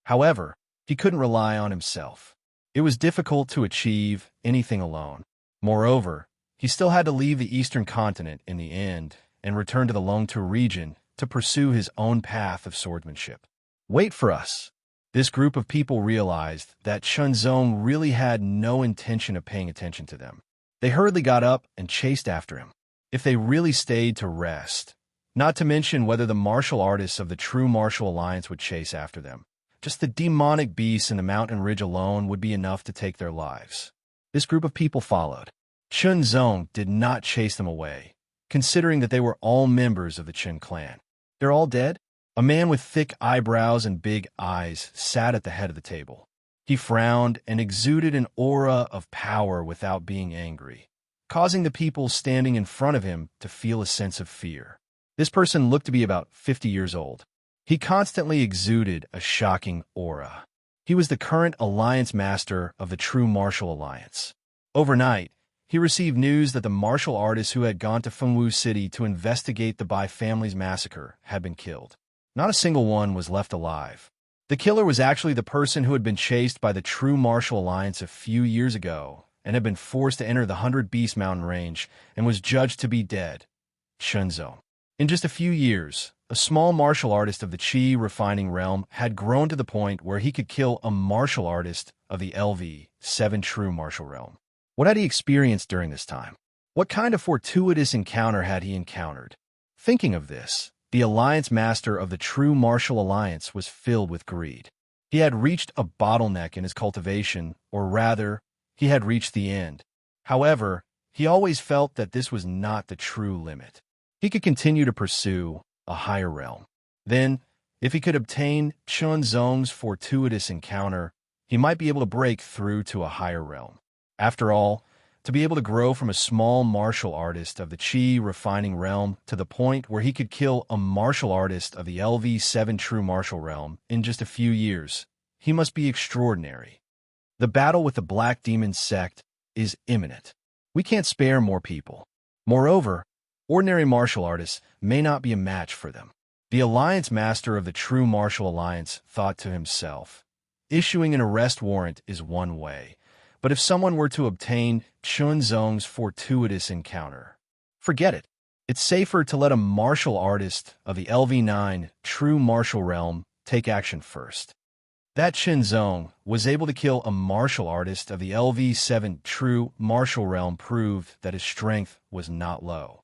However, he couldn't rely on himself. It was difficult to achieve anything alone. Moreover, he still had to leave the eastern continent in the end and return to the Longtu region to pursue his own path of swordsmanship. Wait for us. This group of people realized that Chen Zong really had no intention of paying attention to them. They hurriedly got up and chased after him. If they really stayed to rest, Not to mention whether the martial artists of the true martial alliance would chase after them. Just the demonic beasts in the mountain ridge alone would be enough to take their lives. This group of people followed. Chun Zong did not chase them away, considering that they were all members of the Chun clan. They're all dead? A man with thick eyebrows and big eyes sat at the head of the table. He frowned and exuded an aura of power without being angry, causing the people standing in front of him to feel a sense of fear. This person looked to be about 50 years old. He constantly exuded a shocking aura. He was the current alliance master of the true martial alliance. Overnight, he received news that the martial artists who had gone to Fengwu City to investigate the Bai family's massacre had been killed. Not a single one was left alive. The killer was actually the person who had been chased by the true martial alliance a few years ago and had been forced to enter the 100 Beast Mountain range and was judged to be dead, Shunzo. In just a few years, a small martial artist of the Qi refining realm had grown to the point where he could kill a martial artist of the LV7 true martial realm. What had he experienced during this time? What kind of fortuitous encounter had he encountered? Thinking of this, the alliance master of the true martial alliance was filled with greed. He had reached a bottleneck in his cultivation, or rather, he had reached the end. However, he always felt that this was not the true limit. He could continue to pursue a higher realm. Then, if he could obtain Chun Zong's fortuitous encounter, he might be able to break through to a higher realm. After all, to be able to grow from a small martial artist of the Qi refining realm to the point where he could kill a martial artist of the LV7 true martial realm in just a few years, he must be extraordinary. The battle with the Black Demon sect is imminent. We can't spare more people. Moreover, ordinary martial artists may not be a match for them. The alliance master of the true martial alliance thought to himself, issuing an arrest warrant is one way, but if someone were to obtain Chun Zong's fortuitous encounter, forget it. It's safer to let a martial artist of the LV9 true martial realm take action first. That Chun Zong was able to kill a martial artist of the LV7 true martial realm proved that his strength was not low.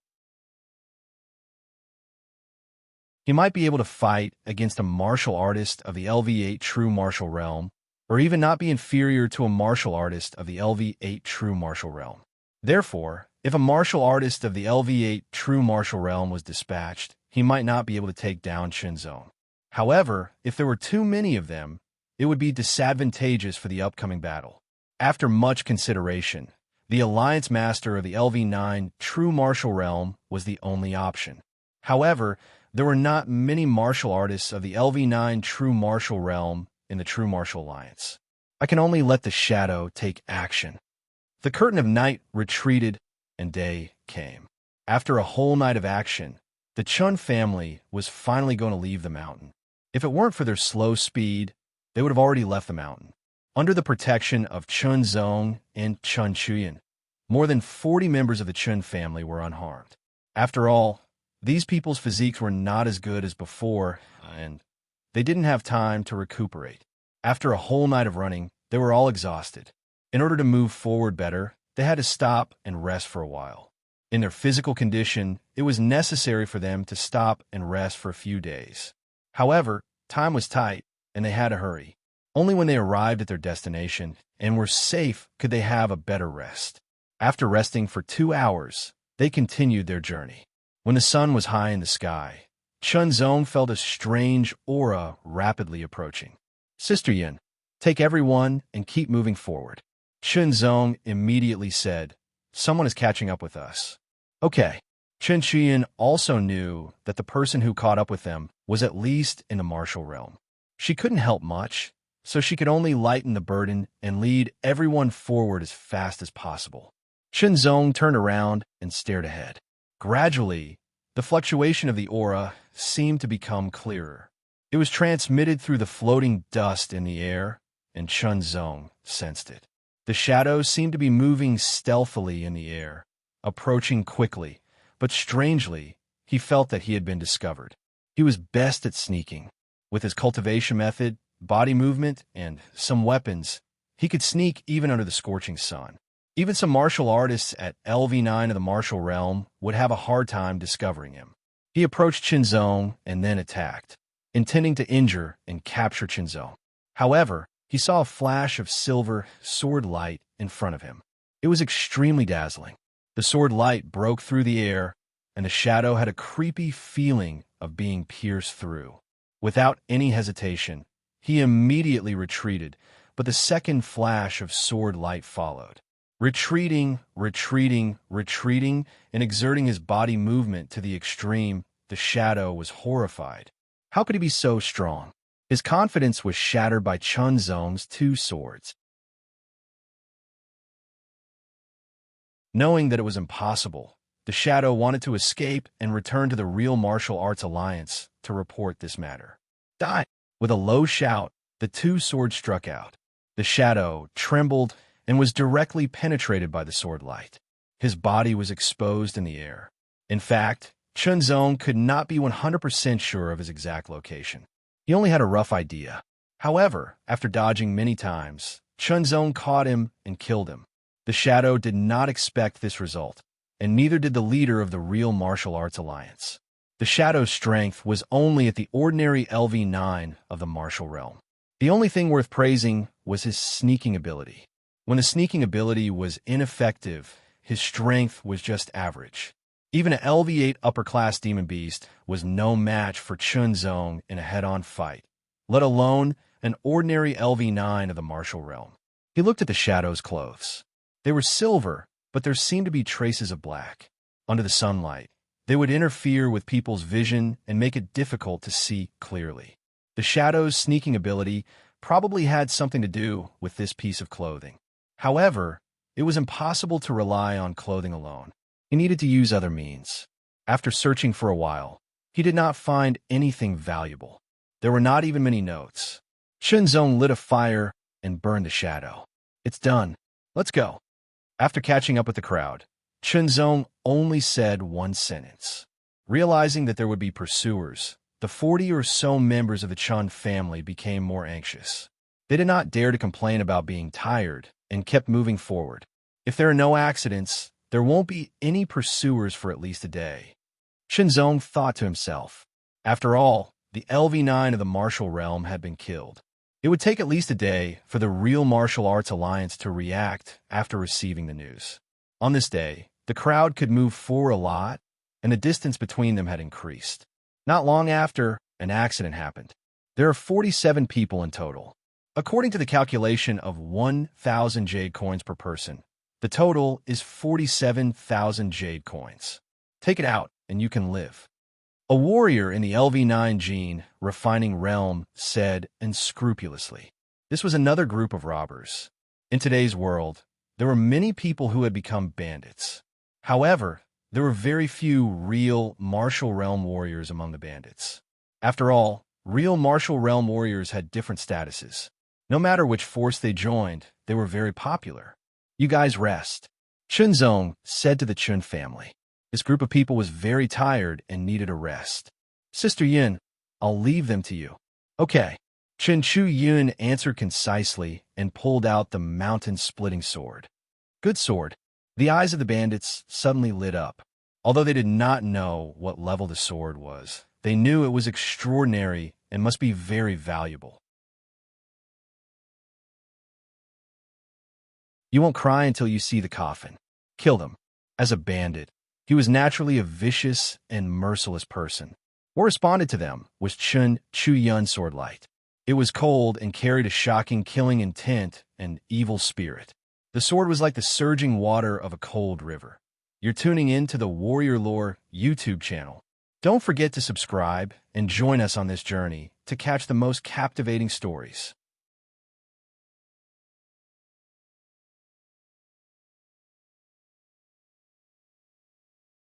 He might be able to fight against a martial artist of the LV8 true martial realm, or even not be inferior to a martial artist of the LV8 true martial realm. Therefore, if a martial artist of the LV8 true martial realm was dispatched, he might not be able to take down Chun Zong. However, if there were too many of them, it would be disadvantageous for the upcoming battle. After much consideration, the alliance master of the LV9 true martial realm was the only option. However, there were not many martial artists of the LV9 true martial realm in the true martial alliance. I can only let the shadow take action. The curtain of night retreated and day came. After a whole night of action, the Chun family was finally going to leave the mountain. If it weren't for their slow speed, they would have already left the mountain. Under the protection of Chun Zong and Chun Chuyan, more than 40 members of the Chun family were unharmed. After all, these people's physiques were not as good as before, and they didn't have time to recuperate. After a whole night of running, they were all exhausted. In order to move forward better, they had to stop and rest for a while. In their physical condition, it was necessary for them to stop and rest for a few days. However, time was tight, and they had to hurry. Only when they arrived at their destination and were safe could they have a better rest. After resting for 2 hours, they continued their journey. When the sun was high in the sky, Chun Zong felt a strange aura rapidly approaching. Sister Yin, take everyone and keep moving forward. Chun Zong immediately said, someone is catching up with us. Okay. Chun Chuyan also knew that the person who caught up with them was at least in the martial realm. She couldn't help much, so she could only lighten the burden and lead everyone forward as fast as possible. Chun Zong turned around and stared ahead. Gradually, the fluctuation of the aura seemed to become clearer. It was transmitted through the floating dust in the air, and Chun Zong sensed it. The shadows seemed to be moving stealthily in the air, approaching quickly, but strangely, he felt that he had been discovered. He was best at sneaking. With his cultivation method, body movement, and some weapons, he could sneak even under the scorching sun. Even some martial artists at LV9 of the martial realm would have a hard time discovering him. He approached Chinzong and then attacked, intending to injure and capture Chinzong. However, he saw a flash of silver sword light in front of him. It was extremely dazzling. The sword light broke through the air, and the shadow had a creepy feeling of being pierced through. Without any hesitation, he immediately retreated, but the second flash of sword light followed. Retreating, and exerting his body movement to the extreme, the shadow was horrified. How could he be so strong? His confidence was shattered by Chunzong's two swords. Knowing that it was impossible, the shadow wanted to escape and return to the real martial arts alliance to report this matter. Die! With a low shout, the two swords struck out. The shadow trembled and was directly penetrated by the sword light. His body was exposed in the air. In fact, Chunzong could not be 100% sure of his exact location. He only had a rough idea. However, after dodging many times, Chunzong caught him and killed him. The shadow did not expect this result, and neither did the leader of the real martial arts alliance. The shadow's strength was only at the ordinary LV9 of the martial realm. The only thing worth praising was his sneaking ability. When the sneaking ability was ineffective, his strength was just average. Even an LV8 upper-class demon beast was no match for Chunzong in a head-on fight, let alone an ordinary LV9 of the martial realm. He looked at the shadow's clothes. They were silver, but there seemed to be traces of black. Under the sunlight, they would interfere with people's vision and make it difficult to see clearly. The shadow's sneaking ability probably had something to do with this piece of clothing. However, it was impossible to rely on clothing alone. He needed to use other means. After searching for a while, he did not find anything valuable. There were not even many notes. Chunzong lit a fire and burned the shadow. It's done. Let's go. After catching up with the crowd, Chunzong only said one sentence. Realizing that there would be pursuers, the 40 or so members of the Chun family became more anxious. They did not dare to complain about being tired and kept moving forward. If there are no accidents, there won't be any pursuers for at least a day. Chunzong thought to himself. After all, the LV9 of the martial realm had been killed. It would take at least a day for the real martial arts alliance to react after receiving the news. On this day, the crowd could move forward a lot, and the distance between them had increased. Not long after, an accident happened. There are 47 people in total. According to the calculation of 1,000 jade coins per person, the total is 47,000 jade coins. Take it out, and you can live. A warrior in the LV9 gene refining realm said unscrupulously. This was another group of robbers. In today's world, there were many people who had become bandits. However, there were very few real martial realm warriors among the bandits. After all, real martial realm warriors had different statuses. No matter which force they joined, they were very popular. You guys rest, Chunzong said to the Chun family. This group of people was very tired and needed a rest. Sister Yun, I'll leave them to you. Okay. Chen Chu Yun answered concisely and pulled out the mountain-splitting sword. Good sword. The eyes of the bandits suddenly lit up. Although they did not know what level the sword was, they knew it was extraordinary and must be very valuable. You won't cry until you see the coffin. Killed him. As a bandit, he was naturally a vicious and merciless person. What responded to them was Chun Chu-Yun's sword light. It was cold and carried a shocking killing intent and evil spirit. The sword was like the surging water of a cold river. You're tuning in to the Warrior Lore YouTube channel. Don't forget to subscribe and join us on this journey to catch the most captivating stories.